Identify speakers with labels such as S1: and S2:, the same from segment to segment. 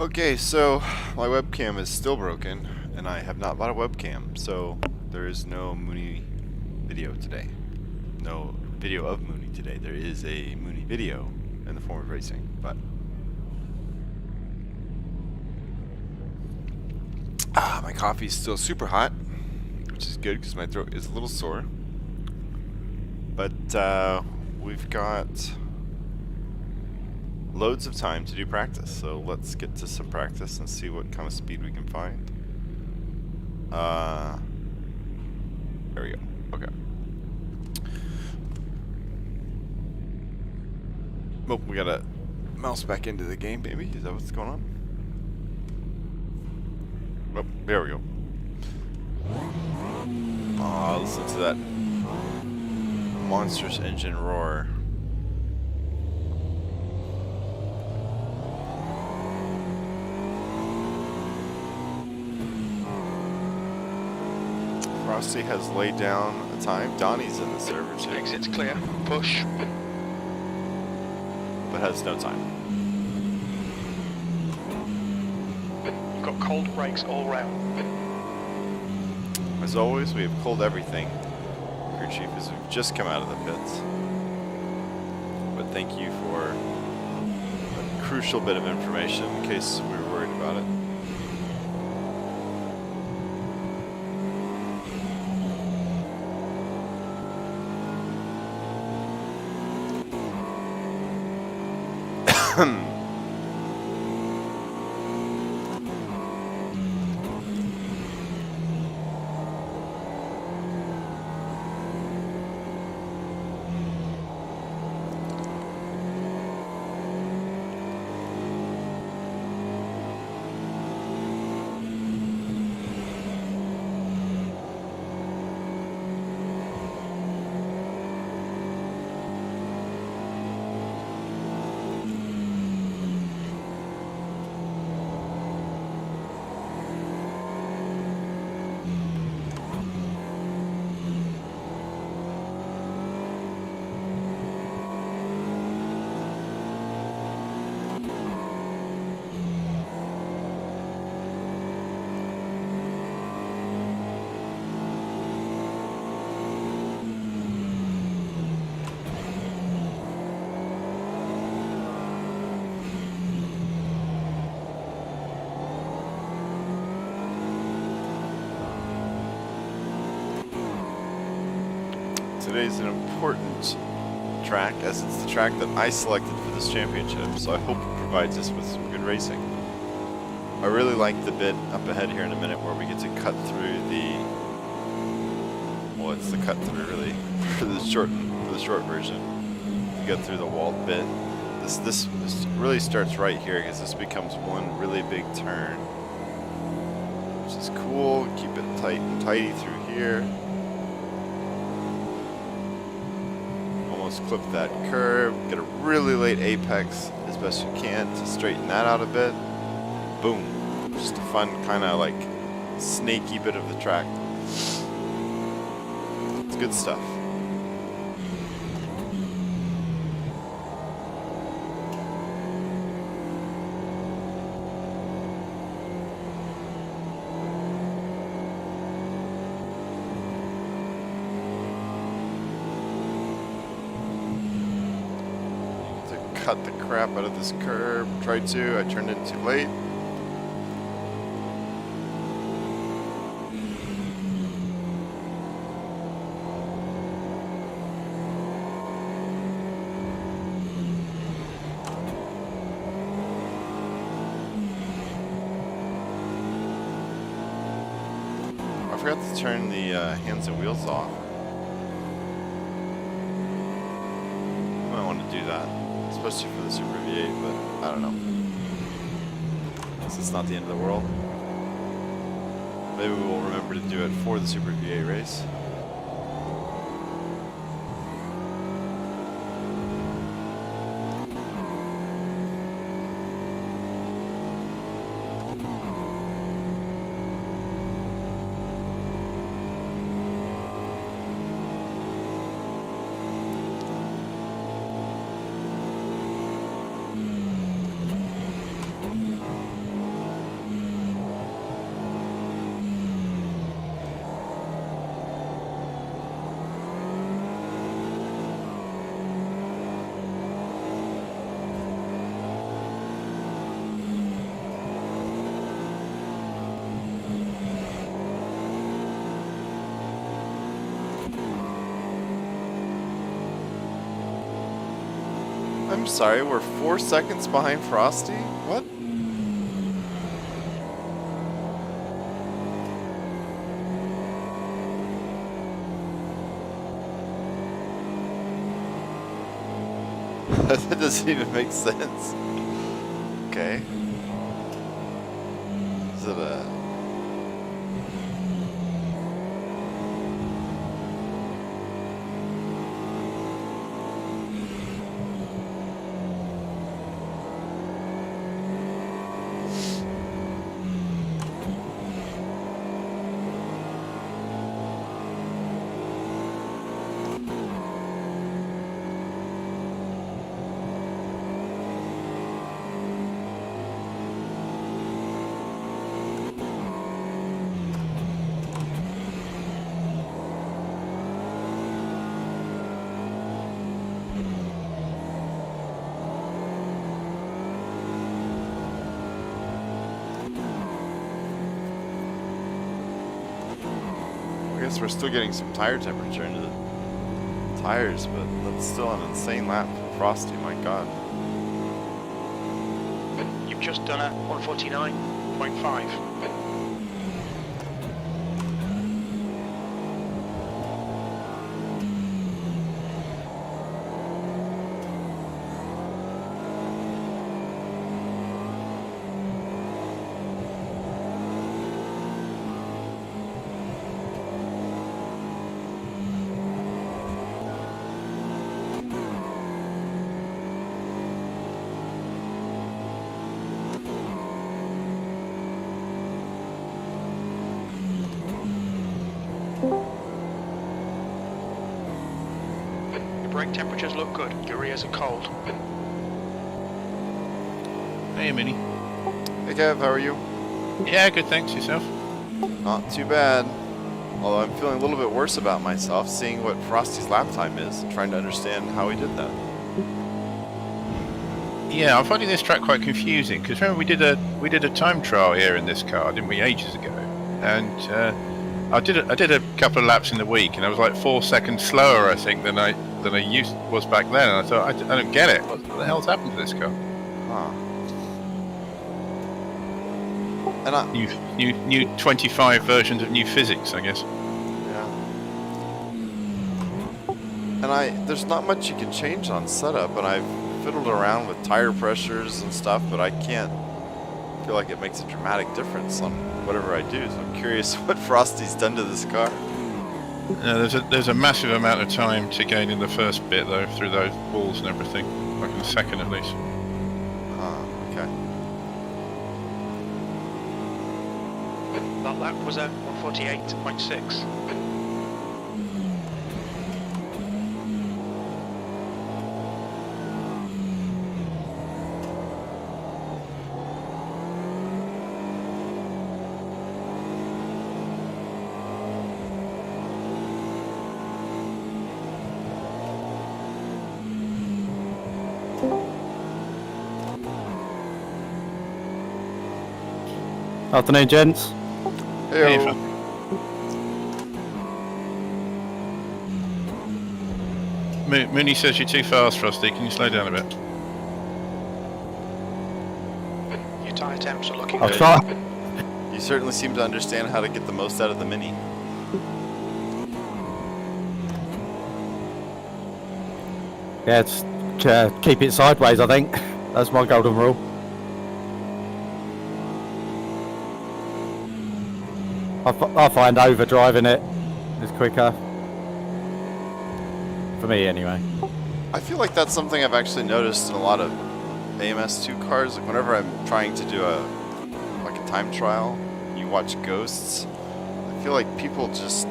S1: Okay, so my webcam is still broken, and I have not bought a webcam, so there is no Moonie video today. No video of Moonie today. There is a Moonie video in the form of racing, but my coffee is still super hot, which is good because my throat is a little sore. But we've got loads of time to do practice, so let's get to some practice and see what kind of speed we can find. There we go. Okay. Oh, we gotta mouse back into the game, baby. Is that what's going on? Oh, there we go. Oh, listen to that monstrous engine roar. Frosty has laid down a time. Donnie's in the server too.
S2: Exit's clear. Push.
S1: But has no time.
S2: You've got cold brakes all round.
S1: As always, we have cold everything. Crew Chief as we've just come out of the pits. But thank you for a crucial bit of information in case we were worried about it. Today's an important track, as it's the track that I selected for this championship, so I hope it provides us with some good racing. I really like the bit up ahead here in a minute where we get to cut through the, well, it's the cut through really for the short version. We get through the walled bit. This really starts right here because this becomes one really big turn, which is cool. Keep it tight and tidy through here. Clip that curve, get a really late apex as best you can to straighten that out a bit. Boom. Just a fun kind of like snaky bit of the track. It's good stuff. Cut the crap out of this curb. Tried to. I turned it too late. I forgot to turn the hands and wheels off. I might want to do that. Especially for the Super V8, but I don't know. Guess it's not the end of the world. Maybe we will remember to do it for the Super V8 race. I'm sorry, we're 4 seconds behind Frosty? What? That doesn't even make sense. Okay. Is it a... I guess we're still getting some tire temperature into the tires, but that's still an insane lap for Frosty, my god.
S2: You've just done a 149.5. Brake temperatures look good. Your rears are cold.
S3: Hey, Minnie.
S1: Hey Kev, how are you?
S3: Yeah, good, thanks. Yourself?
S1: Not too bad. Although I'm feeling a little bit worse about myself, seeing what Frosty's lap time is and trying to understand how he did that.
S3: Yeah, I'm finding this track quite confusing because remember we did a time trial here in this car, didn't we, ages ago? And I did a couple of laps in the week, and I was like 4 seconds slower, I think, than I was back then. And I thought I don't get it. What the hell's happened to this car?
S1: Huh. And I...
S3: New 25 versions of new physics, I guess.
S1: Yeah. And there's not much you can change on setup, and I've fiddled around with tire pressures and stuff, but I can't feel like it makes a dramatic difference on whatever I do. So I'm curious what Frosty's done to this car.
S3: There's a massive amount of time to gain in the first bit though, through those walls and everything, like in a second at least.
S1: Okay.
S2: That lap was a 148.6.
S4: Afternoon, gents.
S1: Hey,
S3: Hey, Mooney says you're too fast, Frosty. Can you slow down a bit?
S2: Your tyre temps are looking
S4: I'll
S2: good.
S4: try.
S1: you certainly seem to understand how to get the most out of the Mini.
S4: Yeah, it's keep it sideways, I think. That's my golden rule. I find overdriving it is quicker. For me, anyway.
S1: I feel like that's something I've actually noticed in a lot of AMS2 cars. Like whenever I'm trying to do a time trial, you watch Ghosts, I feel like people just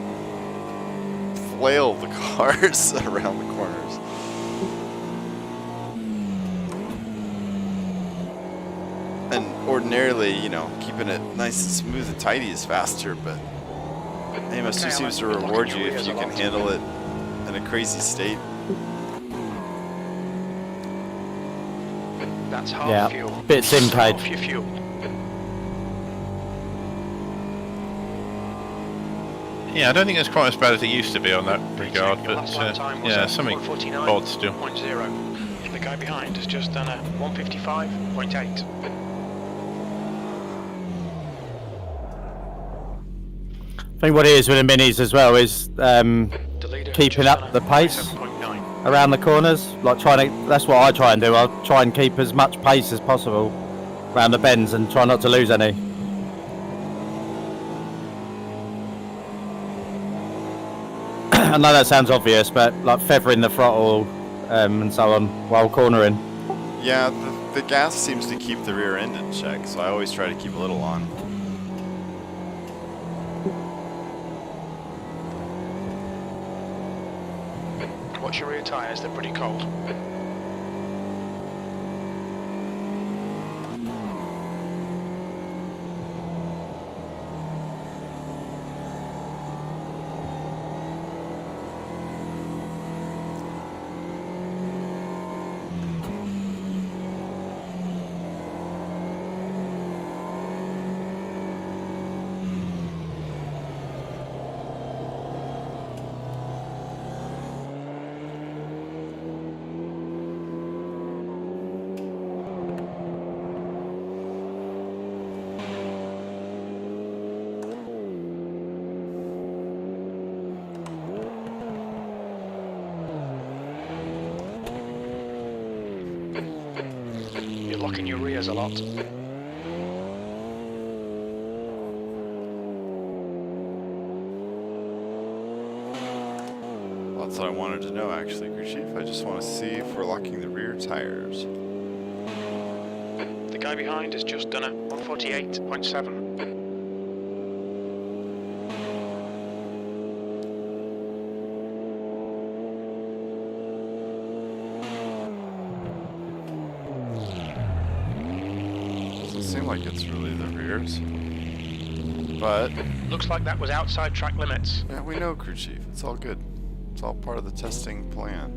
S1: flail the cars around the corners. And ordinarily, you know, keeping it nice and smooth and tidy is faster, but AMS2 seems to reward you if you can handle it in a crazy state.
S2: That's half fuel.
S4: Bit sim cage.
S2: Half your fuel.
S3: Yeah, I don't think it's quite as bad as it used to be on that regard,
S2: Your
S3: but
S2: last lap time was
S3: yeah,
S2: a
S3: something
S2: 149.0.
S3: odd still.
S2: The The guy behind has just done a 155.8.
S4: I think what it is with the minis as well is
S2: The leader has
S4: keeping
S2: just
S4: up
S2: done
S4: the
S2: a
S4: pace
S2: 7.9.
S4: around the corners. Like trying to, that's what I try and do. I try and keep as much pace as possible around the bends and try not to lose any. I know that sounds obvious, but like feathering the throttle and so on while cornering.
S1: Yeah, the gas seems to keep the rear end in check, so I always try to keep a little on.
S2: Watch your rear tyres, they're pretty cold. You're locking your rears a lot.
S1: That's what I wanted to know, actually, crew chief. I just want to see if we're locking the rear tires.
S2: The guy behind has just done a 148.7.
S1: Doesn't seem like it's really the rears. But,
S2: Looks like that was outside track limits.
S1: yeah, we know, crew chief. It's all good. It's all part of the testing plan.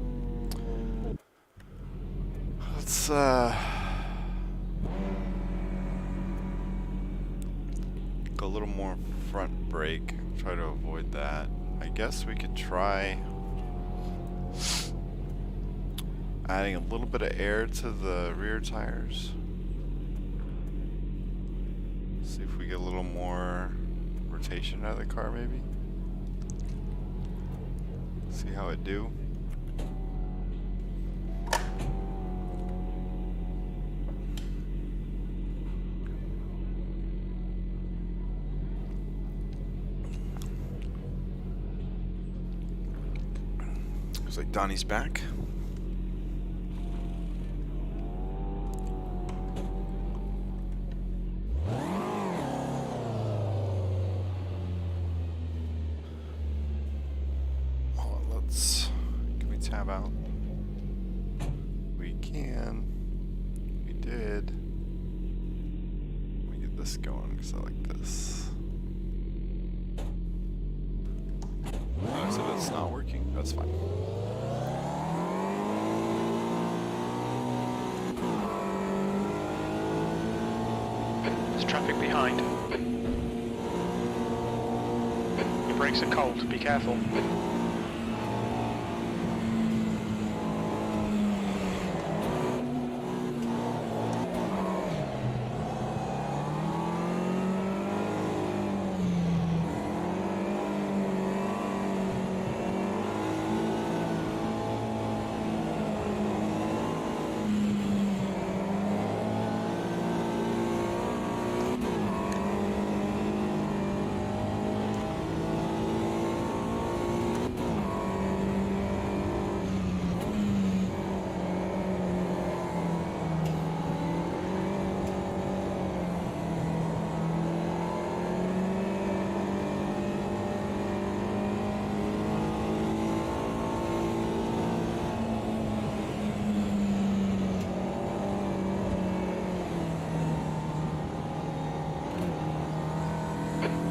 S1: Let's, go a little more front brake. Try to avoid that. I guess we could try adding a little bit of air to the rear tires. See if we get a little more rotation out of the car, maybe. See how it do. Looks like Donnie's back. Can we tab out? We can. We did. Let me get this going because I like this. Oh, so it's not working. That's fine.
S2: There's traffic behind. Your brakes are cold, be careful.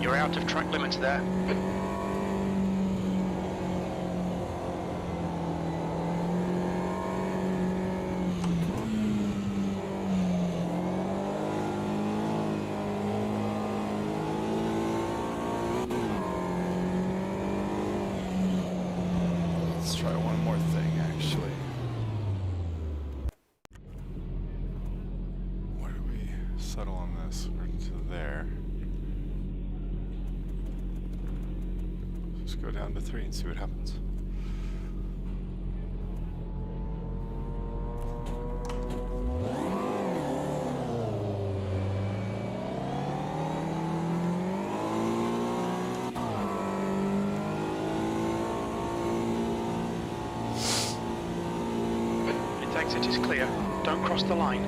S2: You're out of track limits there.
S1: Let's try one more thing, actually. go down to 3 and see what happens.
S2: Its exit is clear. Don't cross the line.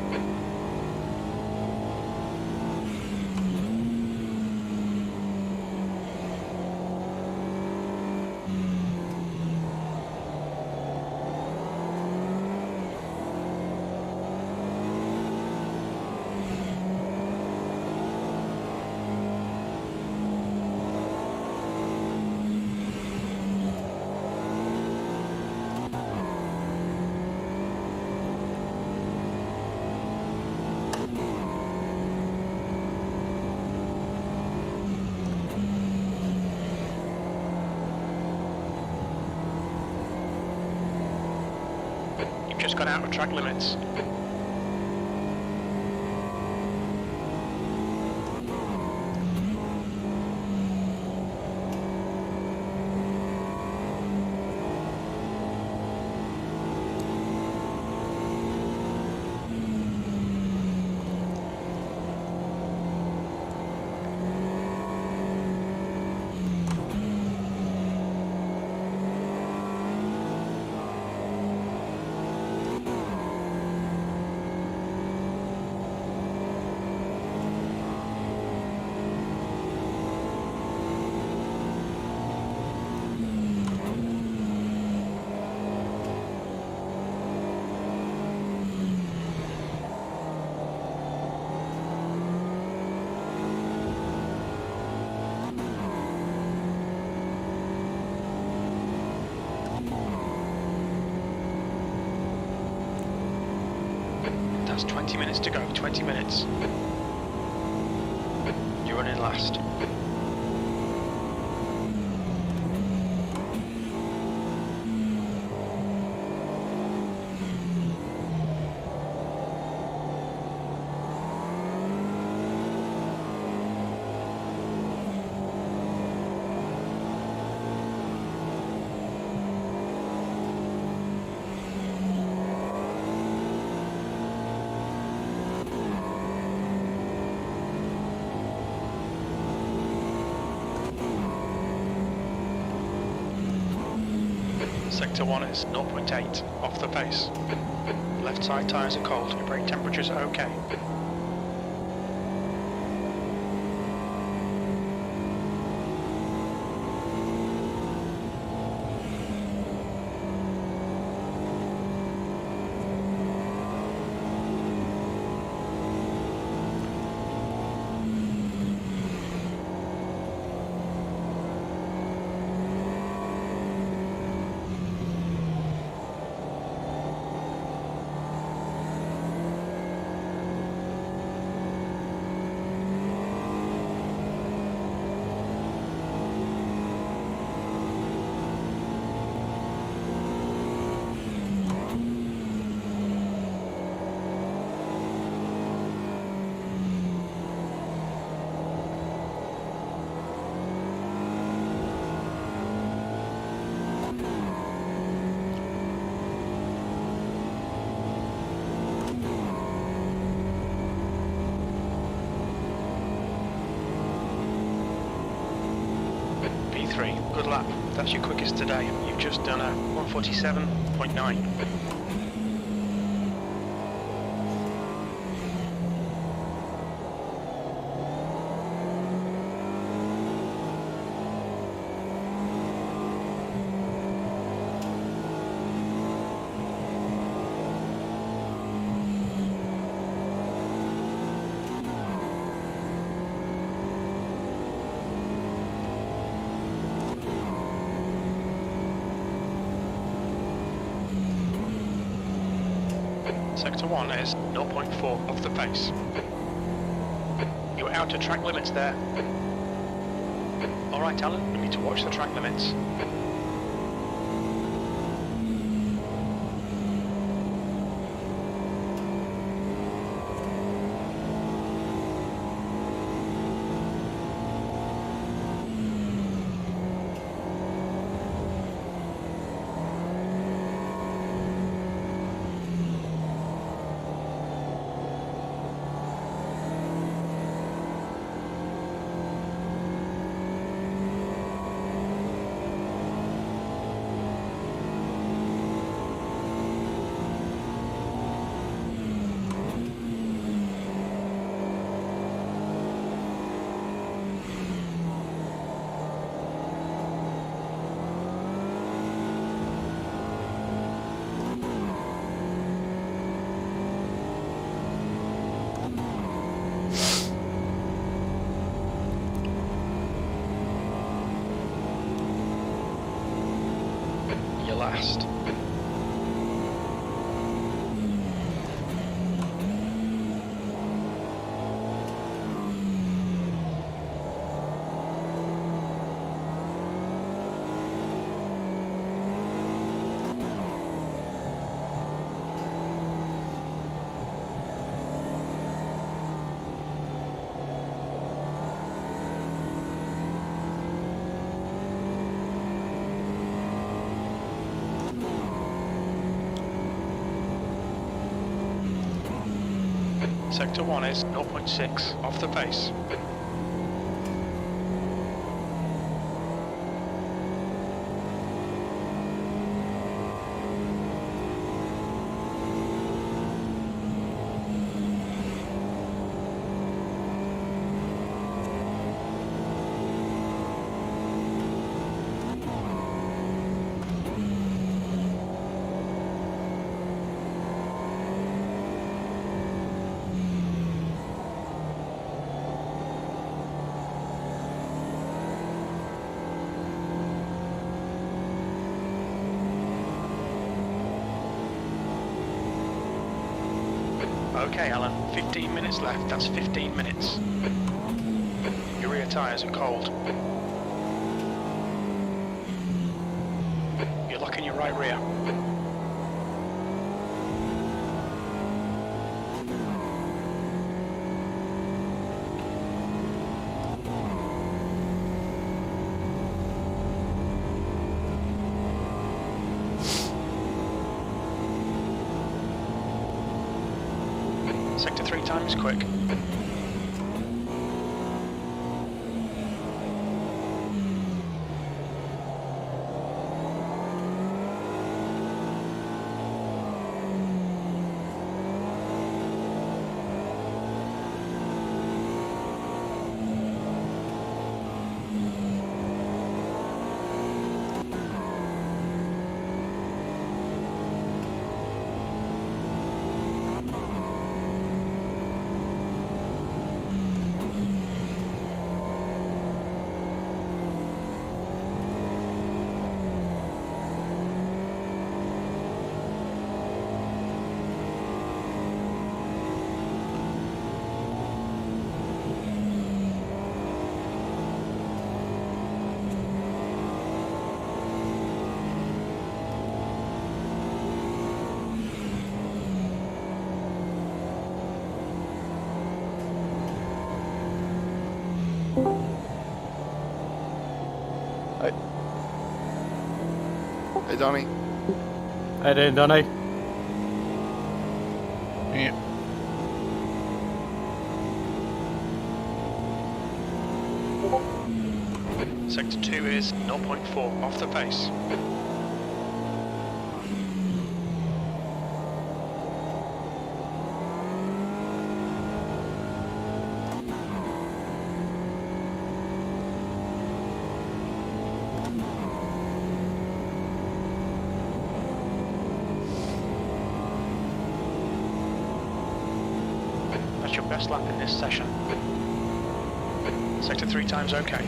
S2: Just got out of track limits. That's 20 minutes to go, 20 minutes. You're running last. Sector 1 is 0.8 off the pace. Left side tyres are cold, your brake temperatures are okay. Good lap. That's your quickest today. You've just done a 147.9. Sector 1 is 0.4 off the pace. You're out of track limits there. Alright Alan, we need to watch the track limits. last. Sector 1 is 0.6 off the pace. Okay, Alan, 15 minutes left, that's 15 minutes. Your rear tyres are cold. You're locking your right rear. Sector 3 time is quick.
S1: Hey, Donnie.
S4: How you doing, Donny?
S3: Yeah.
S2: Sector 2 is 0.4 off the pace. That's your best lap in this session. Sector 3 time's okay.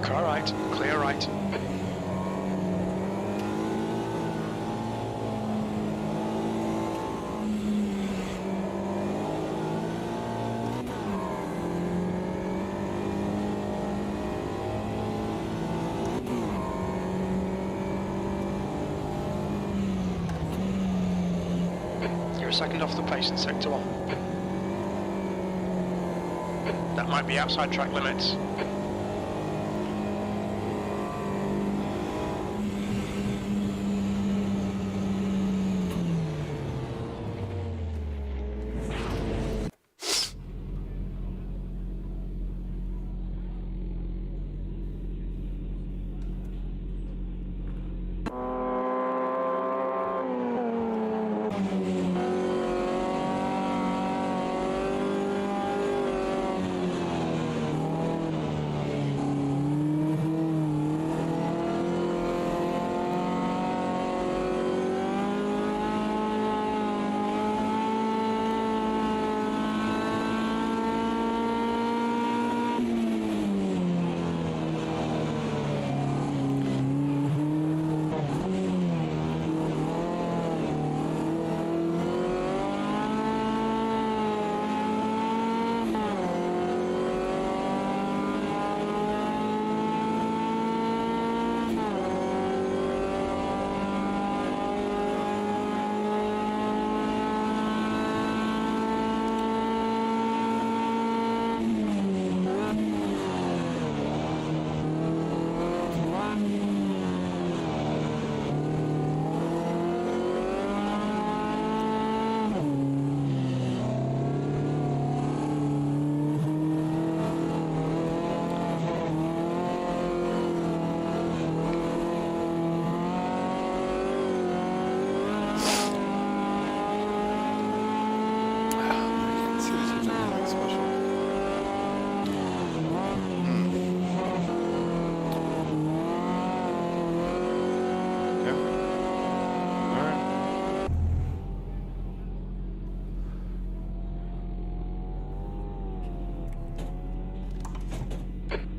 S2: Car right, clear right. You're a second off the pace in Sector 1. That might be outside track limits.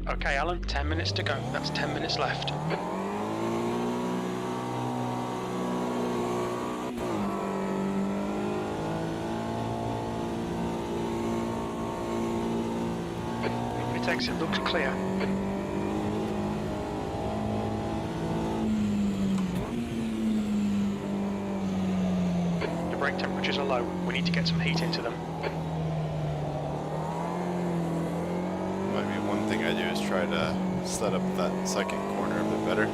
S2: Okay, Alan, 10 minutes to go. That's 10 minutes left. It exit looks clear. The brake temperatures are low. We need to get some heat into them.
S1: Might be one thing I do is try to set up that second corner a bit better.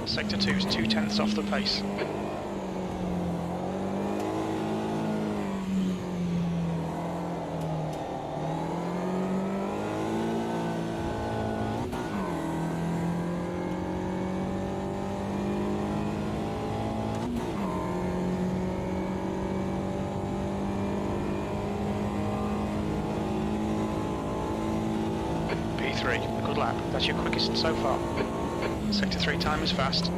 S2: Sector 2's 2/10 off the pace. P3, good lap. That's your quickest so far. Sector 3 time is fast.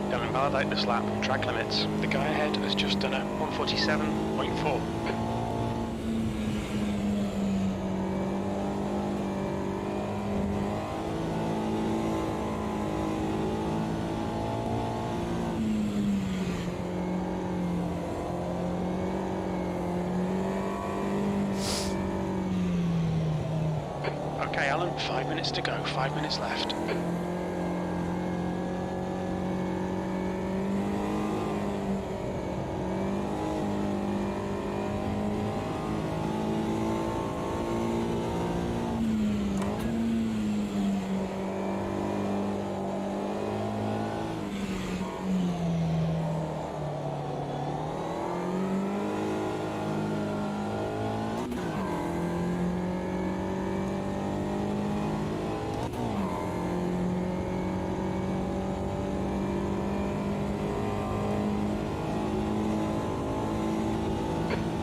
S2: Don't invalidate this lap, track limits. The guy ahead has just done a 147.4. Okay, Alan, 5 minutes to go, 5 minutes left.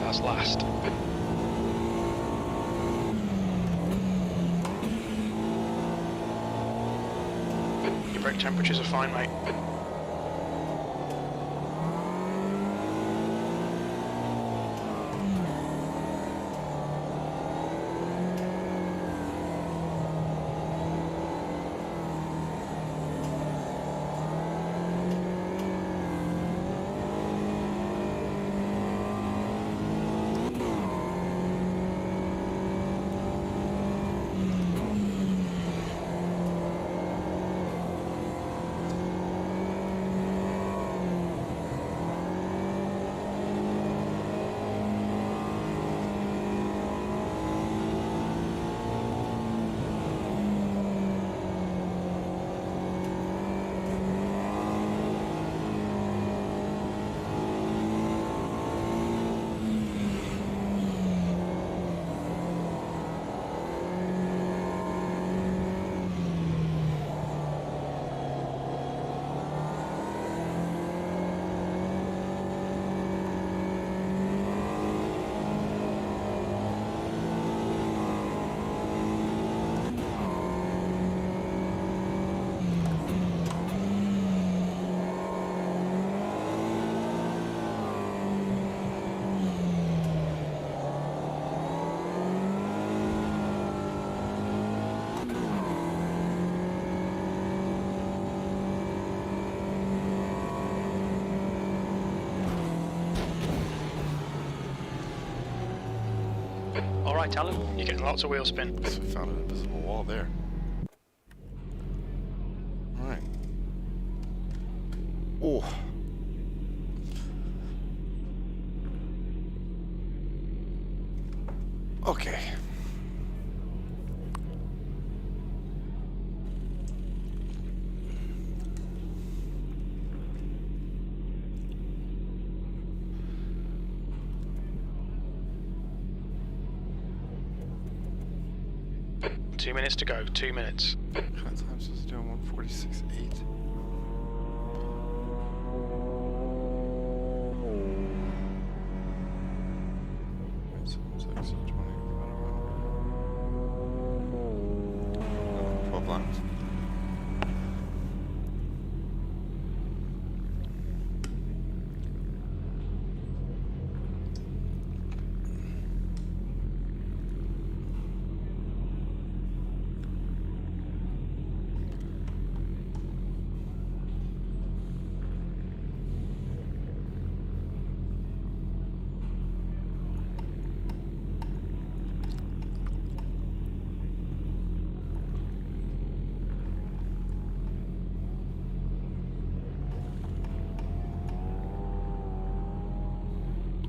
S2: That's last. Your brake temperatures are fine, mate. Alright, Alan, you're getting lots of wheel spin.
S1: So we found an invisible wall there. Alright. Oh. Okay.
S2: Two minutes to go, 2 minutes.
S1: What kind of time is this doing? 146.8. Wait, 7, 6, 20, 12 lines.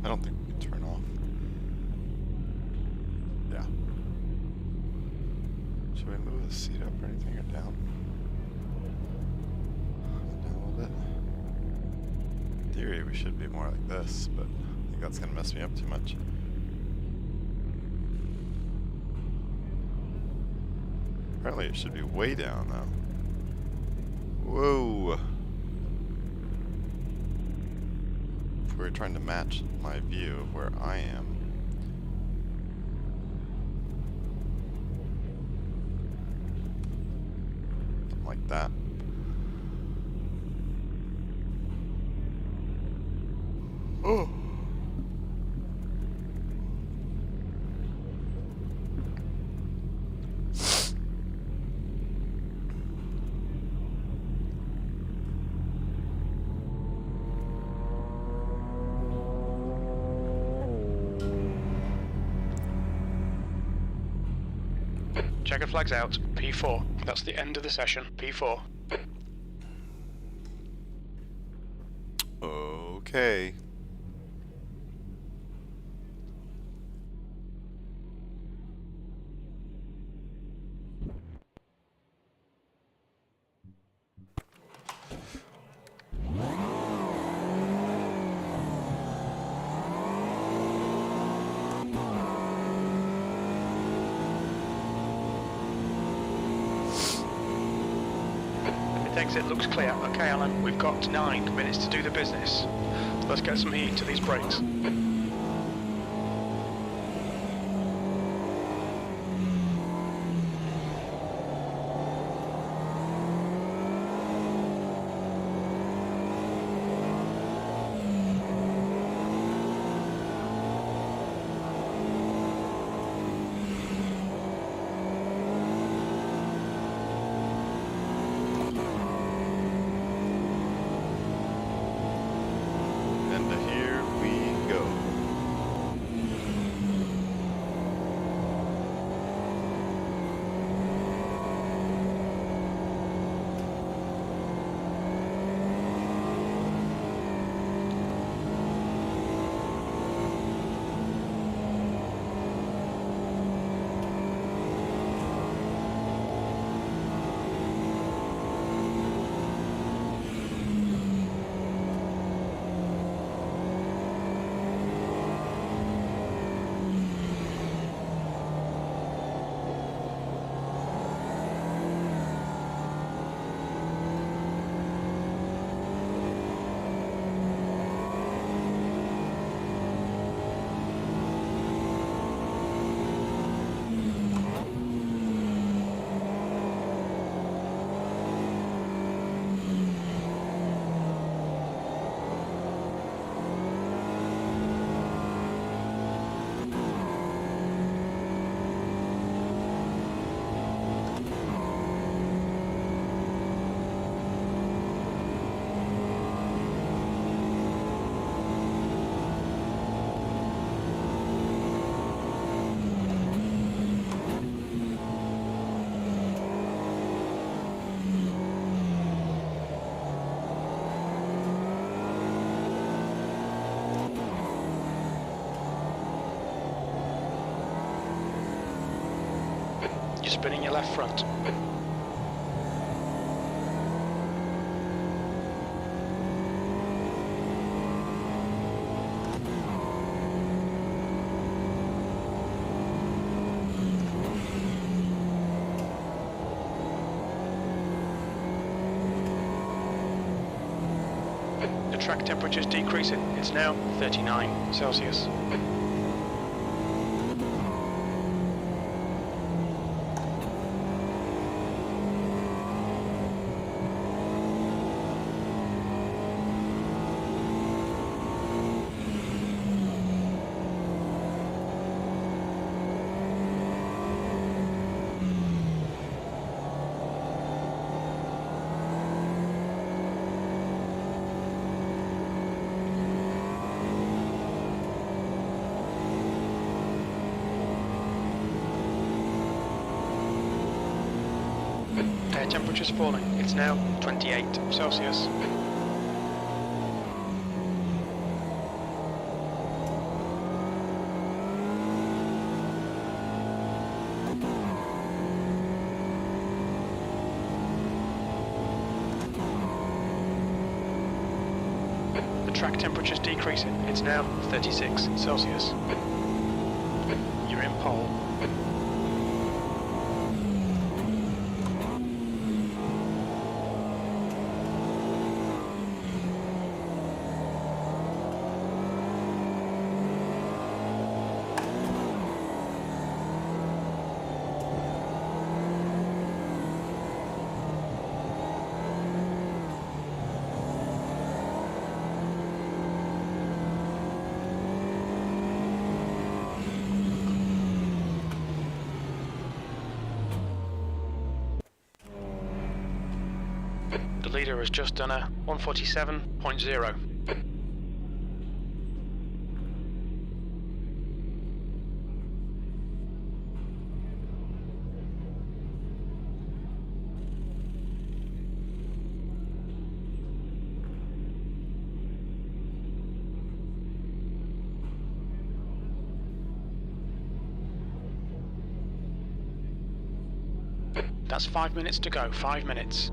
S1: I don't think we can turn off. Yeah. Should we move the seat up or anything, or down? Down a little bit. In theory, we should be more like this, but I think that's gonna mess me up too much. Apparently it should be way down though. Whoa! If we're trying to match my view of where I am. Something like that. Oh!
S2: Checkered flag's out. P4. That's the end of the session. P4.
S1: Okay.
S2: Exit looks clear. Okay, Alan, we've got 9 minutes to do the business. Let's get some heat to these brakes. You're spinning your left front. The track temperature is decreasing. It's now 39 Celsius. Air temperature's falling. It's now 28 Celsius. The track temperature's decreasing. It's now 36 Celsius. You're in pole. The leader has just done a 147.0. That's 5 minutes to go. 5 minutes.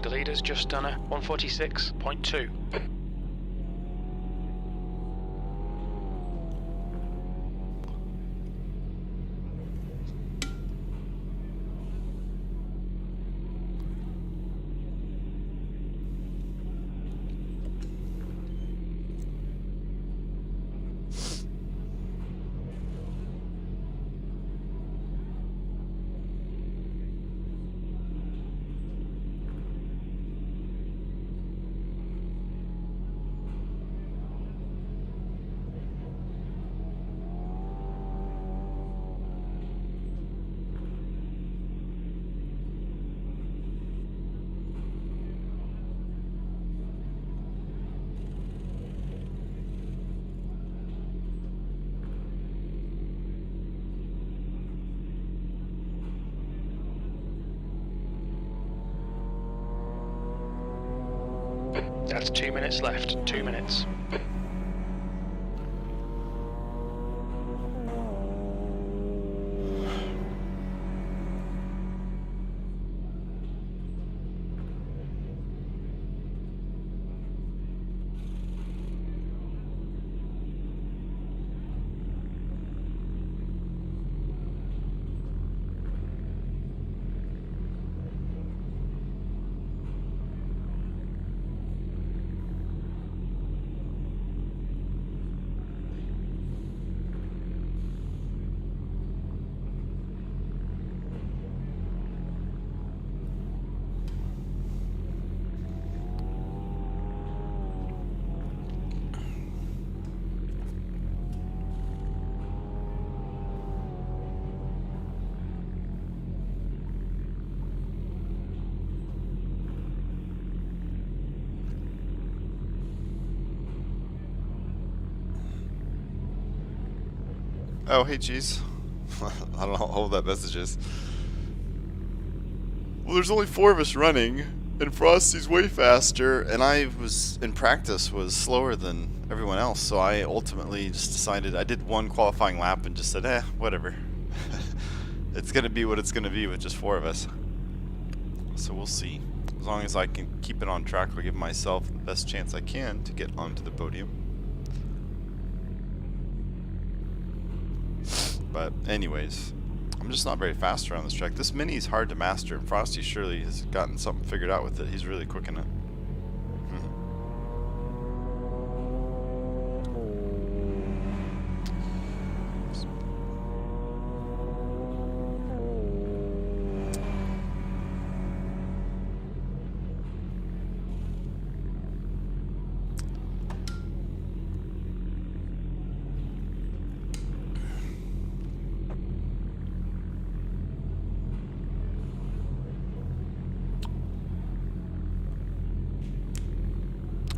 S2: The leader's just done a 146.2. That's 2 minutes left. 2 minutes.
S1: Oh, hey, geez. I don't know how old that message is. Well, there's only 4 of us running, and Frosty's way faster, and I was, in practice, was slower than everyone else, so I ultimately just decided, I did 1 qualifying lap and just said, whatever. It's gonna be what it's gonna be with just 4 of us. So we'll see. As long as I can keep it on track, I'll give myself the best chance I can to get onto the podium. But anyways, I'm just not very fast around this track. This Mini is hard to master, and Frosty surely has gotten something figured out with it. He's really quick in it.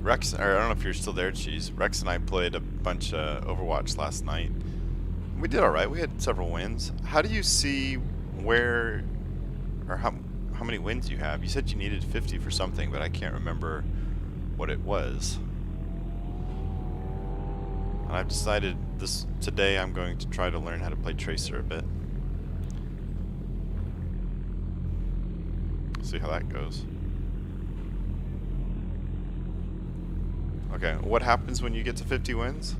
S1: Rex, or I don't know if you're still there, Cheese. Rex and I played a bunch of Overwatch last night. We did all right. We had several wins. How do you see where, or how many wins you have? You said you needed 50 for something, but I can't remember what it was. And I've decided today I'm going to try to learn how to play Tracer a bit. See how that goes. Okay, what happens when you get to 50 wins?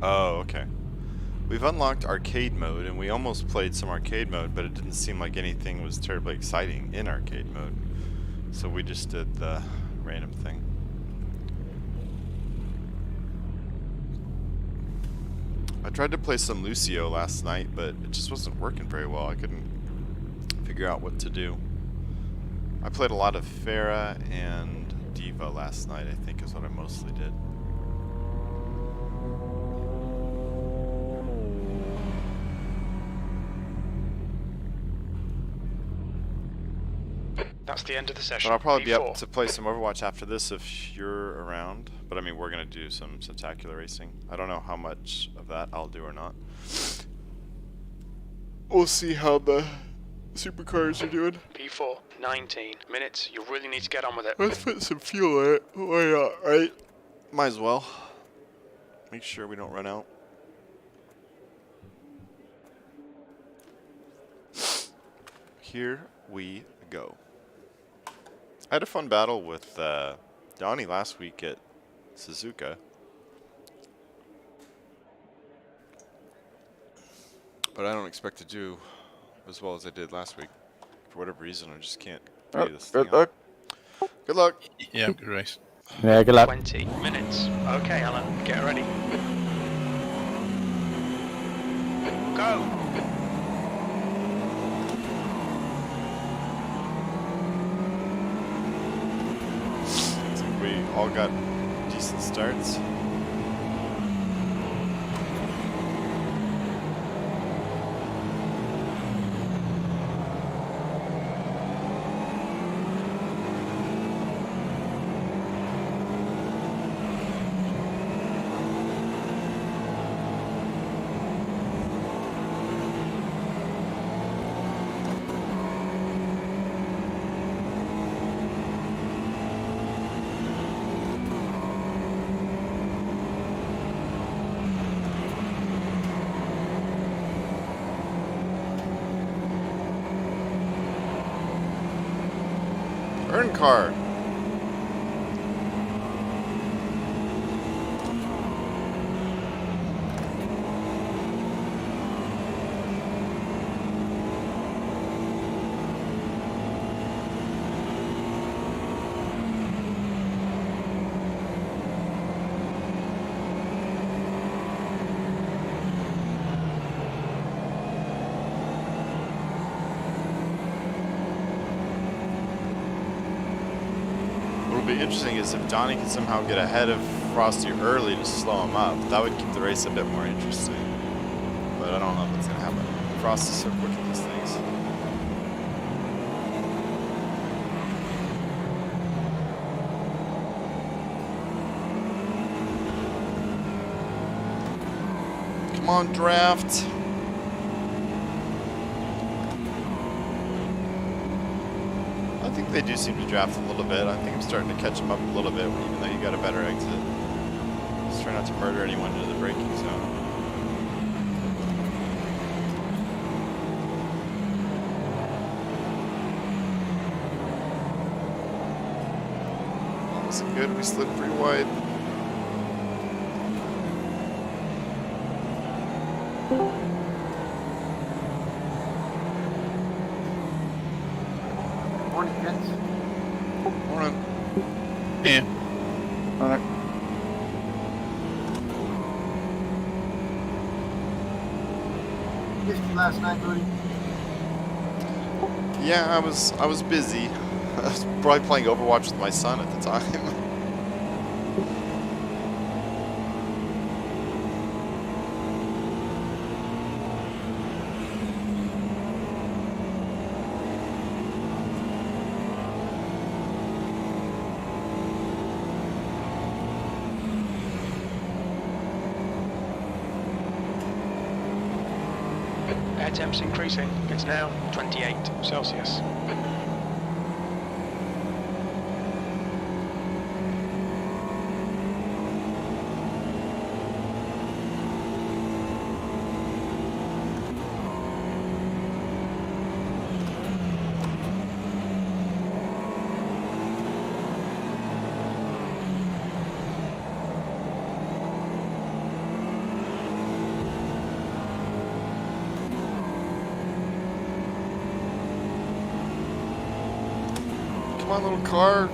S1: Oh, okay. We've unlocked arcade mode, and we almost played some arcade mode, but it didn't seem like anything was terribly exciting in arcade mode. So we just did the random thing. I tried to play some Lucio last night, but it just wasn't working very well. I couldn't figure out what to do. I played a lot of Farah and Diva last night, I think is what I mostly did.
S2: That's the end of the session.
S1: But I'll probably be
S2: P4.
S1: up to play some Overwatch after this if you're around. But I mean, we're going to do some Sendtacular racing. I don't know how much of that I'll do or not. We'll see how the supercars are doing.
S2: P4, 19 minutes. You really need to get on with it.
S1: Let's put some fuel in it. Why not, right? Might as well. Make sure we don't run out. Here we go. I had a fun battle with Donnie last week at Suzuka. But I don't expect to do as well as I did last week. For whatever reason, I just can't do this thing.
S5: Good luck.
S1: Good luck.
S3: Yeah, good race.
S4: Yeah, good luck.
S2: 20 minutes. Okay, Alan, get ready. Go!
S1: I think we all got decent starts. Earn car. What'll be interesting is if Donnie can somehow get ahead of Frosty early to slow him up, that would keep the race a bit more interesting. But I don't know if that's gonna happen. Frosty's so quick at these things. Come on, draft. I think they do seem to draft a little bit. I think I'm starting to catch them up a little bit, even though you got a better exit. Just try not to murder anyone into the braking zone. That wasn't good. We slid pretty wide.
S5: Morning, gents.
S1: Morning.
S3: Yeah.
S5: Alright. Missed you last night, buddy.
S1: Yeah, I was busy. I was probably playing Overwatch with my son at the time.
S2: temps increasing. It's now 28 Celsius.
S1: Come on, little car.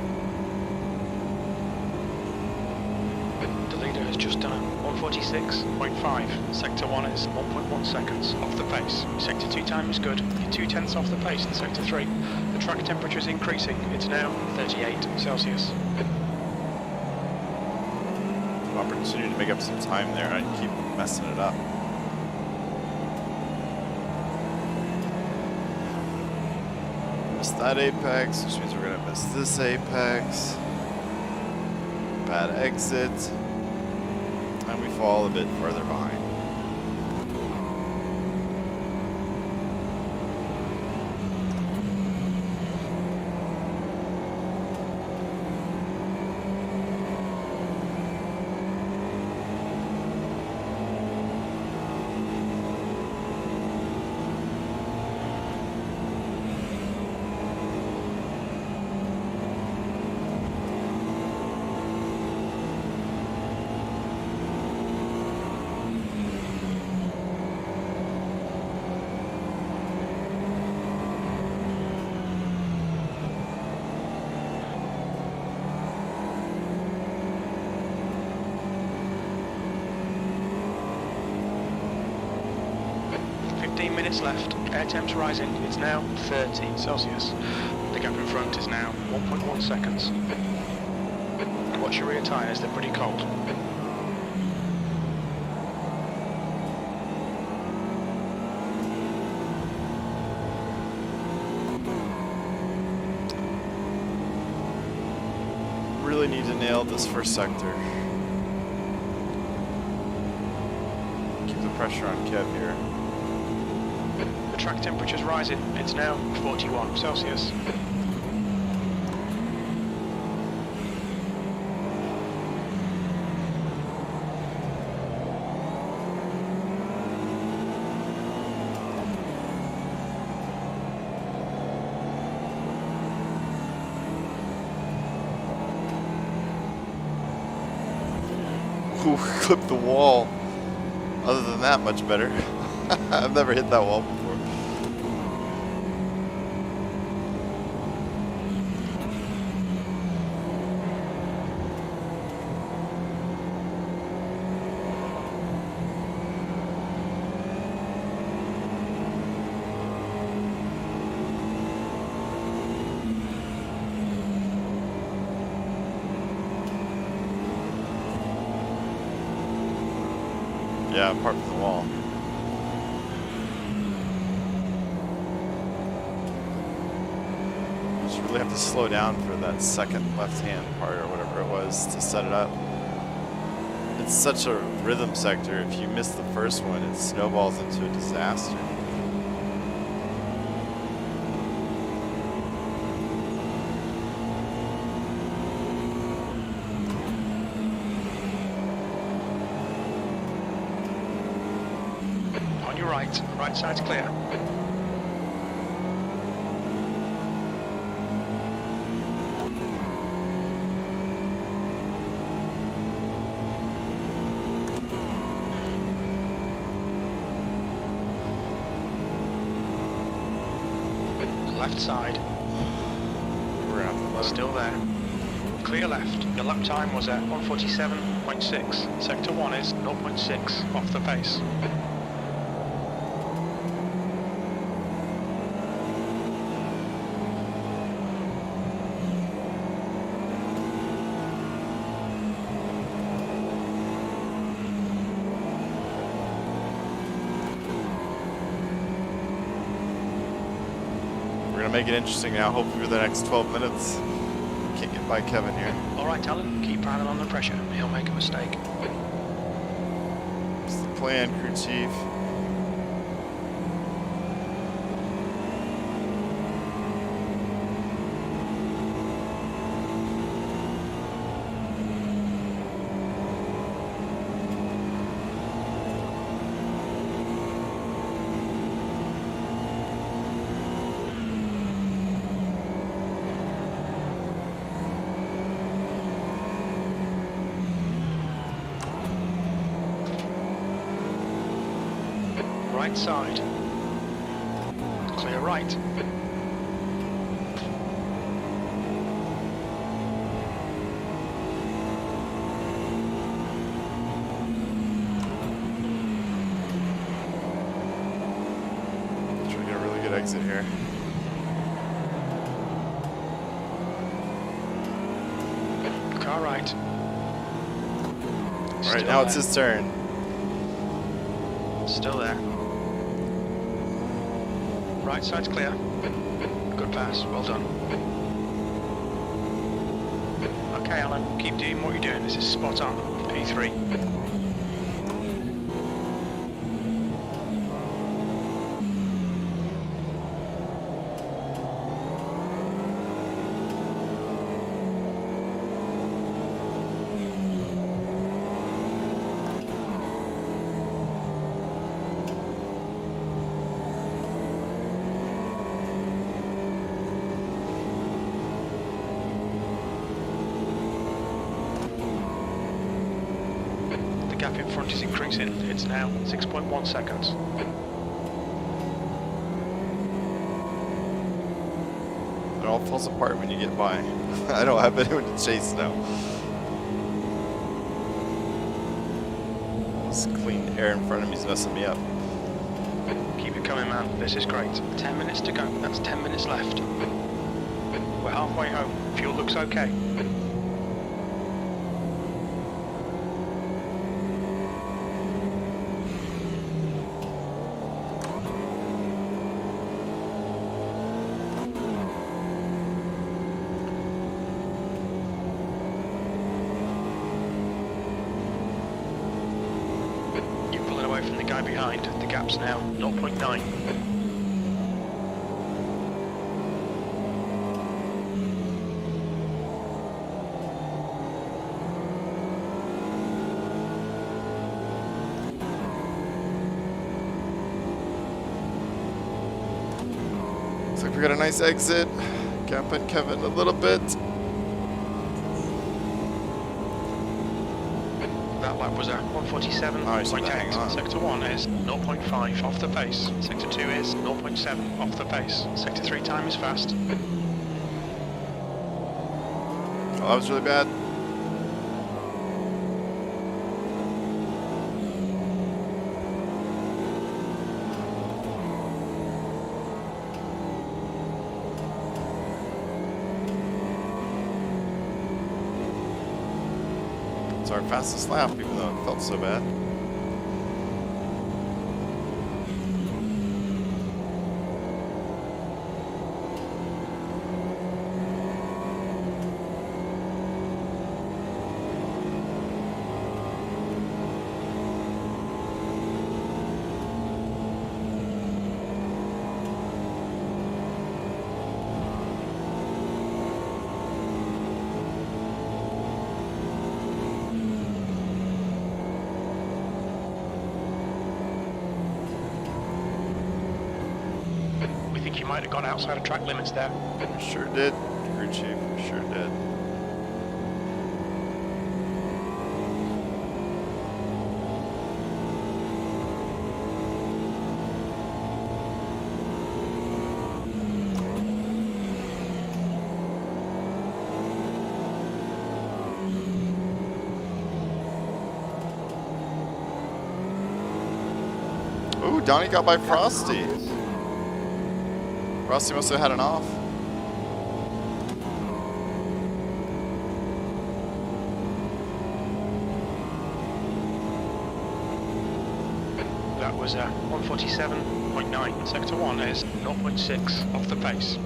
S2: The leader has just done a 146.5. Sector 1 is 1.1 seconds off the pace. Sector 2 time is good. You're 2/10 off the pace in Sector 3. The track temperature is increasing. It's now 38 Celsius.
S1: Opportunity to make up some time there. I keep messing it up. Missed that apex, which means we're gonna miss this apex. Bad exit. And we fall a bit further behind.
S2: Minutes left. Air temps rising. It's now 30 Celsius. The gap in front is now 1.1 seconds. Watch your rear tyres, they're pretty cold.
S1: Really need to nail this first sector. Keep the pressure on Kev here.
S2: The track temperature's rising. It's now 41 Celsius.
S1: Ooh, clipped the wall. Other than that, much better. I've never hit that wall before. Yeah, apart from the wall. Just really have to slow down for that second left-hand part or whatever it was to set it up. It's such a rhythm sector. If you miss the first one, it snowballs into a disaster.
S2: Right side's clear. Left side. Still there. Clear left. Your lap time was at 147.6. Sector 1 is 0.6 off the pace.
S1: Make it interesting now, hopefully for the next 12 minutes. Can't get by Kevin here.
S2: Alright Alan, keep piling on the pressure. He'll make a mistake.
S1: It's the plan, crew chief.
S2: right side. Clear right.
S1: Try to get a really good exit here.
S2: Car right.
S1: Alright, now it's his turn.
S2: Still there. Right side's clear. Good pass, well done. Okay, Alan, keep doing what you're doing. This is spot on. P3. The gap in front is increasing. It's now 6.1 seconds.
S1: It all falls apart when you get by. I don't have anyone to chase now. This clean air in front of me is messing me up.
S2: Keep it coming, man. This is great. 10 minutes to go. That's 10 minutes left. We're halfway home. Fuel looks okay. You're pulling away from the guy behind. The gap's now 0.9.
S1: Looks like we got a nice exit. Gapping Kevin a little bit.
S2: That lap was at 147.8. Sector 1 is 0.5 off the pace. Sector 2 is 0.7 off the pace. Sector 3 time is fast.
S1: Oh, that was really bad. It's our fastest lap, even though it felt so bad.
S2: We think you might have gone outside of track limits there.
S1: We sure did, crew chief, we sure did. Ooh, Donnie got by Frosty. Frosty must have had an off.
S2: That was 147.9. Sector 1 is 0.6 off the pace.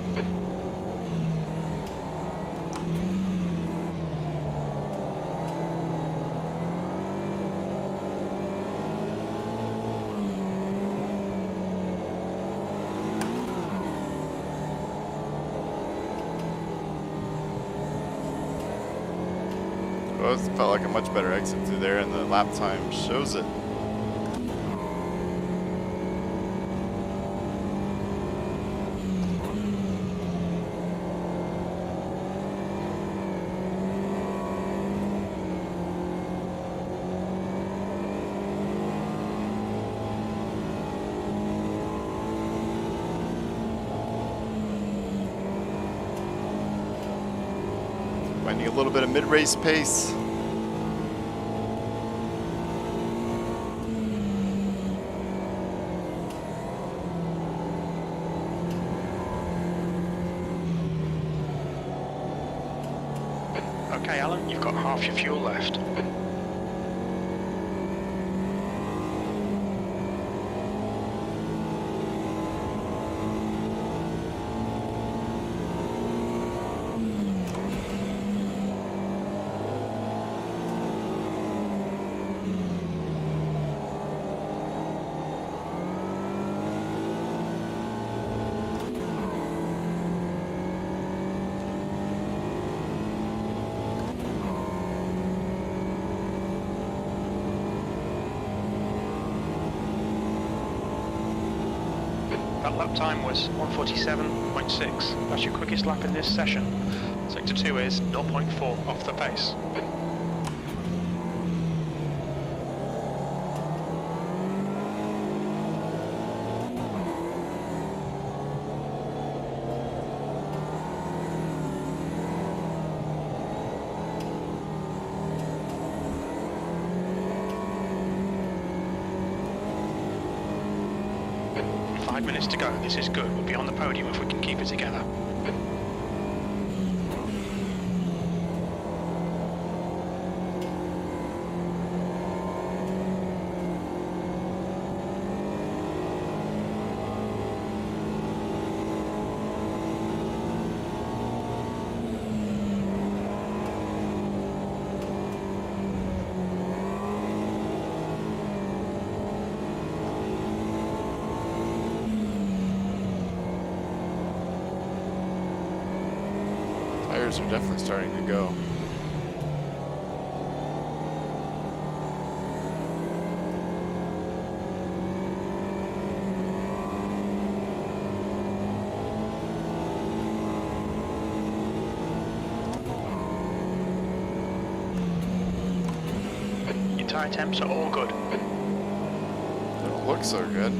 S1: Well, it felt like a much better exit through there, and the lap time shows it. Finding a little bit of mid-race pace.
S2: Okay, Alan, you've got half your fuel left. That lap time was 1:47.6. That's your quickest lap in this session. Sector 2 is 0.4 off the pace. Minutes to go. This is good. We'll be on the podium if we can keep it together.
S1: Tires are definitely starting to go.
S2: Your tyre temps are all good.
S1: They don't look so good.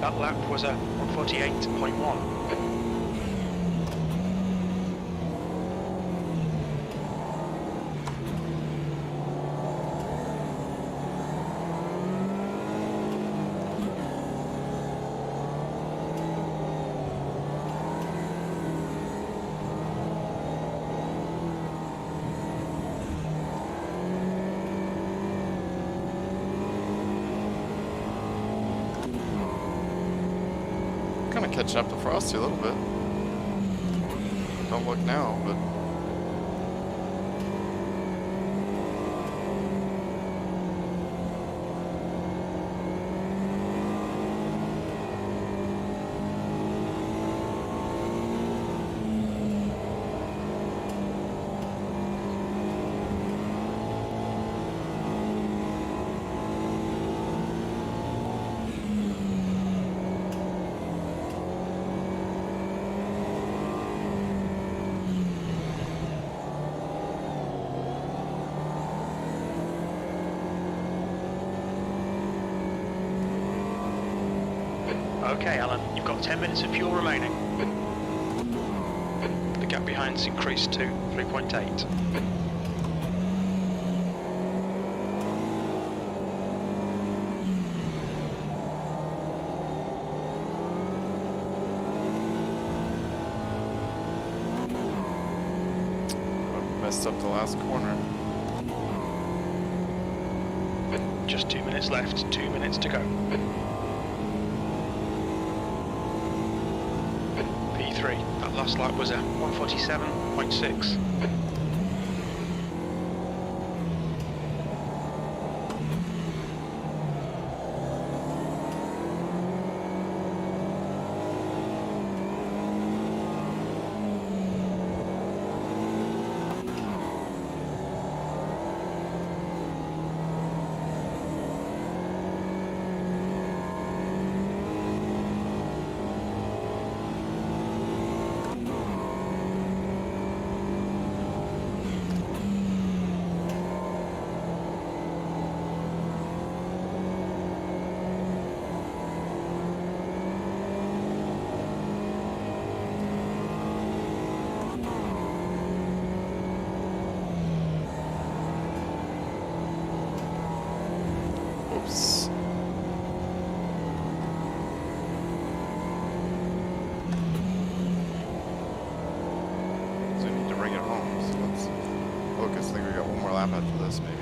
S2: That lap was a 1:48.1.
S1: Kind of catching up to Frosty a little bit. Don't look now, but
S2: Okay, Alan, you've got 10 minutes of fuel remaining. The gap behind's increased to 3.8.
S1: I messed up the last corner.
S2: Just 2 minutes left, 2 minutes to go. P3, that last lap was a 1:47.6.
S1: focus. I think we got one more lap after this, maybe.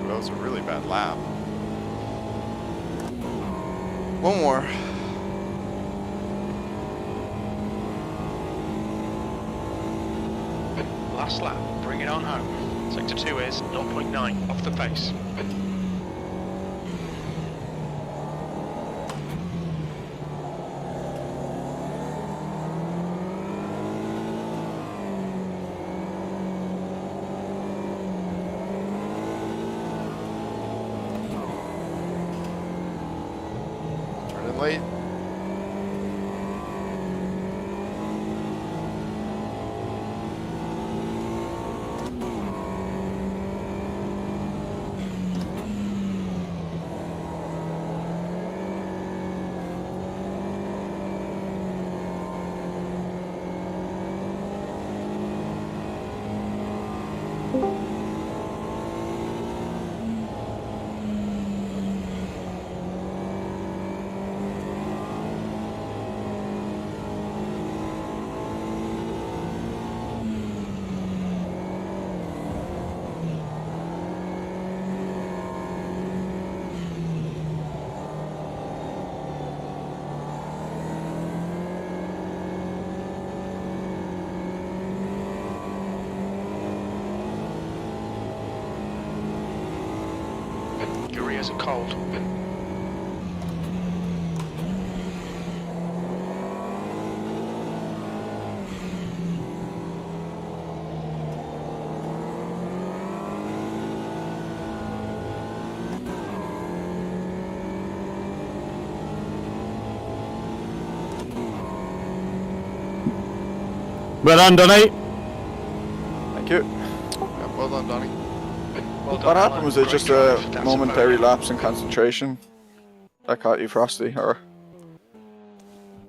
S1: That was a really bad lap. One more.
S2: Last lap, bring it on home. Sector 2 is 0.9 off the pace.
S1: Turning late.
S2: Your ears are cold.
S4: Well done, Donny.
S5: Thank you.
S1: Yeah, well done, Donnie.
S2: Well done,
S5: What
S2: Alan.
S5: happened? Was it
S2: Great
S5: just
S2: drive.
S5: a
S2: That's
S5: momentary
S2: podium.
S5: lapse in concentration that caught you, Frosty? Or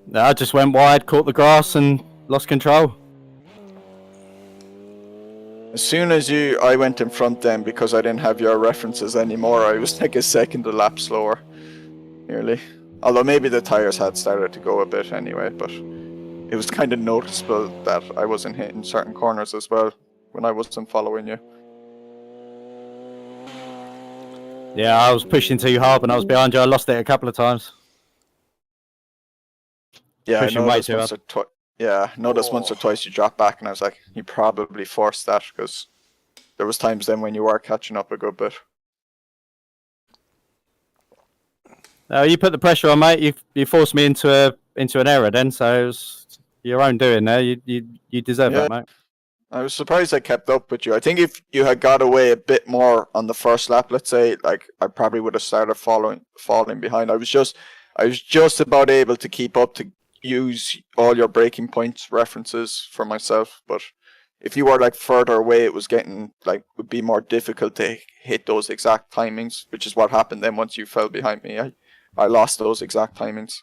S4: No, I just went wide, caught the grass, and lost control.
S5: as soon as I went in front then because I didn't have your references anymore. I was like a second a lap slower, nearly. Although maybe the tires had started to go a bit anyway, but it was kind of noticeable that I wasn't hitting certain corners as well when I wasn't following you.
S4: Yeah, I was pushing too hard when I was behind you. I lost it a couple of times.
S5: Yeah,
S4: Pushing
S5: I
S4: way
S5: noticed
S4: too
S5: once or twice. Yeah, noticed once or twice you dropped back, and I was like, you probably forced that because there was times then when you were catching up a good bit.
S4: You put the pressure on, mate. You forced me into an error then, so it was your own doing there. You deserve
S5: Yeah.
S4: that, mate.
S5: I was surprised I kept up with you. I think if you had got away a bit more on the first lap, let's say, like I probably would have started falling behind. I was just about able to keep up to use all your breaking points references for myself. But if you were like further away, it was getting like would be more difficult to hit those exact timings, which is what happened then once you fell behind me. I lost those exact timings.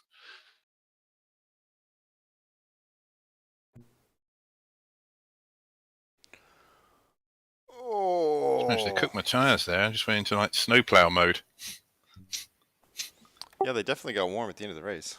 S1: Oh.
S3: Managed to cook my tyres there. I just went into like snowplow mode.
S1: Yeah, they definitely got warm at the end of the race.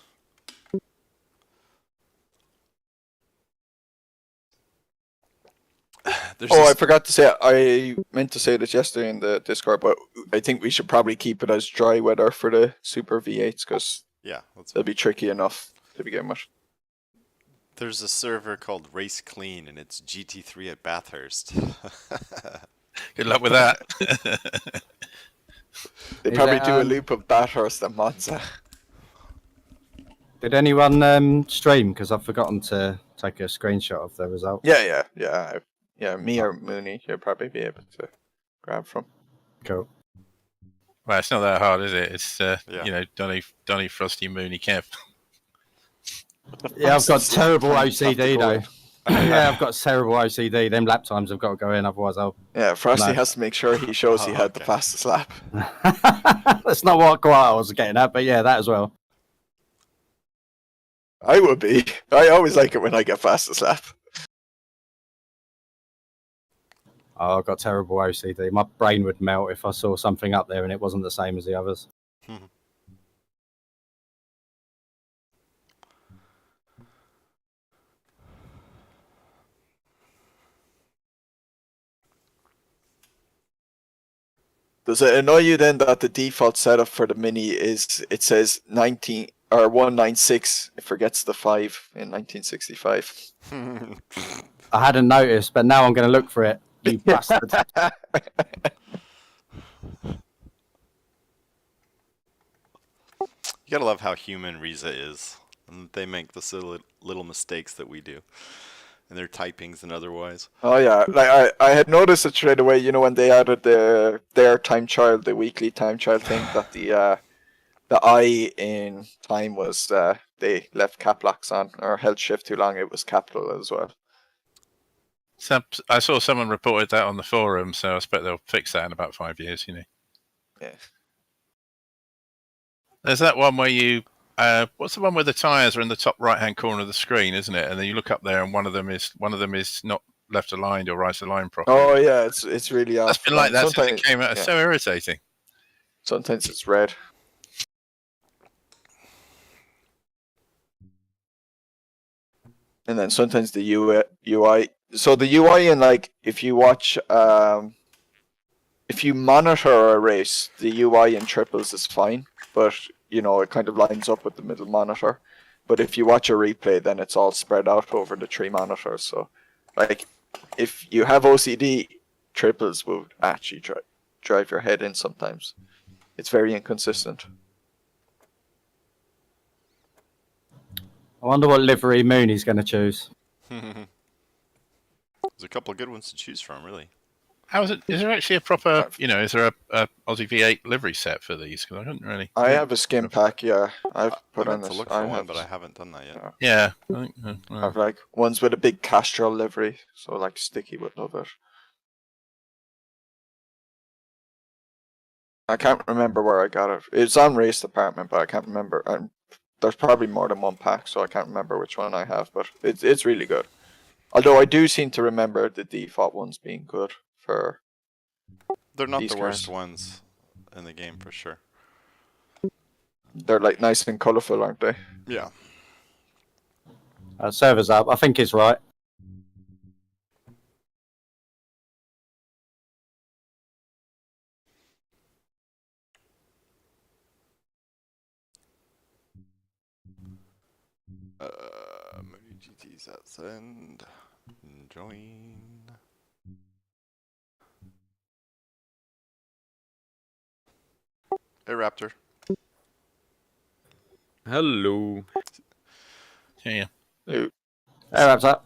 S5: I forgot to say, I meant to say this yesterday in the Discord, but I think we should probably keep it as dry weather for the Super V8s because
S1: Yeah,
S5: they'll be tricky enough to begin with.
S1: there's a server called Race Clean, and it's GT3 at Bathurst.
S3: Good luck with that.
S5: They
S4: Is
S5: probably
S4: it,
S5: do a loop of Bathurst and Monza.
S4: Did anyone stream? Because I've forgotten to take a screenshot of the result.
S5: Yeah. Me or Mooney, you'll probably be able to grab from.
S4: Cool.
S3: Well, it's not that hard, is it? It's
S1: Yeah.
S3: you know, Donny, Frosty, Mooney, Kev.
S4: Yeah, I've got terrible
S5: Have to
S4: OCD
S5: go
S4: though.
S5: in.
S4: Yeah, I've got terrible OCD. Them lap times have got to go in, otherwise I'll.
S5: Yeah, Frosty
S4: No.
S5: has to make sure he shows he had the
S1: Okay.
S5: fastest lap.
S4: That's not what quite I was getting at, but yeah, that as well.
S5: I would be. I always like it when I get fastest lap.
S4: Oh, I've got terrible OCD. My brain would melt if I saw something up there and it wasn't the same as the others.
S5: Does it annoy you then that the default setup for the Mini is it says 19 or 196? It forgets the 5 in 1965.
S4: I hadn't noticed, but now I'm going to look for it. You bastard.
S1: You gotta love how human Riza is. And they make the silly little mistakes that we do. In their typings and otherwise.
S5: Oh yeah, like I had noticed it straight away. You know when they added their time trial, the weekly time trial thing, that the I in time was they left cap locks on or held shift too long. It was capital as well.
S3: So I saw someone reported that on the forum, so I expect they'll fix that in about 5 years. You know.
S5: Yeah.
S3: There's that one where you. What's the one where the tyres are in the top right-hand corner of the screen, isn't it? And then you look up there, and one of them is not left aligned or right aligned properly.
S5: Oh yeah, it's really off.
S3: That's been like that since it
S5: Sometimes-
S3: came out. It's
S5: yeah.
S3: so irritating.
S5: Sometimes it's red. And then sometimes the UI. So the UI in like if you watch if you monitor a race, the UI in triples is fine, but you know it kind of lines up with the middle monitor. But if you watch a replay, then it's all spread out over the 3 monitors. So, like, if you have OCD, triples will actually drive your head in sometimes. It's very inconsistent.
S4: I wonder what livery Mooney's going to choose.
S1: There's a couple of good ones to choose from, really.
S3: How is it? Is there actually a proper, is there a Aussie V8 livery set for these? Because I couldn't really.
S5: I have a skim pack, yeah. I've
S1: I
S5: put on
S1: meant to
S5: this.
S1: look for one, but I haven't done that yet.
S3: Yeah. I think,
S5: I have like ones with a big Castrol livery, so like Sticky would love it. I can't remember where I got it. It's on Race Department, but I can't remember. There's probably more than one pack, so I can't remember which one I have. But it's really good. Although I do seem to remember the default ones being good for.
S1: They're not
S5: These
S1: the worst
S5: cars.
S1: ones in the game for sure.
S5: They're like nice and colourful, aren't they?
S1: Yeah.
S4: Server's up. I think it's right.
S1: MoonieGT's at send. Join. Hey Raptor.
S6: Hello.
S3: Yeah.
S5: Ooh.
S4: There, wraps up.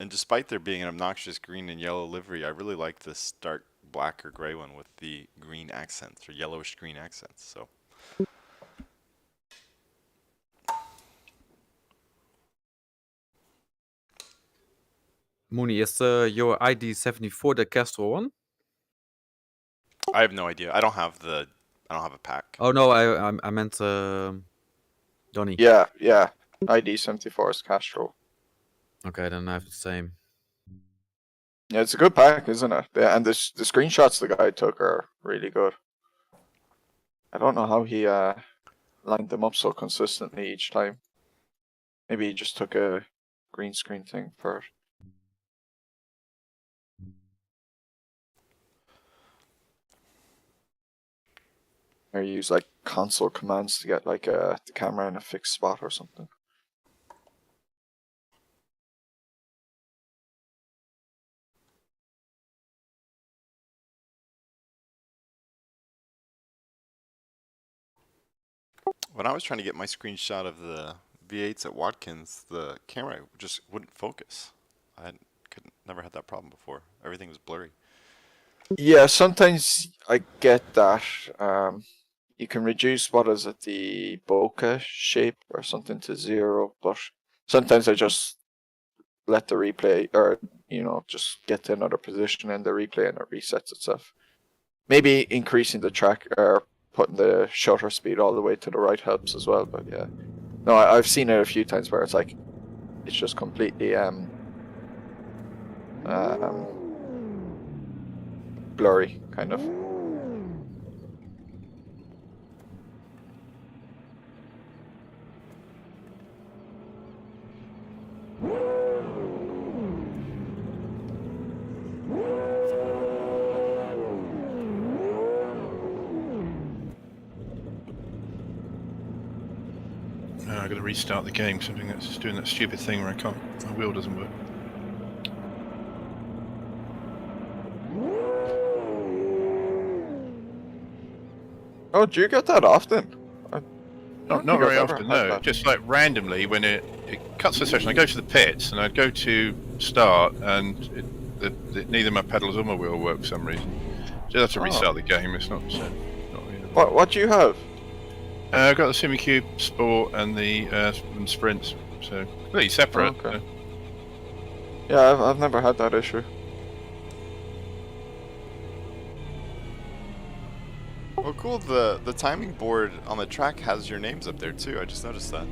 S1: And despite there being an obnoxious green and yellow livery, I really like this dark black or gray one with the green accents or yellowish green accents. So
S6: Mooney, is your ID 74 the Castro one?
S1: I have no idea. I don't have a pack.
S6: Oh no, I meant Donny.
S5: Yeah, yeah. ID 74 is Castrol.
S6: Okay, then I have the same.
S5: Yeah, it's a good pack, isn't it? Yeah, and the screenshots the guy took are really good. I don't know how he lined them up so consistently each time. Maybe he just took a green screen thing first. Or use like console commands to get like the camera in a fixed spot or something.
S1: When I was trying to get my screenshot of the V8s at Watkins, the camera just wouldn't focus. Never had that problem before. Everything was blurry.
S5: Yeah, sometimes I get that. you can reduce what is it, the bokeh shape or something to 0, but sometimes I just let the replay, or just get to another position in the replay and it resets itself. Maybe increasing the track or putting the shutter speed all the way to the right helps as well. But yeah, no, I've seen it a few times where it's like it's just completely blurry, kind of.
S3: I've got to restart the game. Something that's doing that stupid thing where my wheel doesn't work.
S5: Oh, do you get that often?
S3: Not very often, no. Just like randomly when it cuts the session, I go to the pits and I'd go to start and neither my pedals or my wheel work for some reason. Just have to restart the game. It's not really.
S5: What do you have?
S3: I've got the SimCube Sport and the Sprints, so completely separate.
S5: Okay. Yeah, I've never had that issue.
S1: Oh, cool. The timing board on the track has your names up there too. I just noticed that.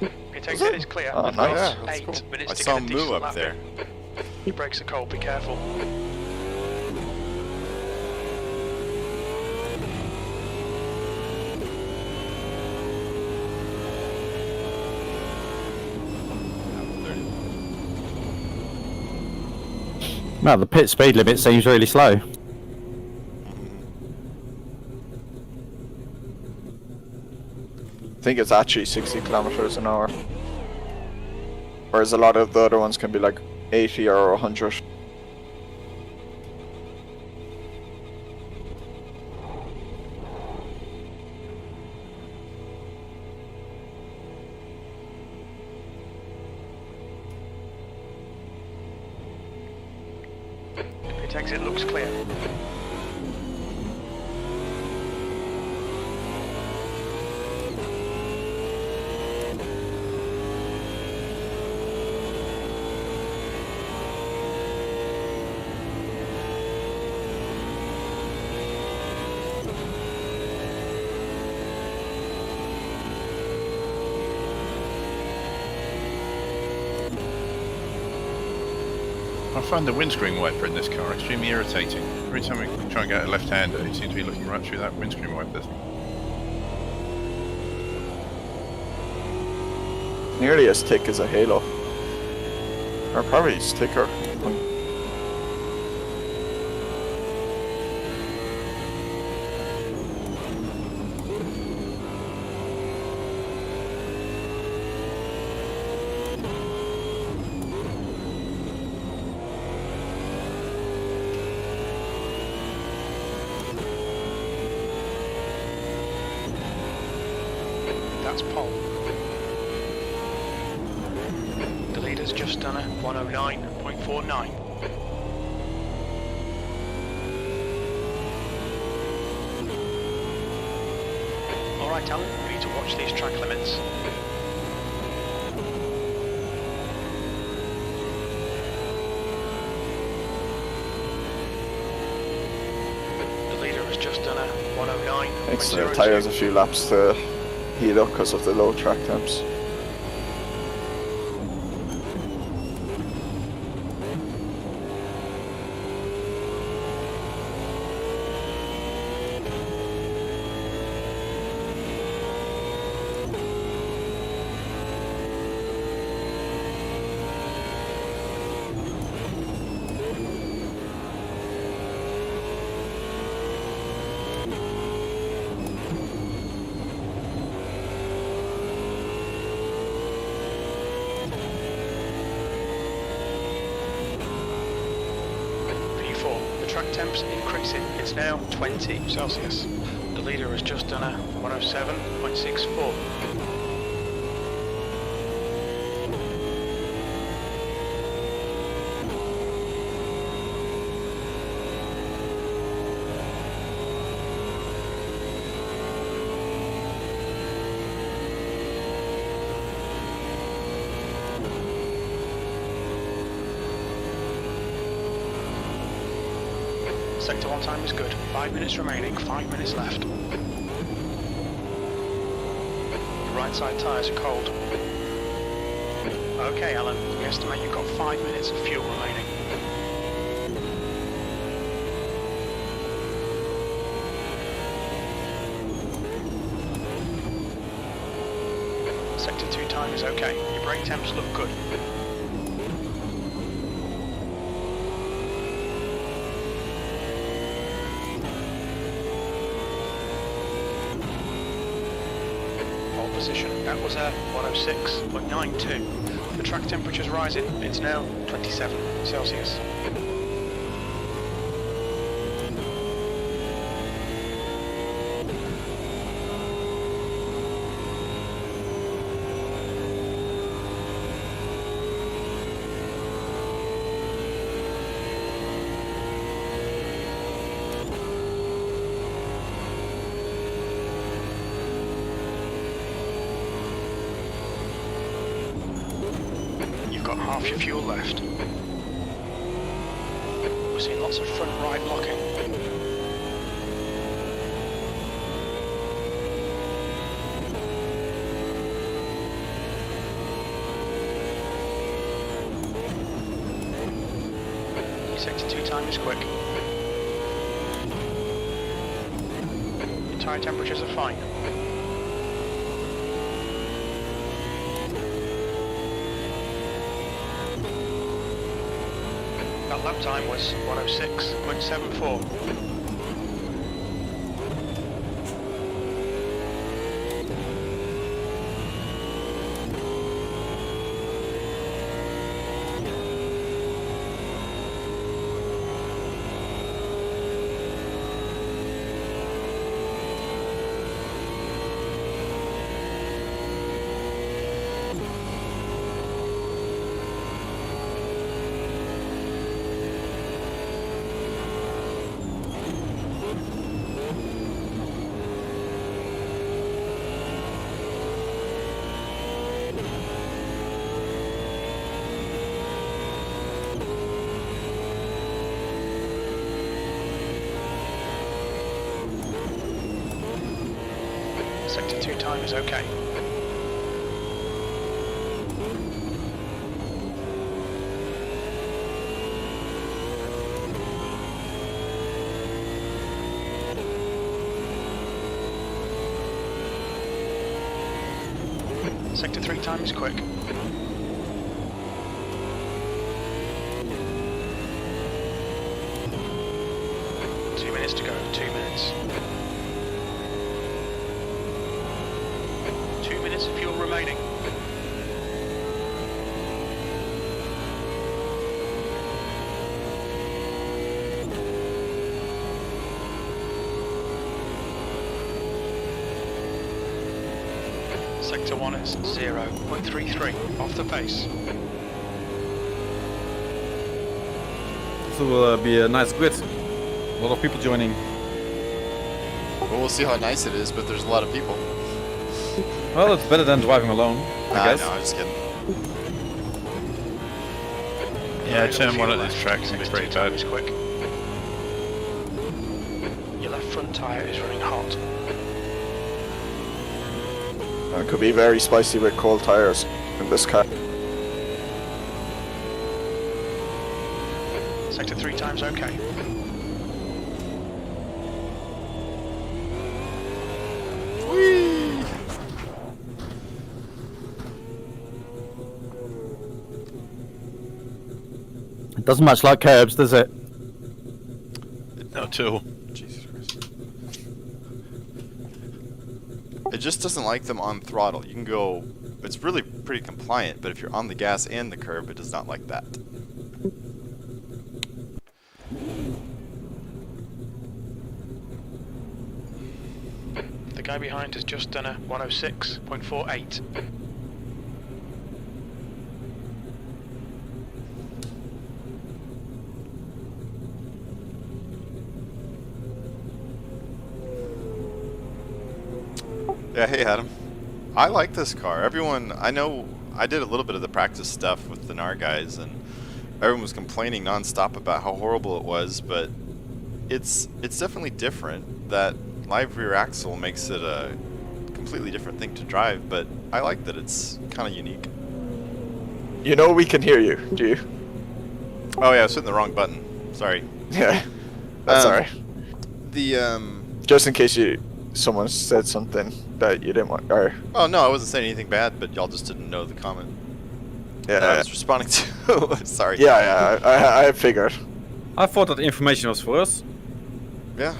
S2: It takes it is clear.
S5: Oh,
S2: We've
S5: nice.
S2: got
S1: Yeah, that's
S2: 8
S1: cool.
S2: minutes
S1: I
S2: to
S1: saw
S2: get a
S1: Moo
S2: decent
S1: up
S2: lap
S1: there.
S2: in. Your brakes are cold, be careful.
S4: No, the pit speed limit seems really slow.
S5: I think it's actually 60 kilometers an hour. Whereas a lot of the other ones can be like 80 or 100.
S2: Pit exit looks clear.
S3: I find the windscreen wiper in this car extremely irritating. Every time I try and get a left-hander, it seems to be looking right through that windscreen wiper, doesn't it?
S5: Nearly as thick as a Halo. Or probably thicker.
S2: That's pole. The leader's just done a 109.49. Alright Alan, we need to watch these track limits. The leader has just done a 109.02.
S5: Makes the tyres a few laps to heat up because of the low track temps.
S2: Track temps increasing. It's now 20 Celsius. The leader has just done a 107.64. Sector 1 time is good. 5 minutes remaining, 5 minutes left. Your right side tyres are cold. Okay, Alan, we estimate you've got 5 minutes of fuel remaining. Sector 2 time is okay. Your brake temps look good. Position. That was a 106.92. The track temperature's rising. It's now 27 Celsius. Half your fuel left. We're seeing lots of front right blocking. Your sector 2 time is quick. Your tyre temperatures are fine. That lap time was 106.74. Sector 2 time is okay. Sector 3 time is quick. Two minutes to go, 2 minutes. 2 minutes of fuel remaining. Sector 1 is 0.33 off the pace.
S7: This will be a nice grid. A lot of people joining.
S1: Well, we'll see how nice it is, but there's a lot of people.
S7: Well, it's better than driving alone, I guess.
S1: No, I'm just kidding.
S3: Yeah, turn one at this track can be pretty bad.
S2: Is quick. Your left front tyre is running hot.
S5: It could be very spicy with cold tires in this car.
S2: Sector 3 time's okay.
S4: It doesn't much like curbs, does it?
S3: Not at all.
S1: Jesus Christ. It just doesn't like them on throttle. You can go, it's really pretty compliant, but if you're on the gas and the curb, it does not like that.
S2: The guy behind has just done a 106.48.
S1: Yeah, hey Adam. I like this car. Everyone, I know, I did a little bit of the practice stuff with the NAR guys, and everyone was complaining non-stop about how horrible it was, but it's definitely different. That live rear axle makes it a completely different thing to drive, but I like that it's kind of unique.
S5: You know we can hear you, do you?
S1: Oh yeah, I was hitting the wrong button. Sorry.
S5: Yeah, that's alright.
S1: The
S5: Just in case someone said something that you didn't want, or
S1: Oh no, I wasn't saying anything bad, but y'all just didn't know the comment.
S5: yeah,
S1: that I was responding to. Sorry.
S5: yeah, I figured.
S7: I thought that information was for us.
S1: Yeah.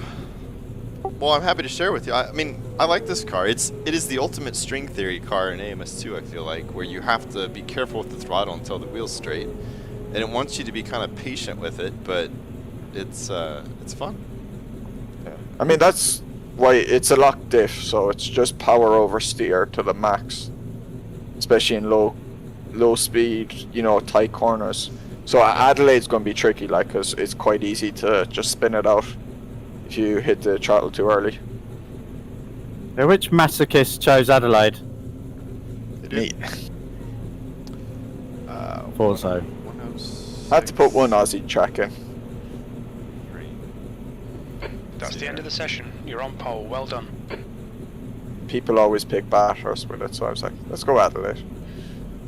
S1: Well, I'm happy to share with you. I mean, I like this car. It is the ultimate string theory car in AMS2, I feel like, where you have to be careful with the throttle until the wheel's straight. And it wants you to be kind of patient with it, but it's fun.
S5: Yeah. I mean, that's why it's a lock diff, so it's just power over steer to the max, especially in low speed, you know, tight corners. So Adelaide's going to be tricky, like, because it's quite easy to just spin it out if you hit the throttle too early.
S4: Now, which masochist chose Adelaide?
S5: Me.
S4: Thought so.
S1: 106.
S5: I had to put one Aussie track in.
S2: That's the end of the session. You're on pole. Well done.
S5: People always pick Bathurst with it, so I was like, let's go Adelaide.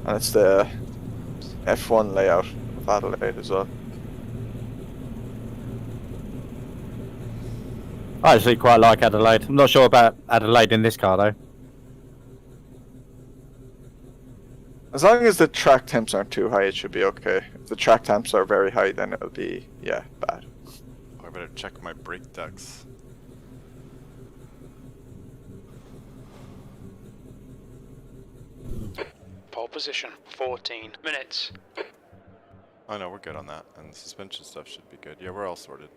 S5: And it's the F1 layout of Adelaide as well.
S4: I actually quite like Adelaide. I'm not sure about Adelaide in this car though.
S5: As long as the track temps aren't too high, it should be okay. If the track temps are very high, then it'll be, yeah, bad.
S1: Oh, I better check my brake ducts.
S2: Pole position. 14 minutes.
S1: Oh no, we're good on that. And the suspension stuff should be good. Yeah, we're all sorted.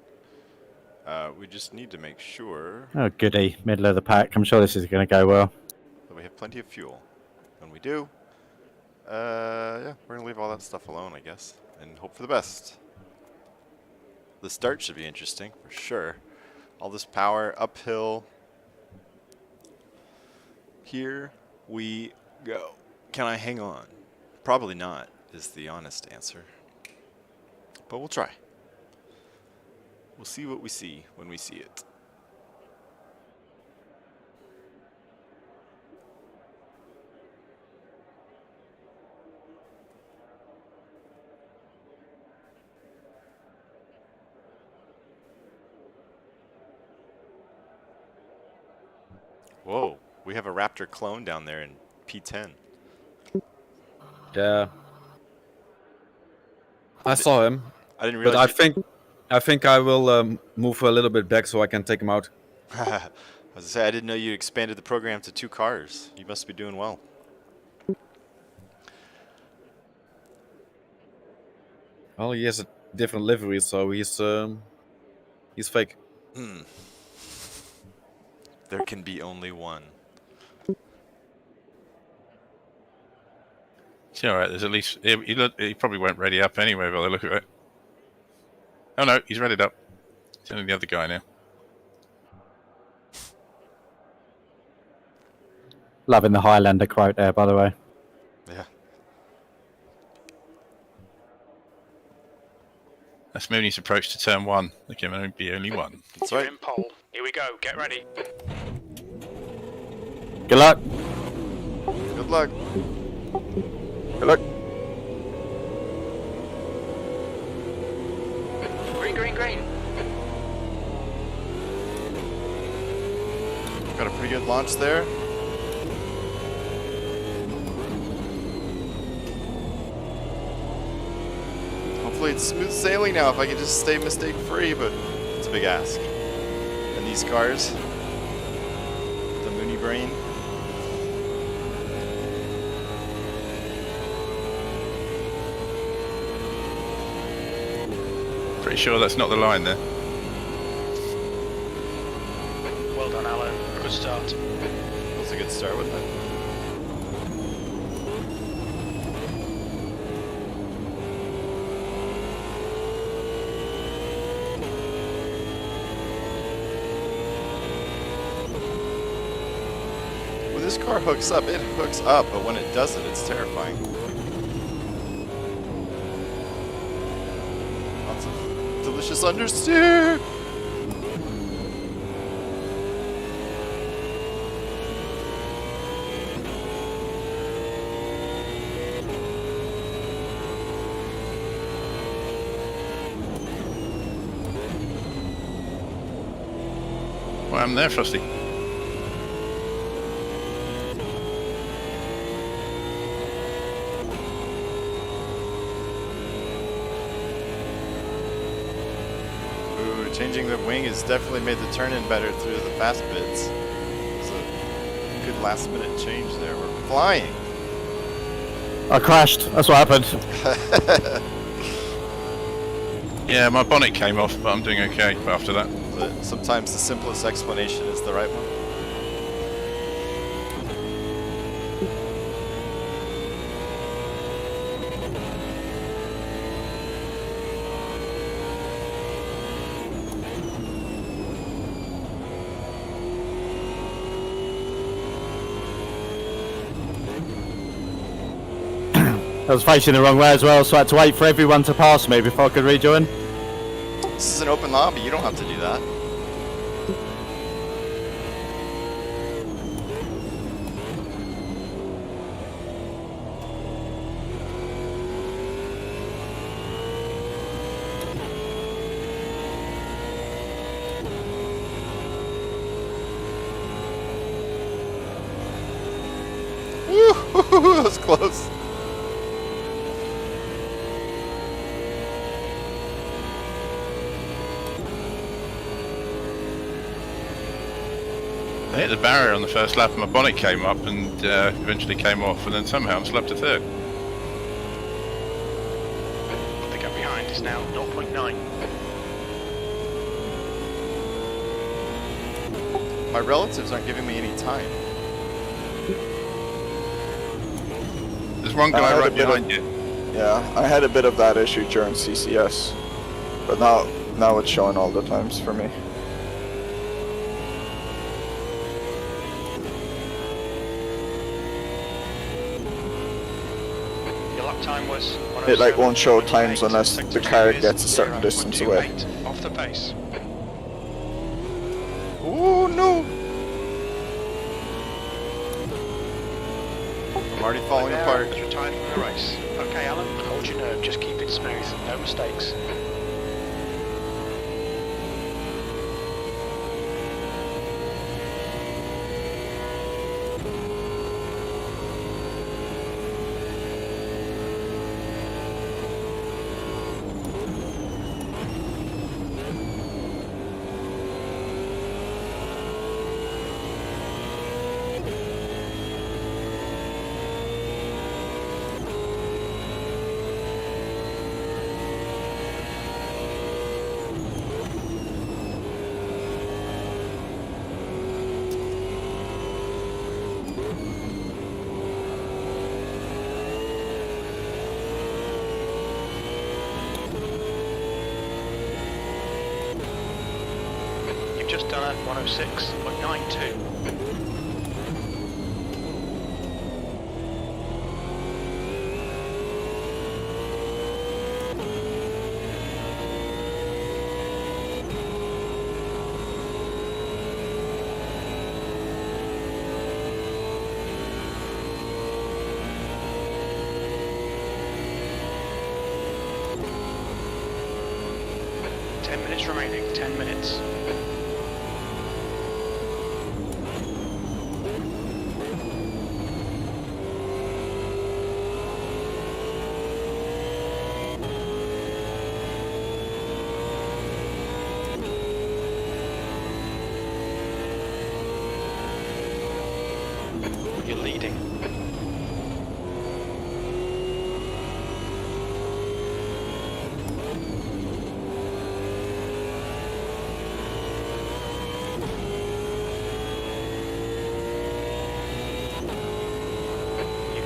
S1: We just need to make sure
S4: Oh goody, middle of the pack. I'm sure this is going to go well.
S1: that we have plenty of fuel. When we do, yeah, we're going to leave all that stuff alone, I guess, and hope for the best. The start should be interesting, for sure. All this power, uphill. Here we go. Can I hang on? Probably not, is the honest answer. But we'll try. We'll see what we see when we see it. Whoa, we have a Raptor clone down there in P10.
S7: Yeah. I saw him,
S1: I didn't
S7: but
S1: realize.
S7: I think I will move a little bit back so I can take him out.
S1: I was gonna say, I didn't know you expanded the program to 2 cars. You must be doing well.
S7: Well, he has a different livery, so he's fake.
S1: Hmm. There can be only one.
S3: It's alright, there's at least... He probably won't ready up anyway by the look of it. Oh no, he's readied up. It's only the other guy now.
S4: Loving the Highlander quote there, by the way.
S1: Yeah.
S3: That's Mooney's approach to turn 1. There can only be only one.
S1: That's
S2: You're
S1: right.
S2: in pole. Here we go. Get ready.
S4: Good luck.
S1: Good luck.
S5: Good luck.
S2: Green, green, green.
S1: Got a pretty good launch there. Hopefully it's smooth sailing now if I can just stay mistake free, but it's a big ask. And these cars, the Mooney brain.
S3: Pretty sure that's not the line there.
S2: Well done, Alan. Good start.
S1: That's a good start with it. When this car hooks up, it hooks up, but when it doesn't, it's terrifying. Lots of delicious understeer.
S3: Well, I'm there, Frosty.
S1: Ooh, changing the wing has definitely made the turn-in better through the fast bits. It's a good last-minute change there. We're flying.
S4: I crashed. That's what happened.
S3: Yeah, my bonnet came off, but I'm doing okay after that.
S1: But sometimes the simplest explanation is the right one.
S4: I was facing the wrong way as well, so I had to wait for everyone to pass me before I could rejoin.
S1: This is an open lobby, you don't have to do that. Woo! That was close.
S3: I hit the barrier on the first lap and my bonnet came up and eventually came off, and then somehow I'm still up to third.
S2: The gap behind is now 0.9.
S1: My relatives aren't giving me any time.
S3: There's one guy right behind you.
S5: Yeah, I had a bit of that issue during CCS, but now it's showing all the times for me.
S2: Your lap time was
S5: It like won't show
S2: 107.28.
S5: times unless
S2: Sector
S5: the car
S2: 2 is
S5: gets a certain distance away.
S2: 0.28 off the pace.
S1: Oh no! I'm already falling
S2: There,
S1: apart.
S2: has retired from the race. Okay, Alan, hold your nerve, just keep it smooth, no mistakes. Just done at 106.92. Remaining 10 minutes. You're leading.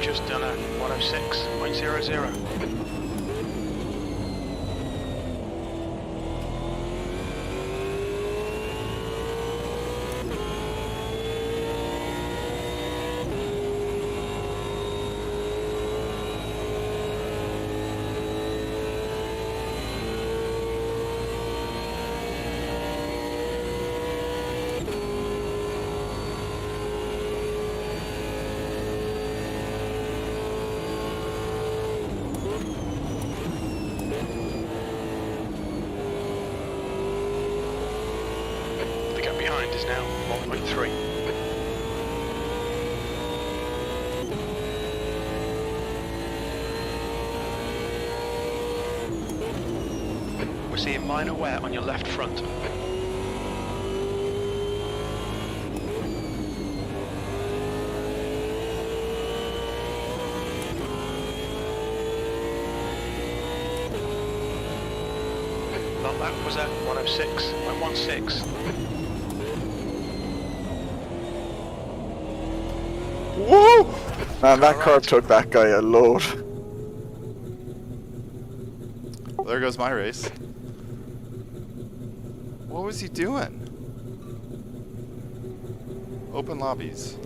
S2: Just done a 106.00. behind is now 1.3. We're seeing minor wear on your left front. That lap was at 106.16.
S5: Woo! Man, that
S2: Alright.
S5: curve took that guy a load.
S1: Well, there goes my race. What was he doing? Open lobbies.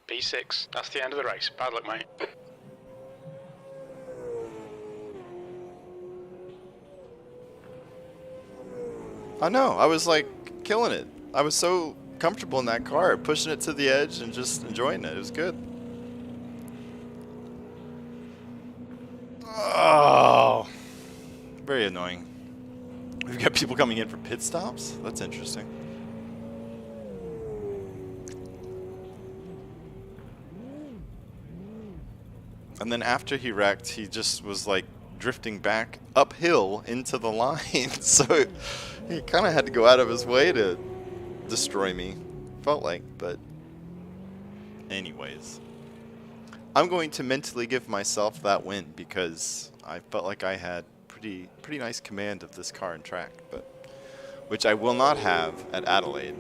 S2: B6, that's the end of the race. Bad luck, mate.
S1: I know, I was like killing it. I was so comfortable in that car, pushing it to the edge and just enjoying it. It was good. Oh, very annoying. We've got people coming in for pit stops? That's interesting. And then after he wrecked, he just was like drifting back uphill into the line. So he kind of had to go out of his way to destroy me. Felt like, but anyways. I'm going to mentally give myself that win because I felt like I had pretty nice command of this car and track, but which I will not have at Adelaide,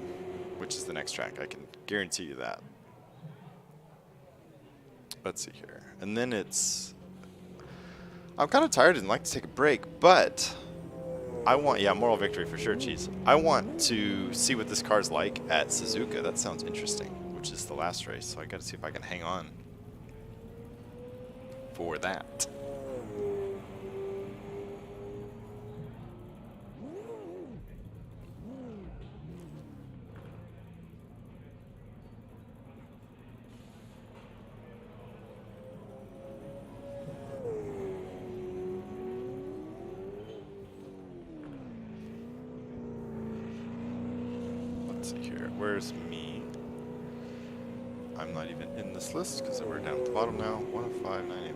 S1: which is the next track. I can guarantee you that. Let's see here. And then it's... I'm kind of tired and like to take a break, but I want... Yeah, moral victory for sure, Cheese. I want to see what this car's like at Suzuka. That sounds interesting, which is the last race, so I got to see if I can hang on for that. Let's see here. Where's me? I'm not even in this list because we're down at the bottom now. 105.98.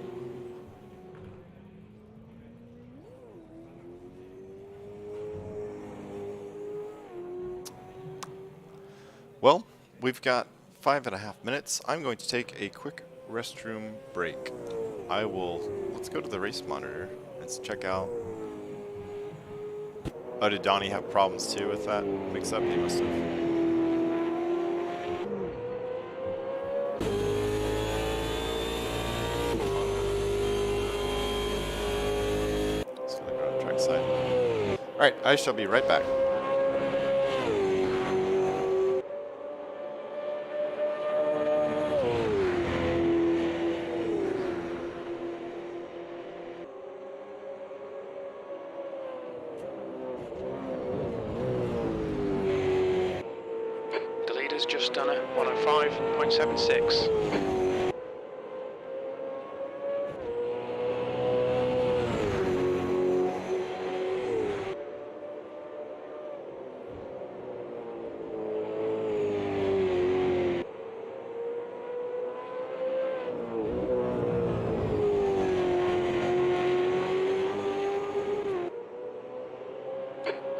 S1: Well, we've got 5.5 minutes. I'm going to take a quick restroom break. Let's go to the race monitor. Let's check out. Oh, did Donnie have problems too with that mix-up? He must have. Let's go to the track side. Alright, I shall be right back.
S2: Just done it, 105.76.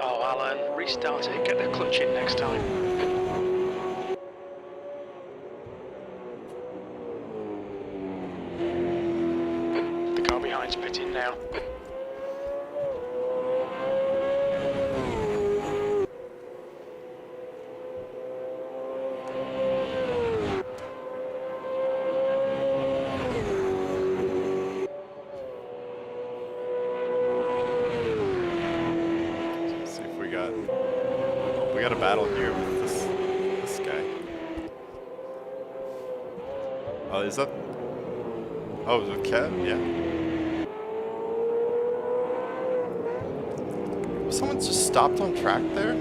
S2: Oh, Alan, restart it, get the clutch in next time. Pitting now.
S1: Let's see if we got a battle here with this guy. Oh, is that? Oh, is it Kev? Yeah. Someone just stopped on track there?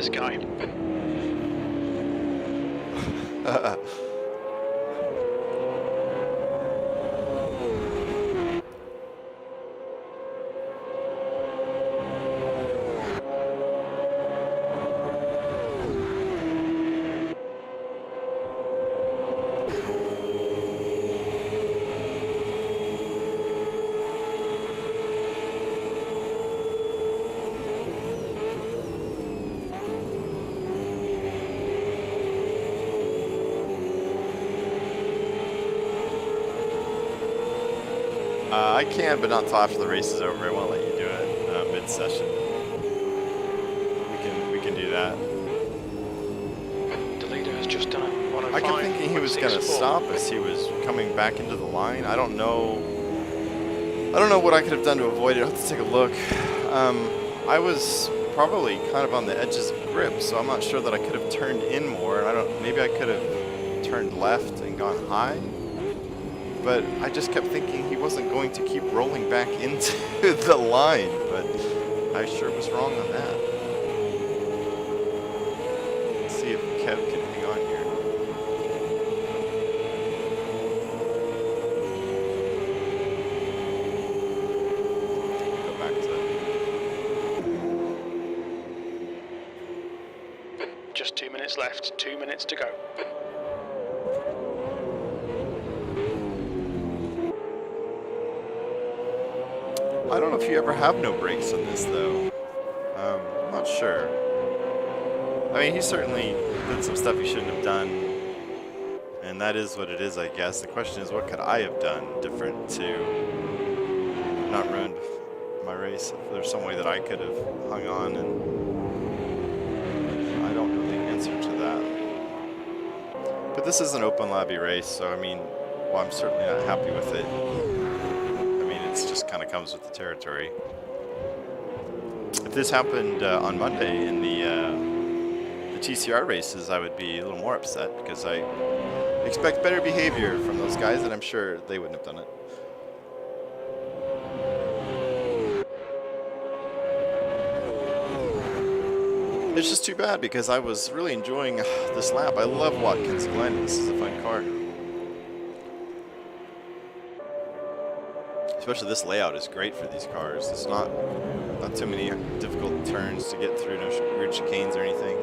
S2: this guy.
S1: I can, but not until after the race is over. I won't let you do it mid-session. We can do that.
S2: The leader has just done a 105.
S1: I kept thinking he was gonna stop as he was coming back into the line. I don't know what I could have done to avoid it. I'll have to take a look. I was probably kind of on the edges of grip, so I'm not sure that I could have turned in more. Maybe I could have turned left and gone high. But I just kept thinking he wasn't going to keep rolling back into the line, but I sure was wrong on that. Let's see if Kev can hang on here. Go back to...
S2: Just 2 minutes left, 2 minutes to go.
S1: I don't know if you ever have no brakes on this, though. I'm not sure. I mean, he certainly did some stuff he shouldn't have done, and that is what it is, I guess. The question is, what could I have done different to not ruined my race? If there's some way that I could have hung on, and I don't know the answer to that. But this is an open lobby race, so I mean, well, I'm certainly not happy with it. It just kind of comes with the territory. If this happened on Monday in the TCR races, I would be a little more upset because I expect better behavior from those guys, and I'm sure they wouldn't have done it. It's just too bad because I was really enjoying this lap. I love Watkins Glen. This is a fun car. Especially this layout is great for these cars. It's not too many difficult turns to get through, no weird chicanes or anything.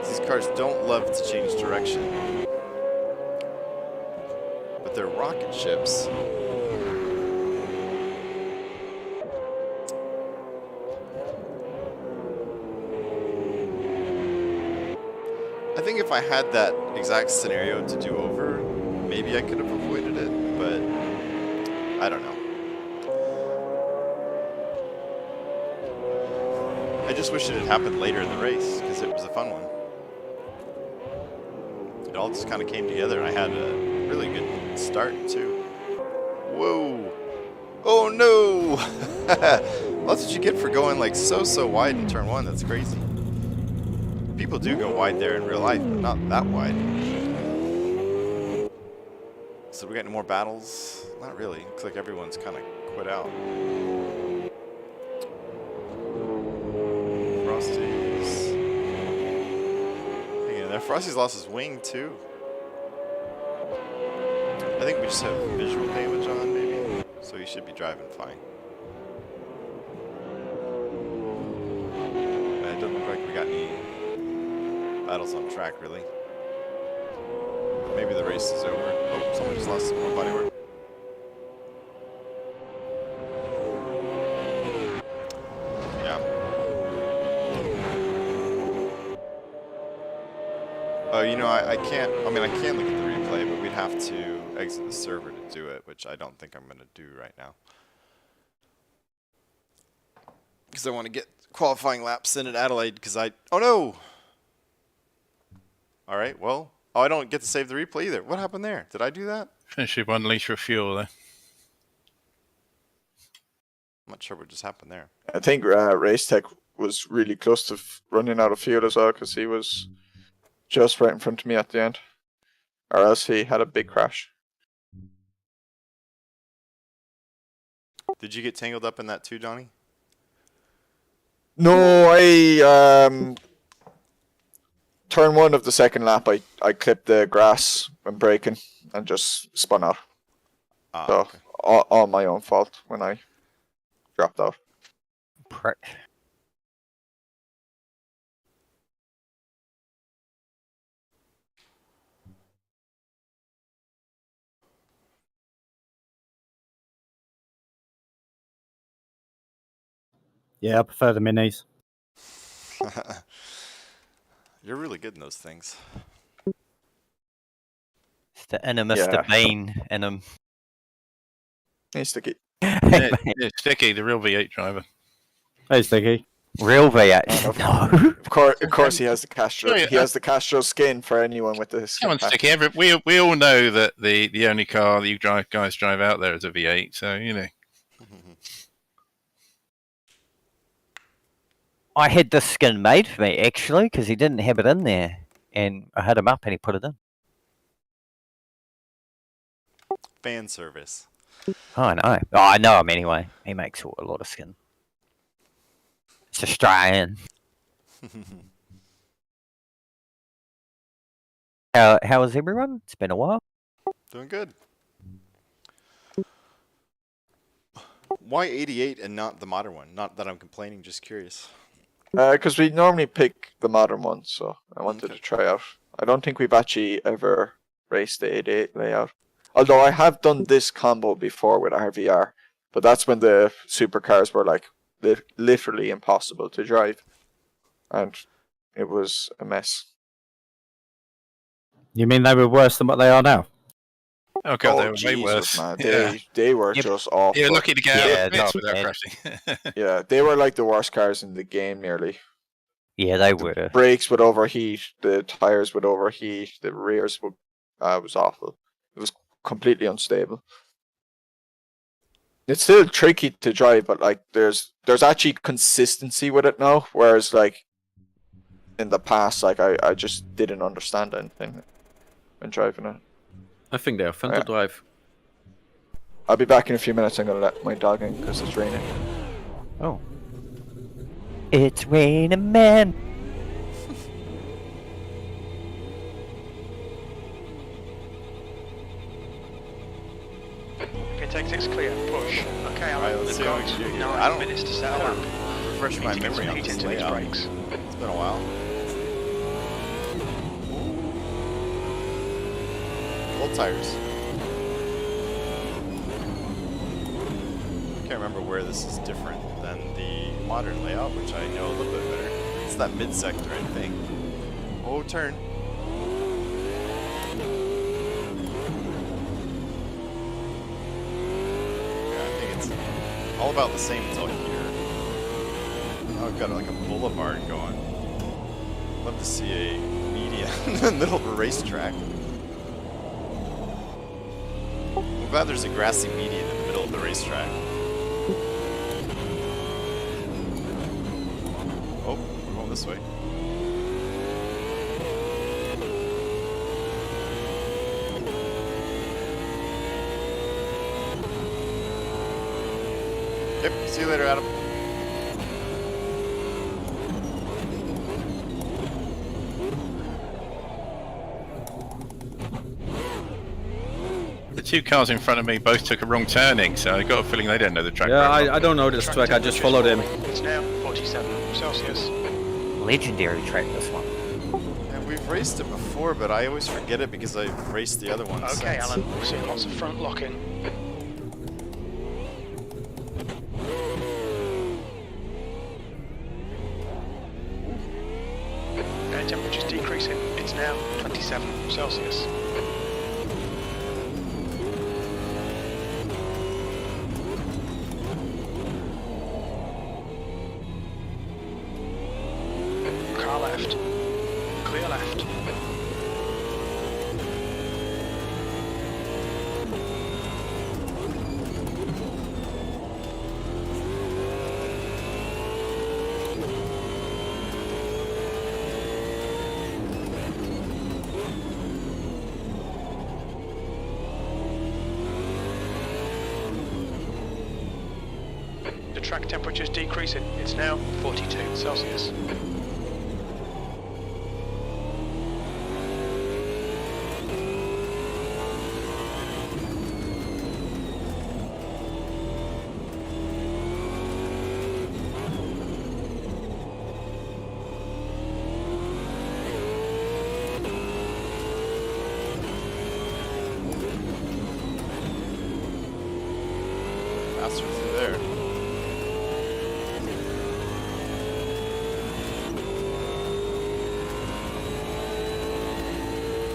S1: These cars don't love to change direction. But they're rocket ships. I think if I had that exact scenario to do over, maybe I could have avoided it, but I don't know. I just wish it had happened later in the race, because it was a fun one. It all just kind of came together, and I had a really good start, too. Whoa! Oh, no! Well, that's what you get for going, like, so wide in turn one. That's crazy. People do go wide there in real life, but not that wide. So we got any more battles? Not really. Looks like everyone's kind of quit out. Frosty's lost his wing too. I think we just have visual damage on, maybe. So he should be driving fine. It doesn't look like we got any battles on track, really. But maybe the race is over. Oh, someone just lost some more bodywork. Oh, you know, I can't, I mean, I can look at the replay, but we'd have to exit the server to do it, which I don't think I'm going to do right now. Because I want to get qualifying laps in at Adelaide, because oh no! Alright, well, I don't get to save the replay either. What happened there? Did I do that?
S3: Finished with 1 litre of fuel there.
S1: I'm not sure what just happened there.
S5: I think Racetech was really close to running out of fuel as well, because he was just right in front of me at the end. Or else he had a big crash.
S1: Did you get tangled up in that too, Donnie?
S5: No, turn 1 of the second lap, I clipped the grass when braking and just spun out.
S1: Ah,
S5: So
S1: okay.
S5: all my own fault when I dropped out.
S8: Prick.
S4: Yeah, I prefer the minis.
S1: You're really good in those things.
S8: It's the inner Mr.
S5: Yeah.
S8: Bean in him.
S5: Hey, Sticky.
S3: Yeah, Sticky, the real V8 driver.
S4: Hey, Sticky.
S8: Real V8.
S5: Oh,
S8: No.
S5: Of course, he has the Castro.
S3: Yeah,
S5: He has the Castro skin for anyone with the skin
S3: Come on,
S5: pack.
S3: Sticky. We all know that the only car that you guys drive out there is a V8, so you know.
S8: I had this skin made for me, actually, because he didn't have it in there. And I had him up and he put it in.
S1: Fan service.
S8: Oh, I know. Oh, I know him anyway. He makes a lot of skin. It's Australian. How is everyone? It's been a while.
S1: Doing good. Why 88 and not the modern one? Not that I'm complaining, just curious.
S5: Because we normally pick the modern one, so I wanted
S1: Okay.
S5: to try out. I don't think we've actually ever raced the 88 layout. Although I have done this combo before with RVR, but that's when the supercars were like literally impossible to drive, and it was a mess.
S4: You mean they were worse than what they are now?
S3: Oh god, they were way
S5: Jesus,
S3: worse.
S5: man.
S3: Yeah.
S5: They were
S8: Yep.
S5: just awful.
S3: You're lucky to get out
S8: Yeah,
S3: of the pits
S8: no,
S3: without
S8: man.
S3: crashing.
S5: Yeah, they were like the worst cars in the game nearly.
S8: Yeah, they were.
S5: Brakes would overheat, the tires would overheat, the rears would was awful. It was completely unstable. It's still tricky to drive, but like there's actually consistency with it now, whereas like in the past, like I just didn't understand anything when driving it.
S7: I think they are fun
S5: Yeah.
S7: to drive.
S5: I'll be back in a few minutes. I'm gonna let my dog in because it's raining.
S8: Oh. It's raining man.
S2: Okay, take 6 clear. Push. Okay,
S1: Alright,
S2: Alan.
S1: let's
S2: We've
S1: see what
S2: got
S1: we can do here.
S2: 9
S1: I don't-
S2: minutes to set up.
S1: Refresh
S2: Need
S1: my
S2: to get
S1: memory
S2: some
S1: on
S2: heat
S1: this
S2: into these
S1: layout.
S2: brakes.
S1: It's been a while. Old tires. I can't remember where this is different than the modern layout, which I know a little bit better. It's that mid-sector, I think. Oh, turn. Yeah, I think it's all about the same until here. Oh, I've got like a boulevard going. Love to see a median in the middle of a racetrack. I'm glad there's a grassy median in the middle of the racetrack. Oh, we're going this way. Yep, see you later, Adam.
S3: The two cars in front of me both took a wrong turning, so I got a feeling they don't know the track.
S7: Yeah,
S3: very well.
S7: I don't know this track. I just followed him.
S2: It's now 47 Celsius.
S8: Legendary track, this one.
S1: And we've raced it before, but I always forget it because I've raced the other ones.
S2: Okay,
S1: since.
S2: Alan. We're seeing lots of front locking. Air temperature's decreasing. It's now 27 Celsius. Car left. Clear left. The track temperature's decreasing. It's now 42 Celsius.
S1: faster through there.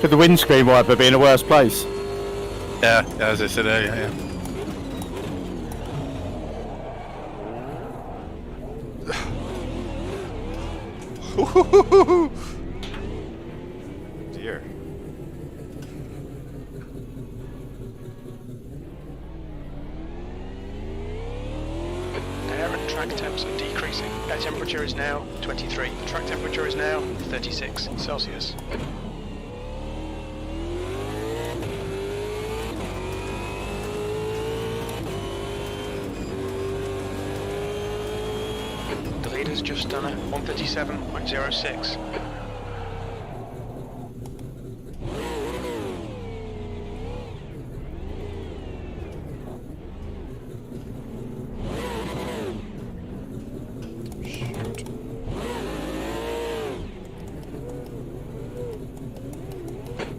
S4: Could the windscreen wiper be in a worse place?
S3: Yeah, as I said earlier, yeah.
S1: Dear.
S2: Air and track temps are decreasing. Air temperature is now 23. The track temperature is now 36 Celsius. The leader's just done a 137.06.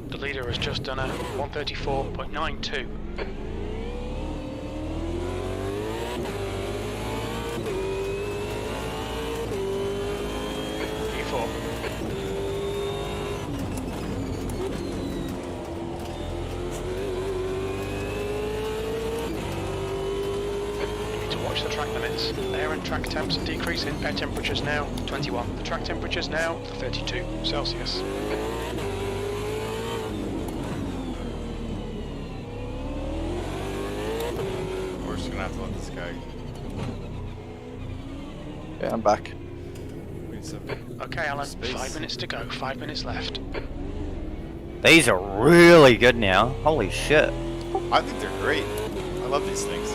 S2: The leader has just done a 134.92. E4. You need to watch the track limits. Air and track temps are decreasing. Air temperature's now 21. The track temperature's now 32 Celsius.
S1: We're just gonna have to let this guy.
S5: Yeah, I'm back.
S1: We need some.
S2: Okay, Alan,
S1: Space.
S2: 5 minutes to go. 5 minutes left.
S8: These are really good now. Holy shit.
S1: I think they're great. I love these things.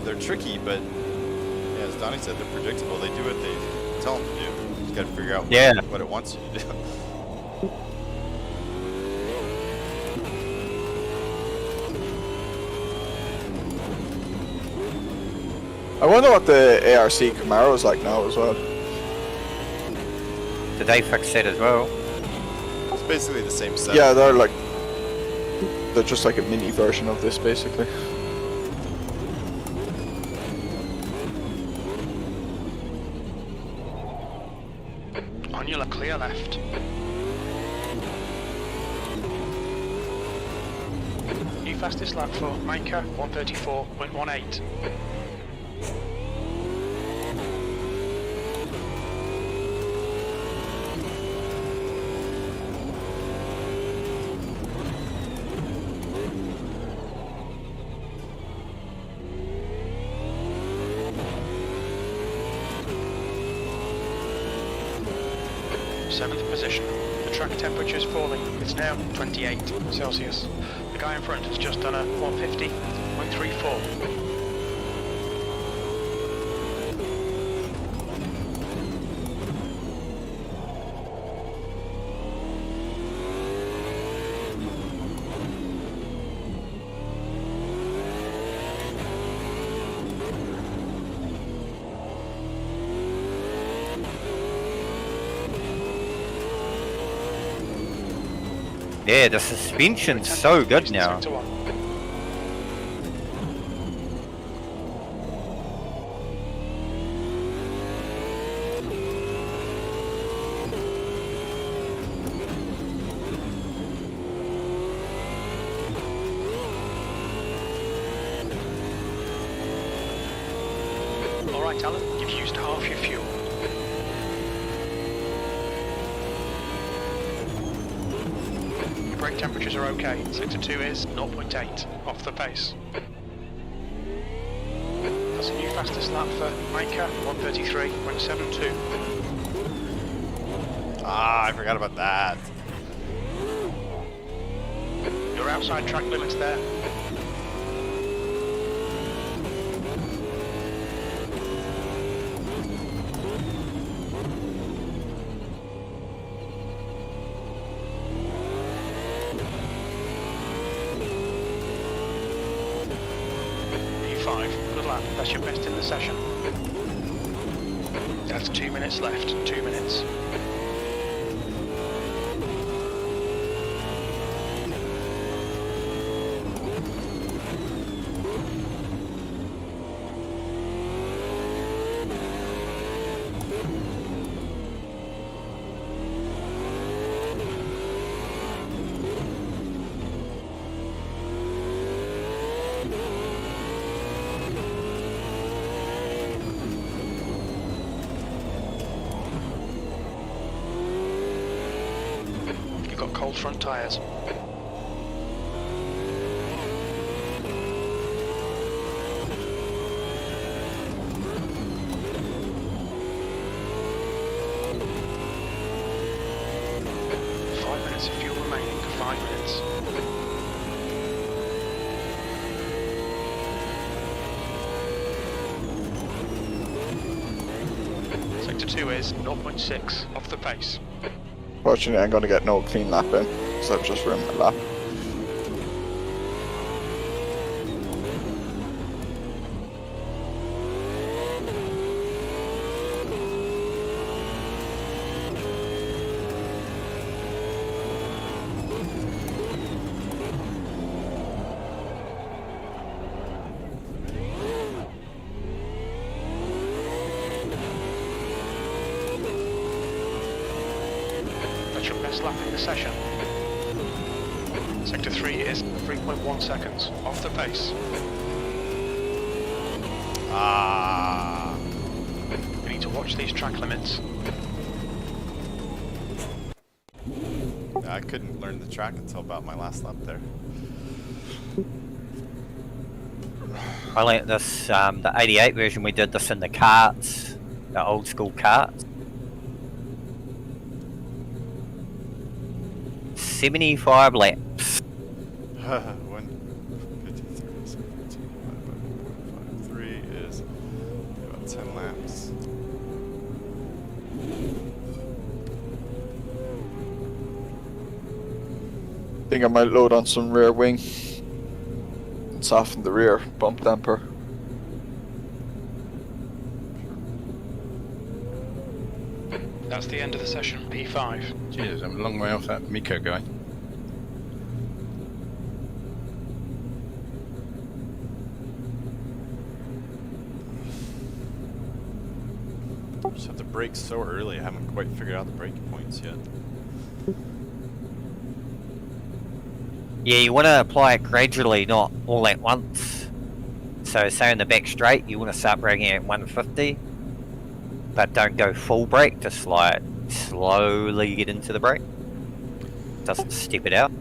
S1: They're tricky, but yeah, as Donnie said, they're predictable. They do what they tell them to do. You just gotta figure out
S8: Yeah.
S1: what it wants you to do.
S5: I wonder what the ARC Camaro is like now as well.
S8: Did they fix it as well?
S1: It's basically the same set.
S5: Yeah, they're just like a mini version of this basically.
S2: On your clear left. New fastest lap for Micah, 134.18. Seventh position. The track temperature is falling. It's now 28 Celsius. The guy in front has just done a 150.34.
S8: Yeah, the suspension's so good now.
S2: Sector 1. Alright, Alan, you've used half your fuel. Your brake temperatures are okay. Sector 2 is 0.8 off the pace. That's a new fastest lap for Micah, 133.72.
S1: Ah, I forgot about that.
S2: You're outside track limits there. E5, good lap. That's your best in the session. That's 2 minutes left. 2 minutes. cold front tyres. Of fuel remaining, 5 minutes. Sector 2 is 0.6 off the pace.
S5: Fortunately, I'm going to get no clean lap in, so I've just ruined my lap.
S2: That's your best lap in the session. Sector 3 is 3.1 seconds off the pace. You need to watch these track limits.
S1: I couldn't learn the track until about my last lap there.
S8: I learnt this, the 88 version, we did this in the karts, the old school karts. 75 laps.
S1: 3 is about 10 laps.
S5: I think I might load on some rear wing. Soften the rear bump damper.
S2: That's the end of the session, P5.
S3: Jesus, I'm a long way off that Miko guy.
S1: I just have to brake so early. I haven't quite figured out the braking points yet.
S8: Yeah, you want to apply it gradually, not all at once. So say in the back straight, you want to start braking at 150, but don't go full brake, just like slowly get into the brake. Doesn't step it out.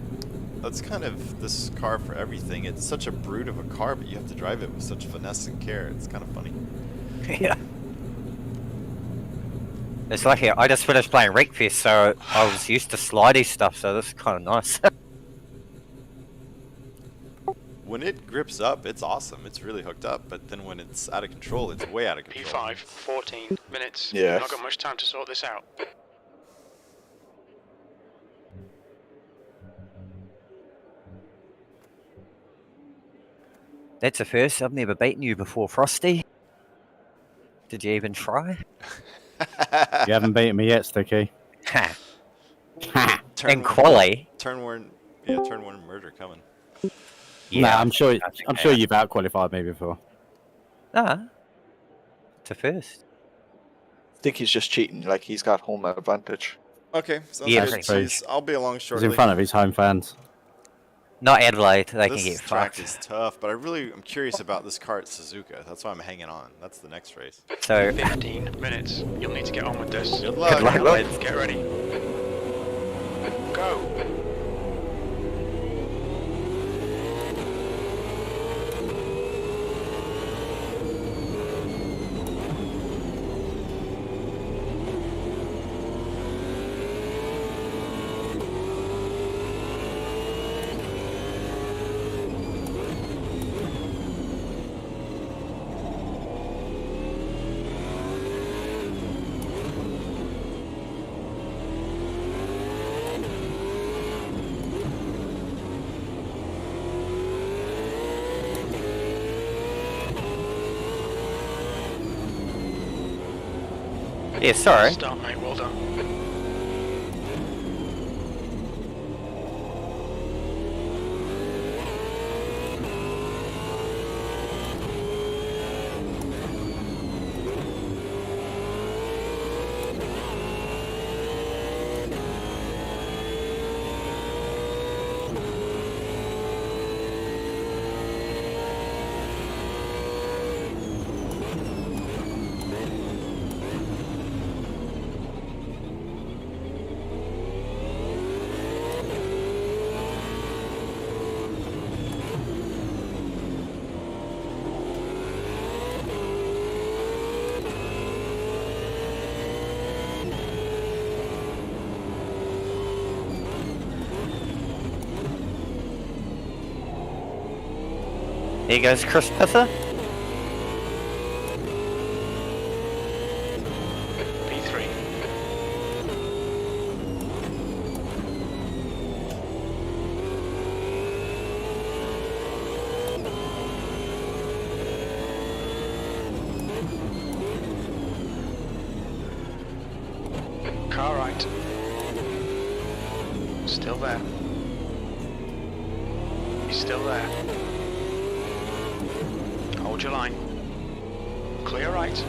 S1: That's kind of this car for everything. It's such a brute of a car, but you have to drive it with such finesse and care. It's kind of funny.
S8: Yeah. It's like I just finished playing Wreckfest, so I was used to slidey stuff, so this is kind of nice.
S1: When it grips up, it's awesome. It's really hooked up, but then when it's out of control, it's way out of control.
S2: P5, 14 minutes.
S5: Yeah.
S2: You've not got much time to sort this out.
S8: That's a first. I've never beaten you before, Frosty. Did you even try?
S4: You haven't beaten me yet, Sticky.
S8: Ha.
S1: Turn
S8: And quali.
S1: Turn one murder coming.
S4: Yeah, nah, I'm sure
S8: okay.
S4: you've outqualified me before.
S8: Nah. It's a first.
S5: I think he's just cheating, like he's got home advantage.
S1: Okay, sounds
S8: Yeah,
S1: good.
S4: true.
S1: Jeez, I'll be along
S4: He's
S1: shortly.
S4: in front of his home fans.
S8: Not Adelaide. They
S1: This
S8: can get
S1: track
S8: fucked.
S1: is tough, but I'm curious about this car at Suzuka. That's why I'm hanging on. That's the next race.
S8: So
S2: 15 minutes. You'll need to get on with this.
S1: Good luck.
S8: luck.
S2: Adelaide, get ready. Go.
S8: yeah, sorry.
S2: Start, mate. Well done.
S8: Here goes Chris Pither.
S2: P3. Car right. Still there. He's still there. Hold your line. Clear right.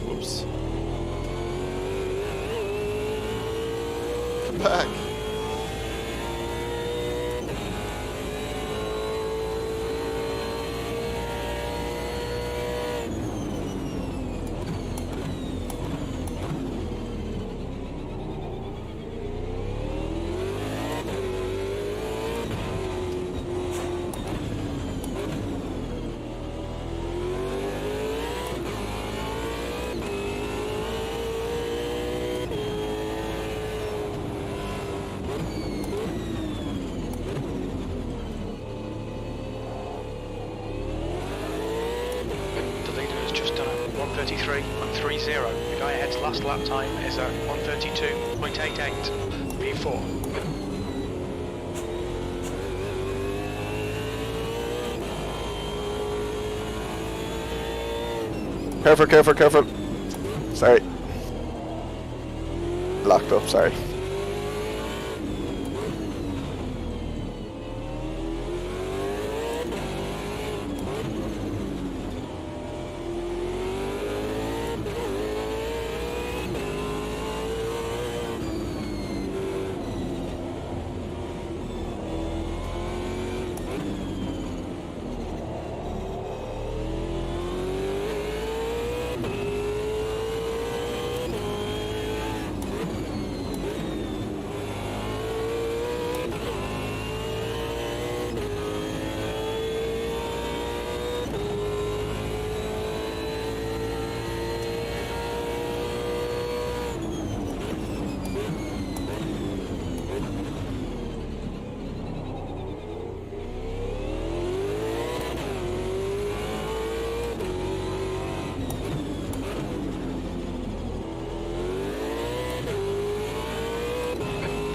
S1: Whoops. Come back.
S2: The leader has just done a 1:33.30. The guy ahead's last lap time is at 1:32.88. P4.
S5: Careful, careful, careful. Sorry. Locked up, sorry.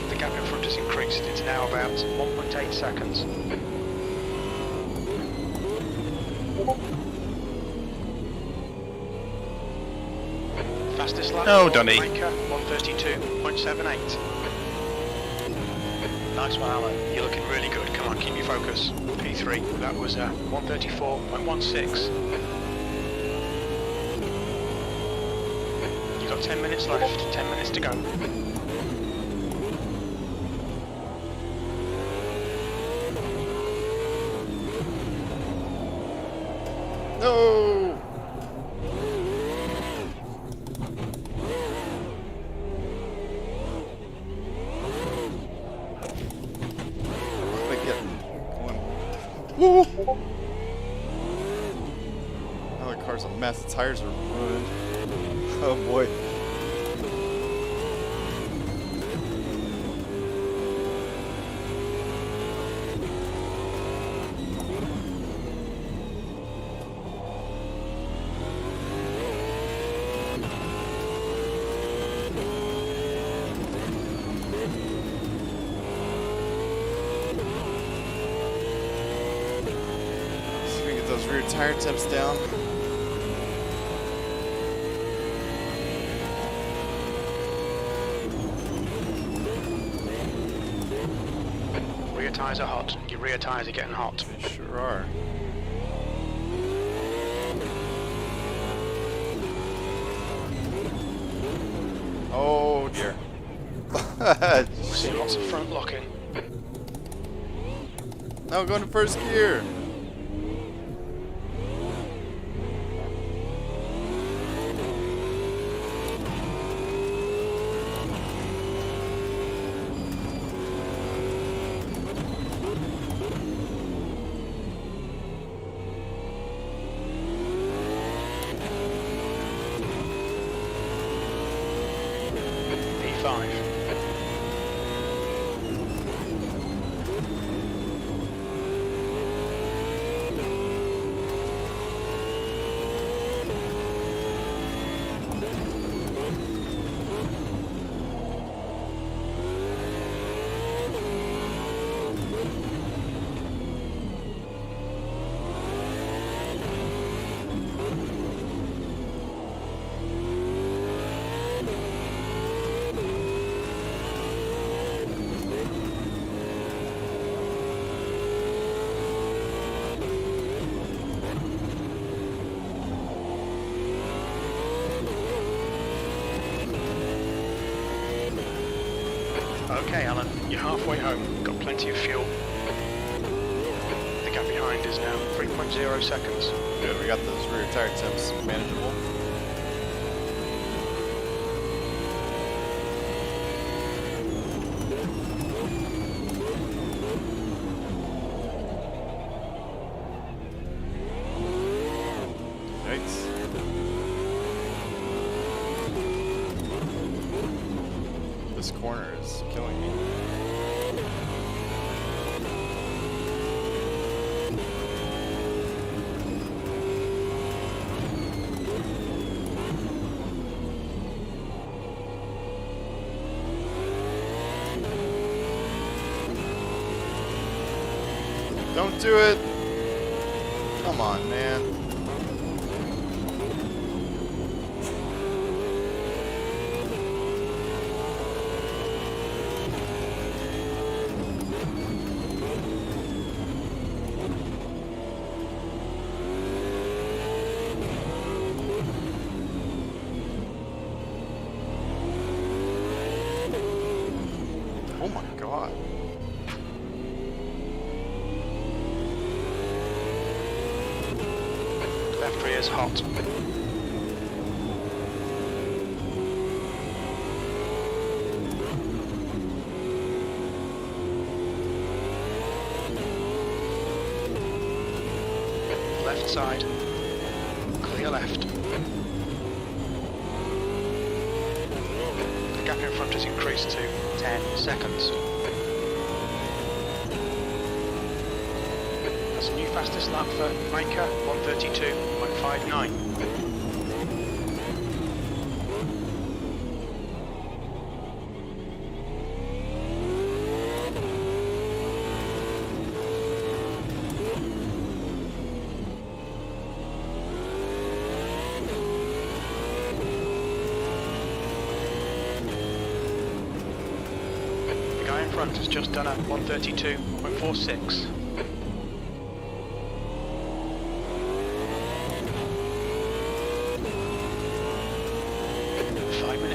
S2: The gap in front has increased. It's now about 1.8 seconds. Fastest lap.
S3: Oh, Donny.
S2: 1:32.78. Nice one, Alan. You're looking really good. Come on, keep your focus. P3. That was 1:34.16. You've got 10 minutes left. 10 minutes to go.
S1: No! How did I get one? Woo! Now the car's a mess. The tires are ruined. Oh boy. See if we can get those rear tire temps down.
S2: Rear tyres are hot. Your rear tyres are getting hot.
S1: They sure are. Oh dear.
S2: We're seeing lots of front locking.
S1: Now going to first gear.
S2: P5. Okay, Alan, you're halfway home. Got plenty of fuel. The gap behind is now 3.0 seconds.
S1: Good, we got those rear tire temps manageable. Yikes. This corner is killing me. Don't do it! Come on, man. Oh my god.
S2: Left rear is hot. Left side. Clear left. The gap in front has increased to 10 seconds. That's a new fastest lap for Maika, 1:32.59. The guy in front has just done a 1:32.46.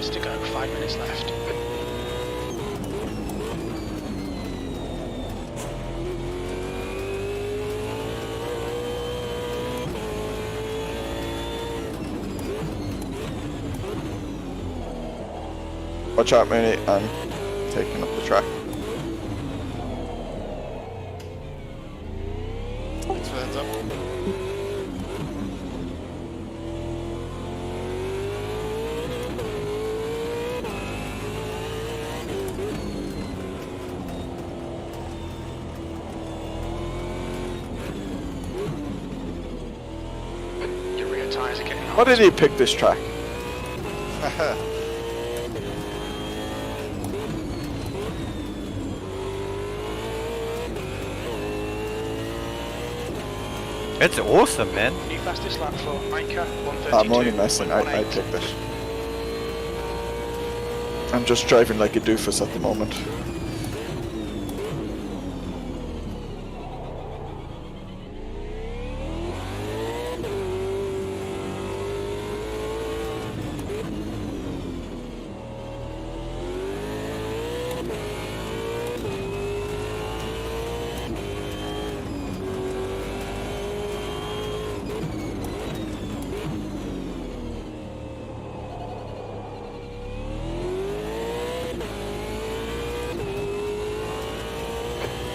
S2: To go, 5 minutes left.
S5: Watch out, Mooney. I'm taking up the track.
S1: Thanks for the heads up.
S2: Your rear tyres are getting hot.
S5: How did he pick this track?
S8: It's awesome, man.
S2: New fastest lap for Maika,
S5: I'm only messing. I
S2: 1:32.18.
S5: picked it. I'm just driving like a doofus at the moment.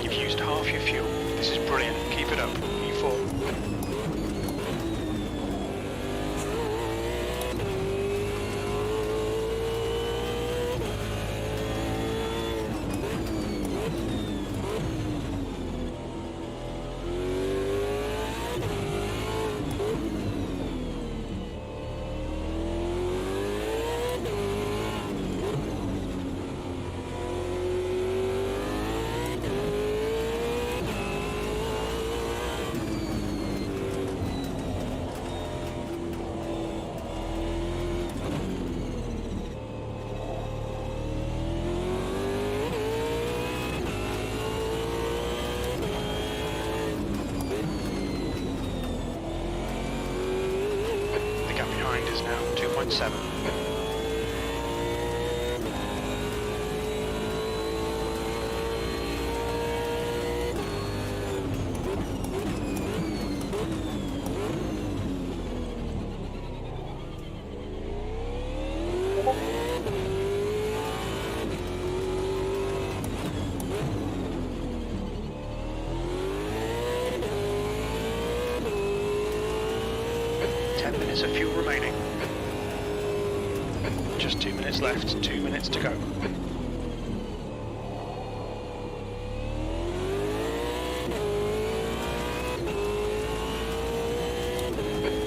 S2: You've used half your fuel. This is brilliant. Keep it up. E4. 1.7. Minutes of fuel remaining. Just 2 minutes left, 2 minutes to go.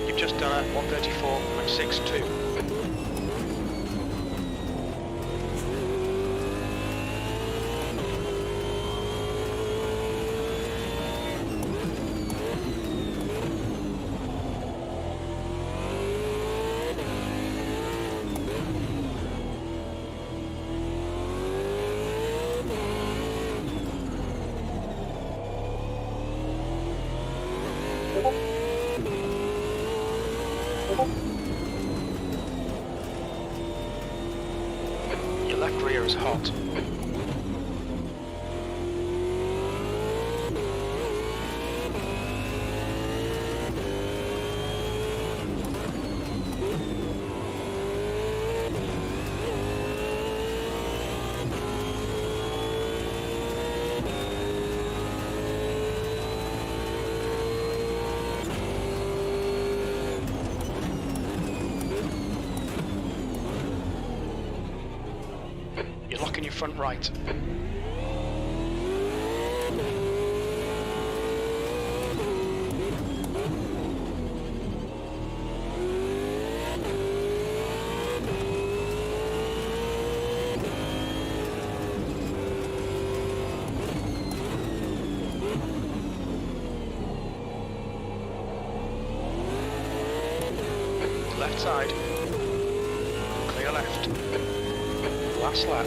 S2: You've just done a 1:34.62. Your left rear is hot. You're locking your front right. Left side. Clear left. Last lap.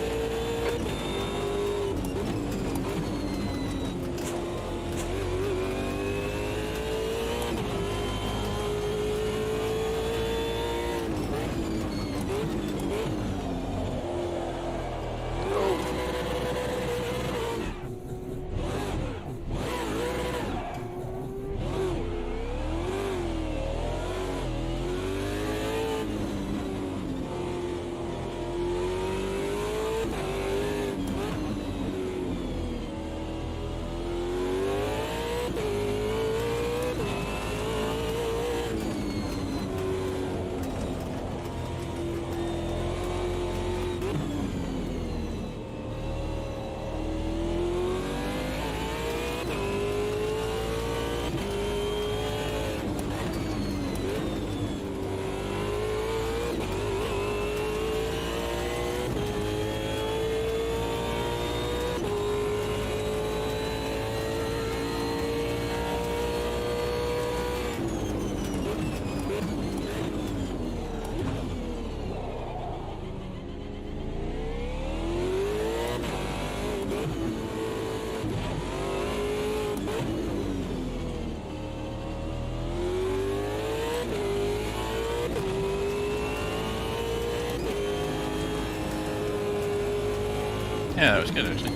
S3: Yeah, that was good actually.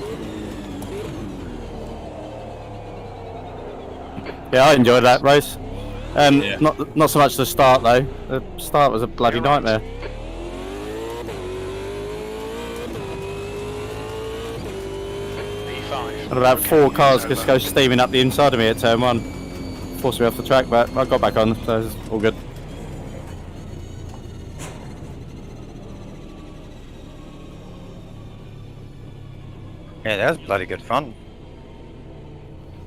S4: Yeah, I enjoyed that race.
S3: Yeah.
S4: Not so much the start though. The start was a bloody
S2: You're right.
S4: nightmare.
S2: P5.
S4: And about
S2: Okay,
S4: 4
S2: it's
S4: cars
S2: over.
S4: just go steaming up the inside of me at turn 1. Forced me off the track, but I got back on, so it's all good.
S8: Yeah, that was bloody good fun.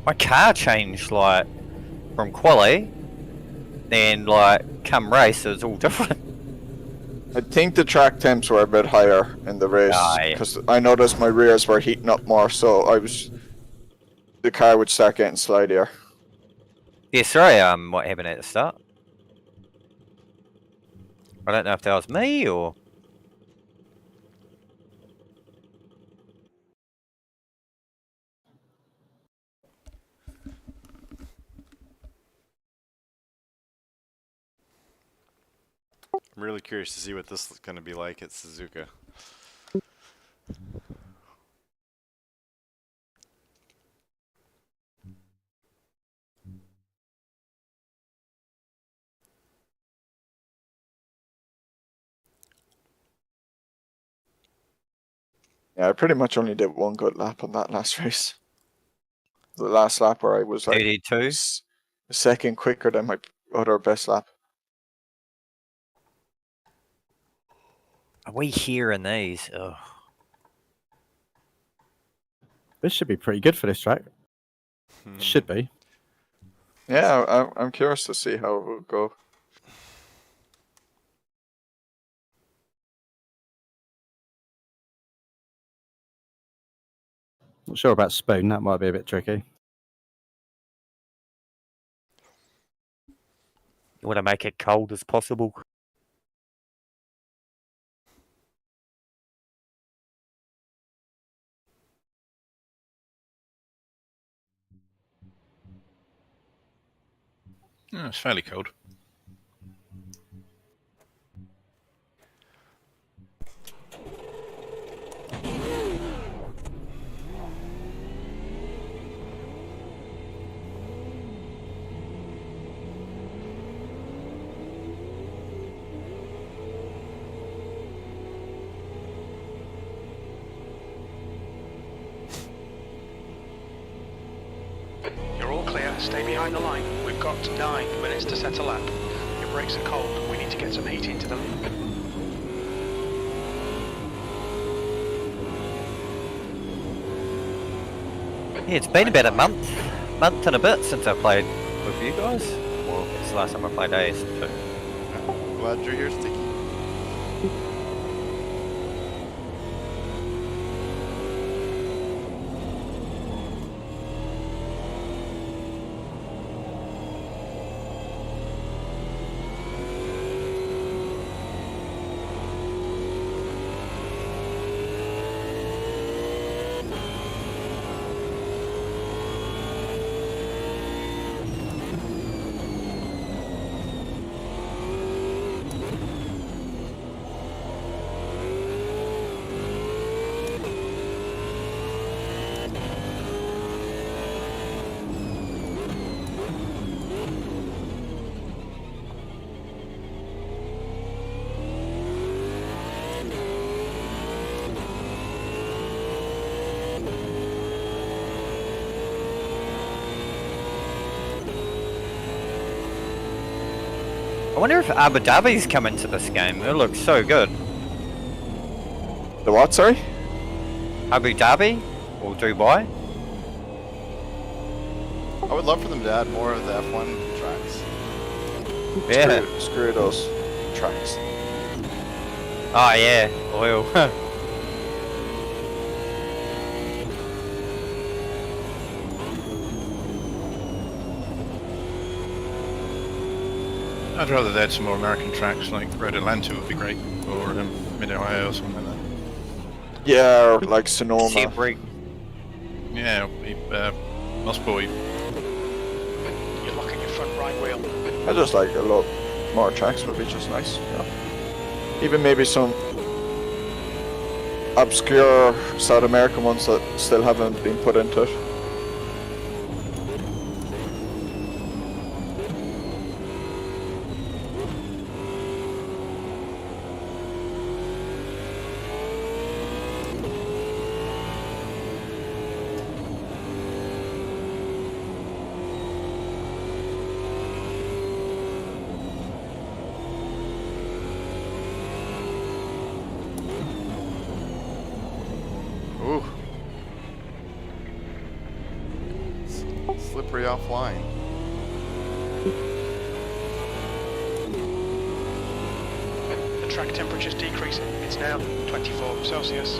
S8: My car changed like from quali, then like come race, it was all different.
S5: I think the track temps were a bit higher in the race
S8: Aye.
S5: because I noticed my rears were heating up more, so the car would start getting slidier.
S8: Yeah, sorry, what happened at the start? I don't know if that was me or.
S1: I'm really curious to see what this is going to be like at Suzuka.
S5: Yeah, I pretty much only did one good lap on that last race. The last lap where I was like
S8: 82.
S5: a second quicker than my other best lap.
S8: Are we hearing these? Ugh.
S4: This should be pretty good for this track. Should be.
S5: Yeah, I'm curious to see how it will go.
S4: Not sure about Spoon. That might be a bit tricky.
S8: You want to make it cold as possible.
S3: Oh, it's fairly cold.
S2: You're all clear. Stay behind the line. We've got 9 minutes to set a lap. Your brakes are cold. We need to get some heat into them.
S8: Yeah, it's been about a month and a bit since I played with you guys. Well, it's the last time I played AS. So.
S1: Glad you're here, Sticky.
S8: I wonder if Abu Dhabi's coming to this game. It looks so good.
S5: The what, sorry?
S8: Abu Dhabi or Dubai?
S1: I would love for them to add more of the F1 tracks.
S8: Yeah.
S5: Screw those tracks.
S8: Oh yeah, oil.
S3: I'd rather they had some more American tracks, like Road Atlanta would be great, or Mid-Ohio or something like that.
S5: Yeah, or like Sonoma.
S8: Sebring.
S3: Yeah, Mossboy.
S2: You're locking your front right wheel.
S5: I just like a lot more tracks would be just nice. Yeah. Even maybe some obscure South American ones that still haven't been put into it.
S1: Ooh. Slippery offline.
S2: The track temperature's decreasing. It's now 24 Celsius.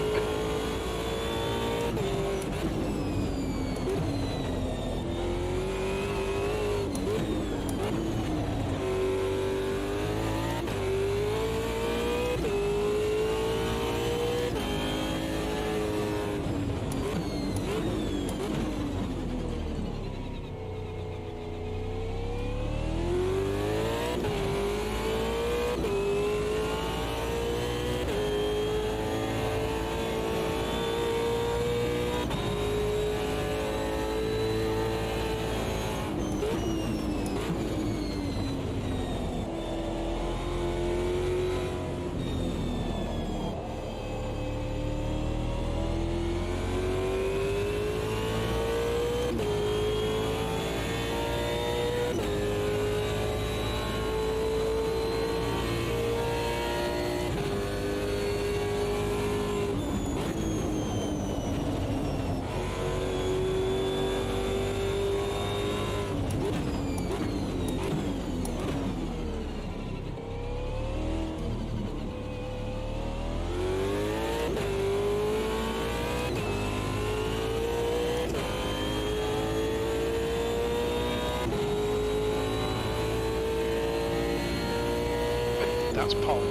S2: That's pole.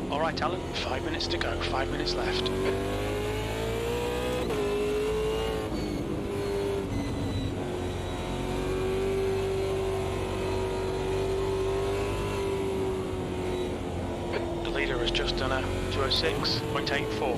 S2: Alright, Alan, 5 minutes to go, 5 minutes left. The leader has just done a 206.84.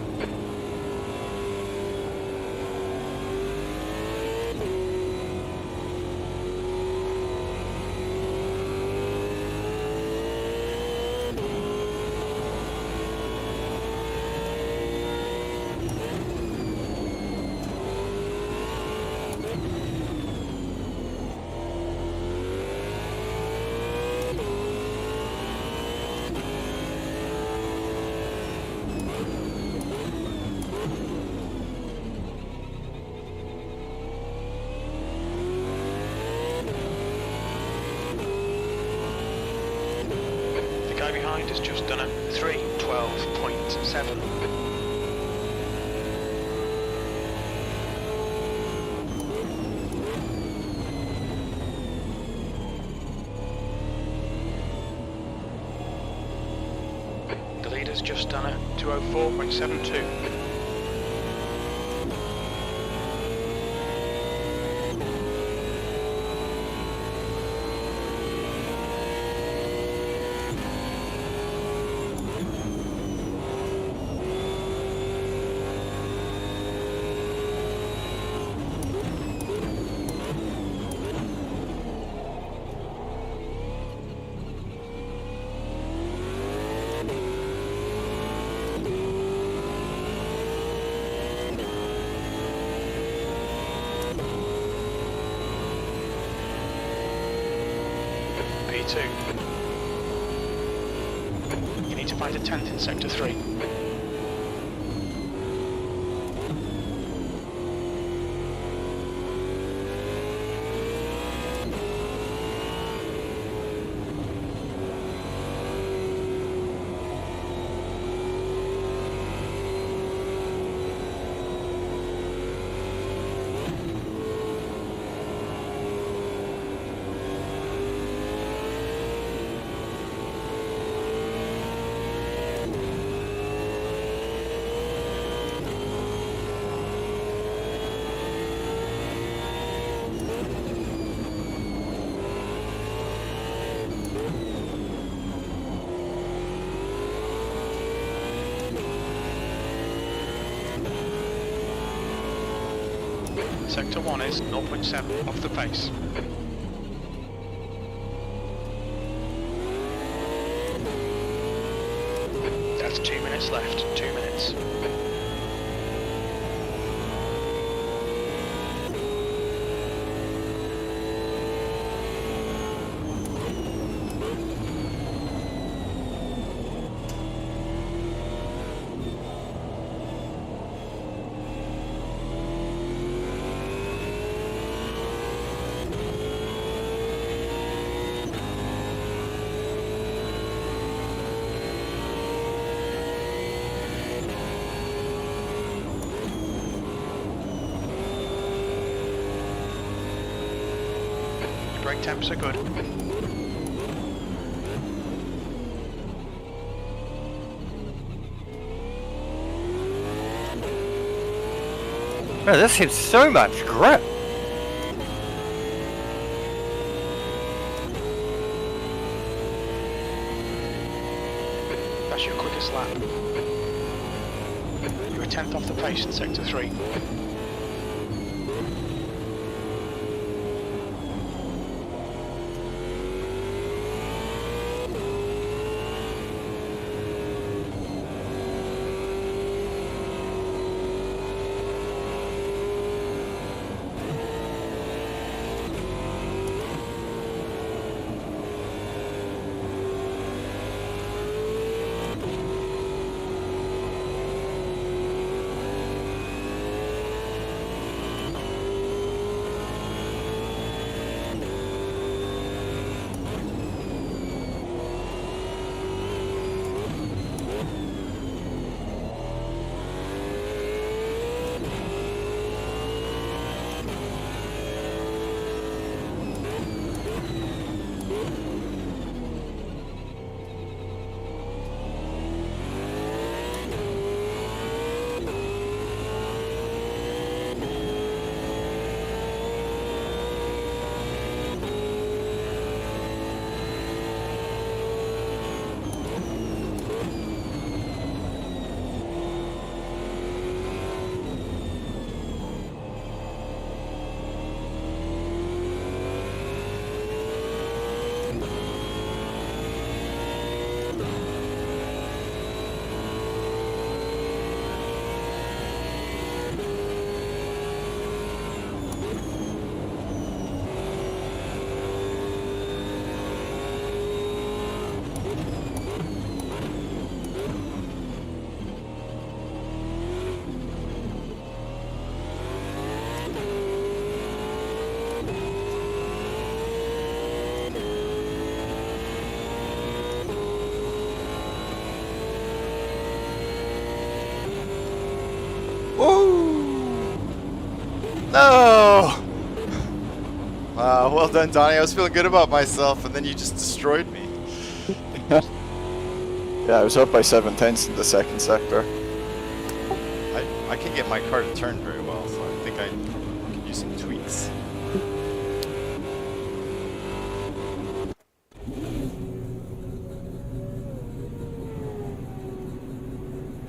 S2: The guy behind has just done a 3:12.7. The leader's just done a 2:04.72. P2. You need to find a 10th in sector 3. Sector 1 is 0.7 off the pace. That's 2 minutes left, 2 minutes. Brake temps are good.
S8: Man, this has so much grip.
S2: That's your quickest lap. You're a 10th off the pace in sector 3.
S1: No! Well done, Donnie. I was feeling good about myself, and then you just destroyed me.
S5: Yeah, I was up by 7/10 in the second sector.
S1: I can get my car to turn very well, so I think I could use some tweaks.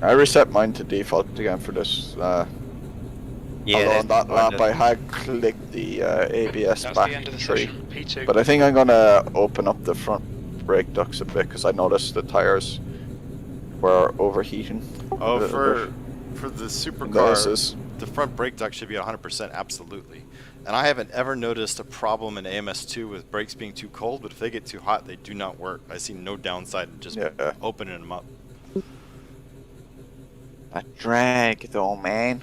S5: I reset mine to default again for this.
S8: Yeah,
S5: Although on that lap I
S8: I
S5: had clicked the ABS
S2: That's
S5: back
S2: the end of the
S5: tree.
S2: session. P2.
S5: But I think I'm gonna open up the front brake ducts a bit because I noticed the tires were overheating.
S1: Oh,
S5: a little
S1: for
S5: bit.
S1: the
S5: The
S1: supercar,
S5: S's.
S1: the front brake duct should be 100%, absolutely. And I haven't ever noticed a problem in AMS2 with brakes being too cold, but if they get too hot, they do not work. I see no downside in just
S5: Yeah.
S1: opening them up.
S5: That drag though, man.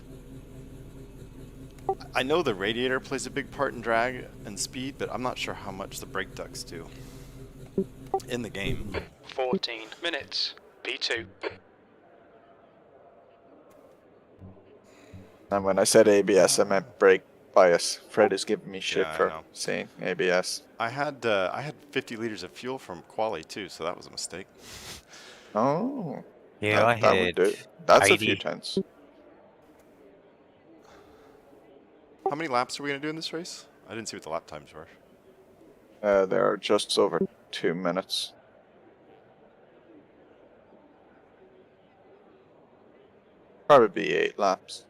S1: I know the radiator plays a big part in drag and speed, but I'm not sure how much the brake ducts do in the game.
S2: 14 minutes. P2.
S5: And when I said ABS, I meant brake bias. Fred is giving me shit
S1: Yeah, I
S5: for
S1: know.
S5: saying ABS.
S1: I had 50 liters of fuel from Quali too, so that was a mistake.
S5: Oh.
S8: Yeah, I
S5: that would
S8: had
S5: do. That's a few
S8: 80.
S5: tenths.
S1: How many laps are we gonna do in this race? I didn't see what the lap times were.
S5: They're just over 2 minutes. Probably be 8 laps.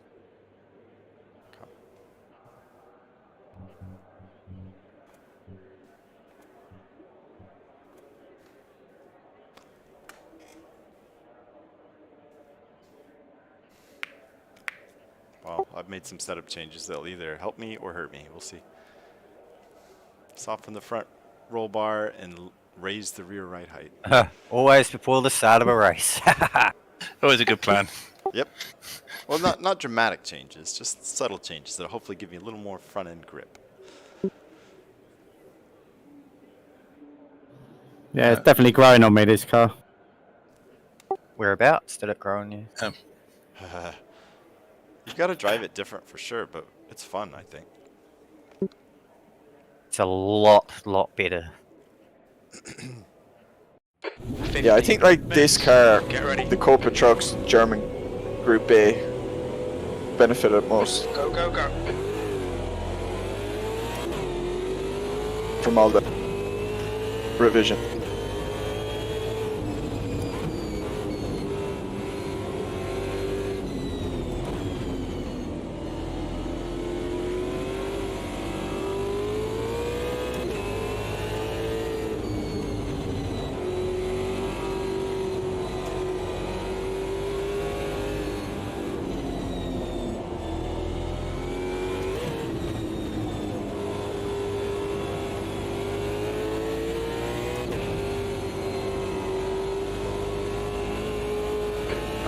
S1: Well, I've made some setup changes that'll either help me or hurt me. We'll see. Soften the front roll bar and raise the rear right height.
S8: Always before the start of a race.
S3: Always a good plan.
S1: Yep. Well, not dramatic changes, just subtle changes that'll hopefully give me a little more front end grip.
S4: Yeah, it's definitely growing on me, this car.
S8: Whereabouts did it grow on you?
S1: You've got to drive it different for sure, but it's fun, I think.
S8: It's a lot better.
S5: Yeah, I think like this car,
S2: Get ready.
S5: the Copa Trucks German Group A benefited most
S2: Go, go, go.
S5: from all the revision.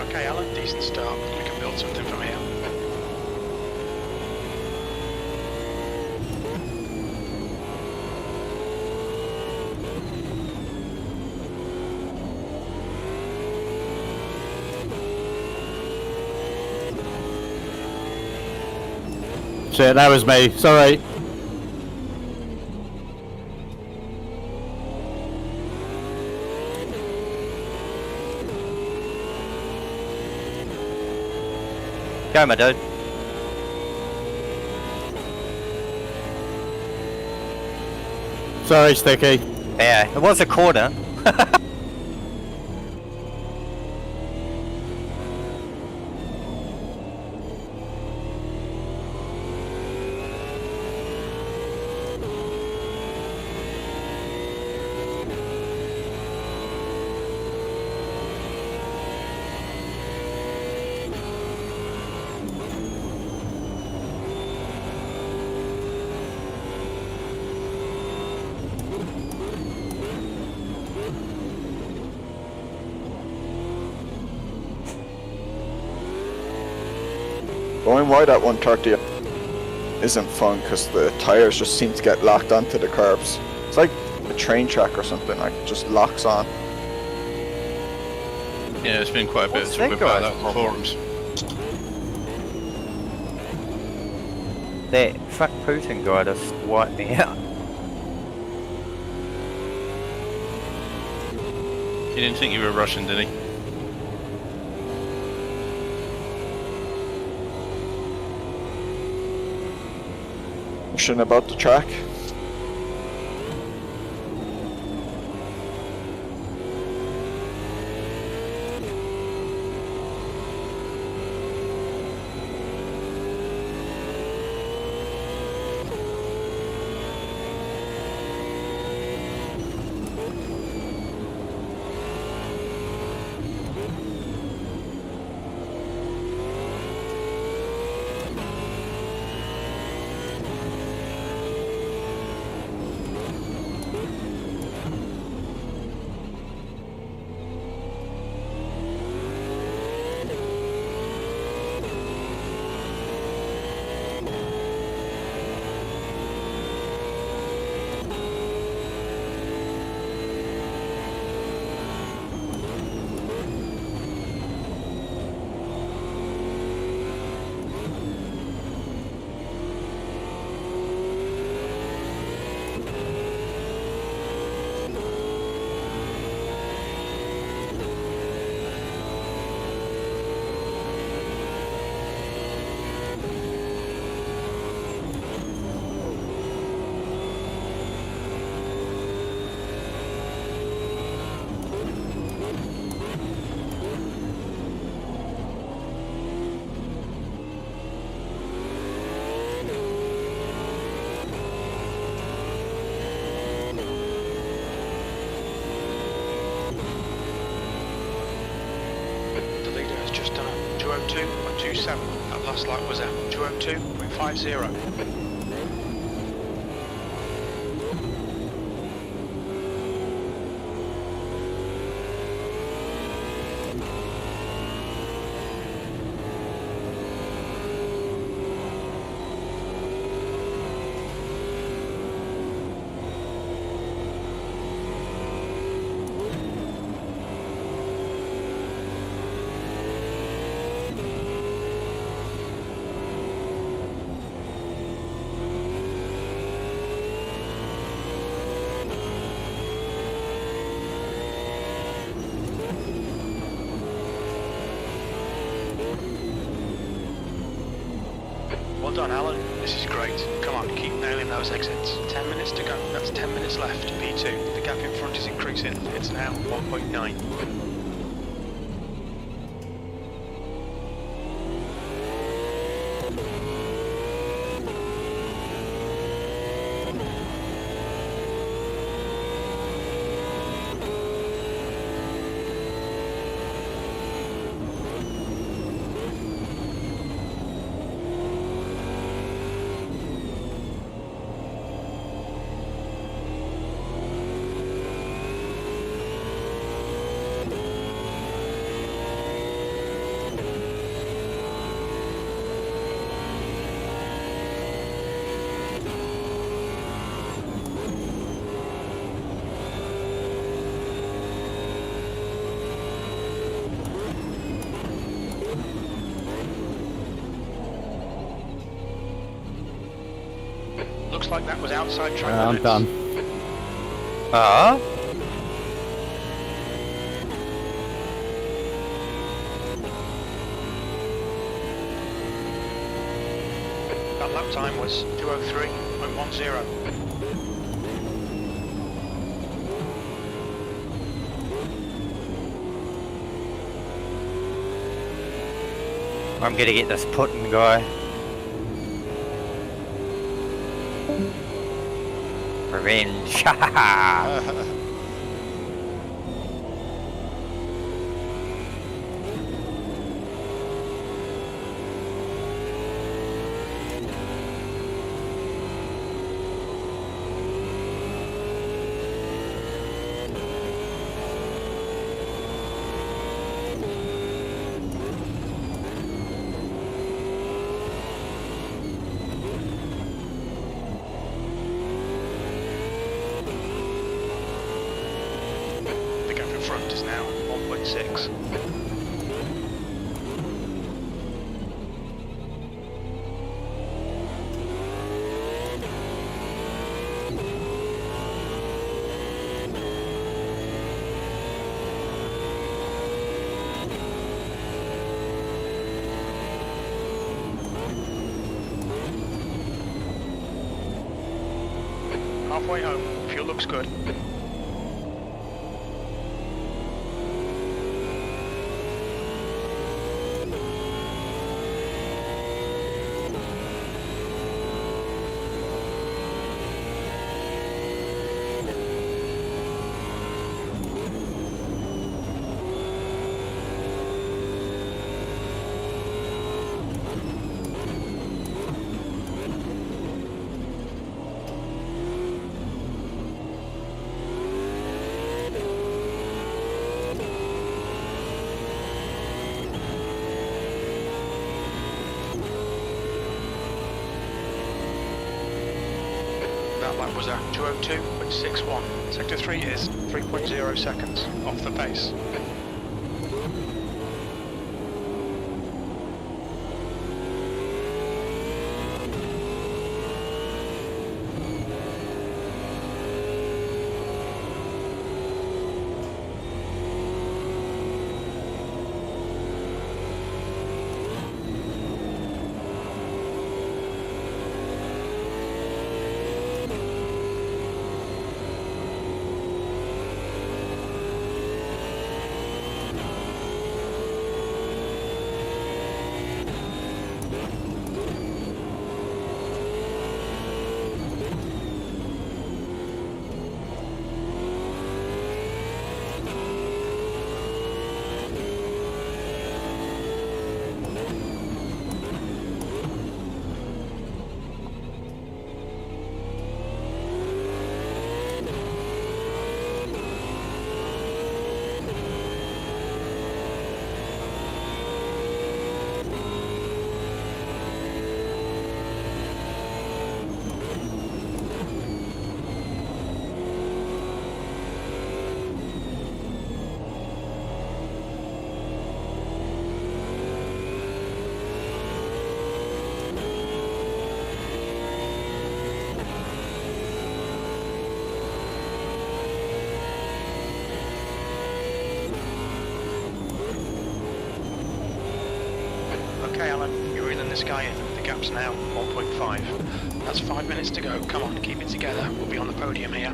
S2: Okay, Alan, decent start. We can build something from here.
S4: Shit, that was me. Sorry.
S8: Go, my dude.
S4: Sorry, Sticky.
S8: Yeah, it was a corner.
S5: Going wide at 130 isn't fun because the tires just seem to get locked onto the curbs. It's like a train track or something, like it just locks on.
S3: Yeah, there's been quite a bit
S8: What's
S3: of
S8: that
S3: talk about
S8: guy's
S3: that on the forums.
S8: that fuck Putin guy just wiped me out.
S3: He didn't think you were Russian, did he?
S5: Question about the track.
S2: The leader has just done a 202.27. That last lap was at 202.50. Well done, Alan. This is great. Come on, keep nailing those exits. 10 minutes to go. That's 10 minutes left. P2. The gap in front is increasing. It's now 1.9. Looks like that was outside track
S4: I'm
S2: limits.
S4: done.
S8: Ah?
S2: That lap time was 203.10.
S8: I'm gonna get this Putin guy. Revenge.
S2: The gap in front is now 1.6. halfway home. Fuel looks good. That lap was at 2:02.61. Sector 3 is 3.0 seconds off the pace. Okay, Alan, you're reeling this guy in. The gap's now 1.5. That's 5 minutes to go. Come on, keep it together. We'll be on the podium here.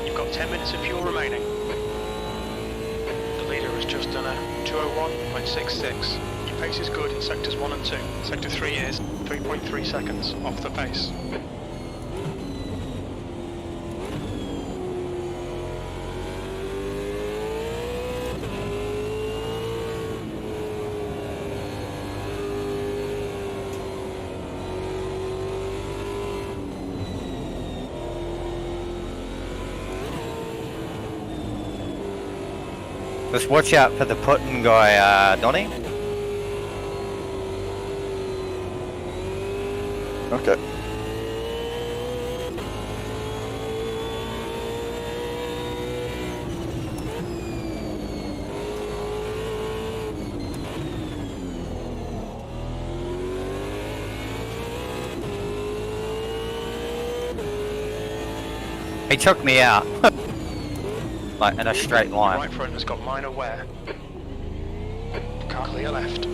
S2: You've got 10 minutes of fuel remaining. The leader has just done a 2:01.66. Your pace is good in sectors 1 and 2. Sector 3 is 3.3 seconds off the pace.
S8: Just watch out for the putting guy, Donny.
S5: Okay.
S8: He took me out. Like in a straight line.
S2: Right front has got minor wear. Car clear left.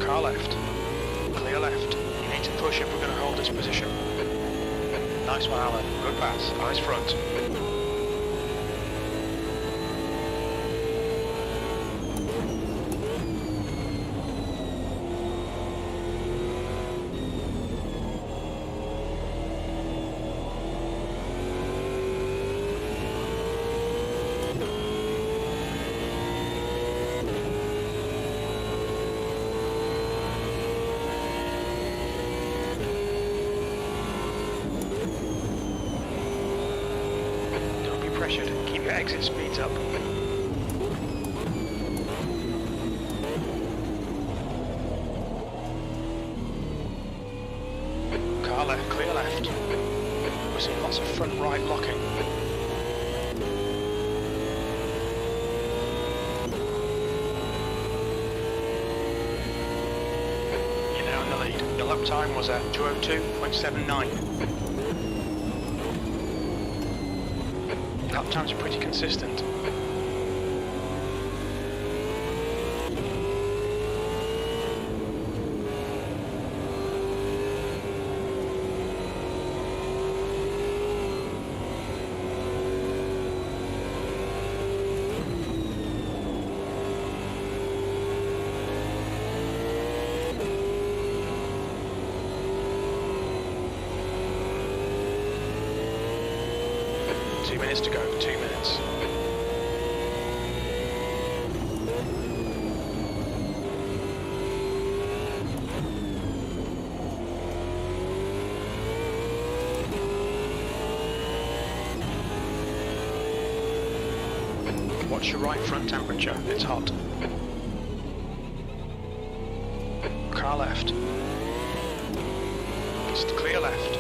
S2: Car left. Clear left. You need to push if we're going to hold this position. Nice one, Alan. Good pass. Eyes front. Keep your exit speeds up. Car left, clear left. We're seeing lots of front right locking. You're now in the lead. Your lap time was at 2:02.79. Lap times are pretty consistent. 2 minutes to go, 2 minutes. Watch your right front temperature, it's hot. Car left. It's the clear left.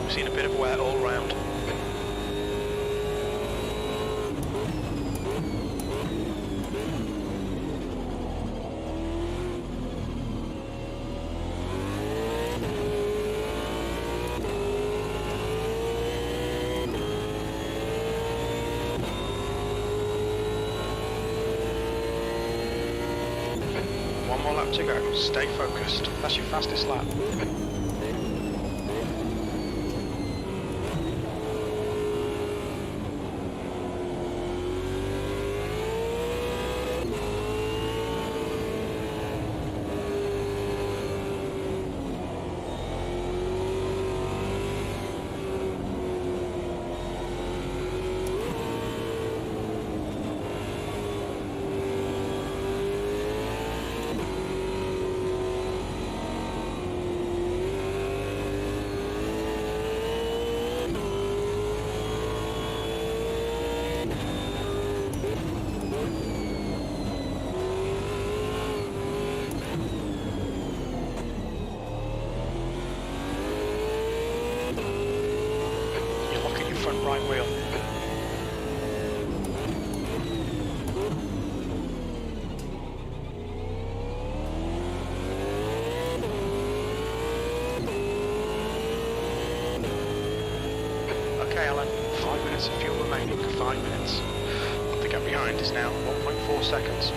S2: Seen a bit of wear all round. One more lap to go. Stay focused. That's your fastest lap. Front right wheel. Okay, Alan, 5 minutes of fuel remaining, 5 minutes. What the gap behind is now 1.4 seconds.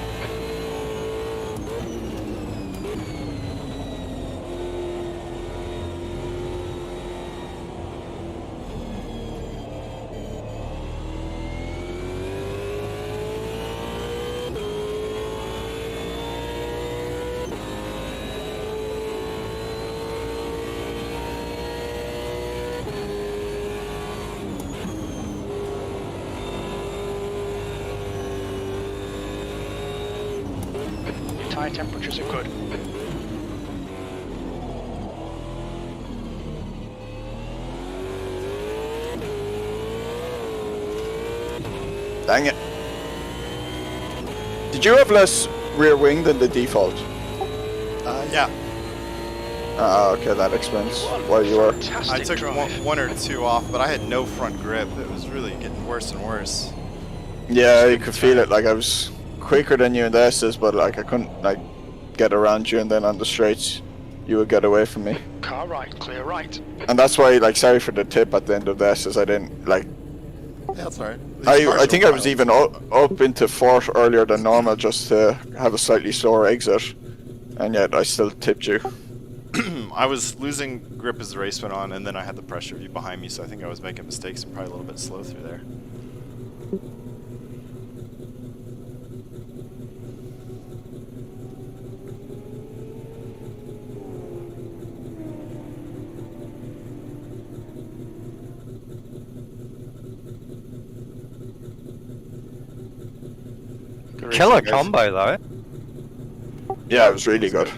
S2: Tyre temperatures are good.
S5: Dang it. Did you have less rear wing than the default?
S1: Yeah.
S5: Okay, that explains why you were.
S1: I took one or two off, but I had no front grip. It was really getting worse and worse.
S5: Yeah, you could feel it. Like I was quicker than you in the S's, but like I couldn't like get around you, and then on the straights, you would get away from me.
S2: Car right, clear right.
S5: And that's why, like, sorry for the tip at the end of the S's. I didn't like.
S1: Yeah, that's alright.
S5: I think I was even up into fourth earlier than normal just to have a slightly slower exit, and yet I still tipped you.
S1: I was losing grip as the race went on, and then I had the pressure of you behind me, so I think I was making mistakes and probably a little bit slow through there.
S8: Killer combo though.
S5: Yeah, it was really good.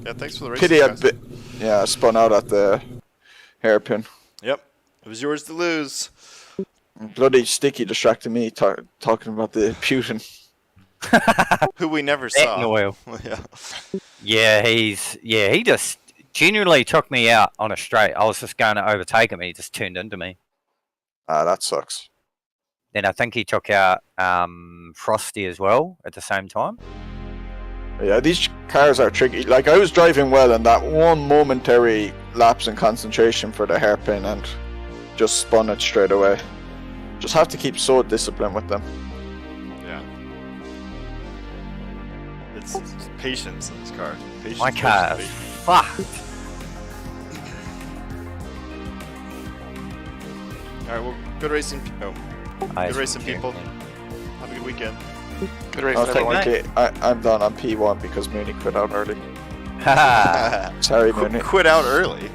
S1: Yeah, thanks for the racing.
S5: Pity a
S1: guys.
S5: bit. Yeah, I spun out at the hairpin.
S1: Yep, it was yours to lose.
S5: Bloody Sticky distracted me talking about the Putin.
S1: Who we never
S8: Back
S1: saw.
S8: oil.
S1: Yeah.
S8: He just genuinely took me out on a straight. I was just going to overtake him and he just turned into me.
S5: Ah, that sucks.
S8: Then I think he took out Frosty as well at the same time.
S5: Yeah, these cars are tricky. Like, I was driving well, and that one momentary lapse in concentration for the hairpin, and just spun it straight away. Just have to keep so disciplined with them.
S1: Yeah. It's patience in this car. Patience,
S8: My car is fucked.
S1: Alright, well, good racing. Good racing, people. Have a good weekend.
S2: Good race,
S5: I'll take
S2: everyone.
S5: my I'm done on P1 because Mooney quit out early.
S8: Haha.
S5: Sorry, Mooney.
S1: Quit out early.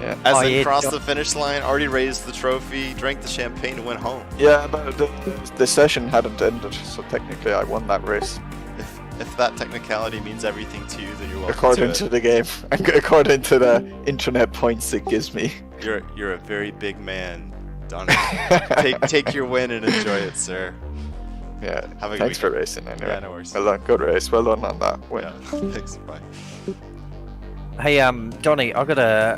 S5: Yeah.
S1: As
S8: Oh,
S1: in
S8: yeah,
S1: crossed
S8: don't-
S1: the finish line, already raised the trophy, drank the champagne, and went home.
S5: Yeah, but the session hadn't ended, so technically I won that race.
S1: If that technicality means everything to you, then you're welcome
S5: According
S1: to
S5: to
S1: it.
S5: the game, according to the internet points it gives me.
S1: You're a very big man, Donnie. take your win and enjoy it, sir.
S5: Yeah,
S1: Have a good
S5: thanks for
S1: weekend.
S5: racing anyway.
S1: Yeah, no worries.
S5: Well done, good race. Well done on that win.
S1: Yeah, thanks. Bye.
S8: Hey, Johnny, I got a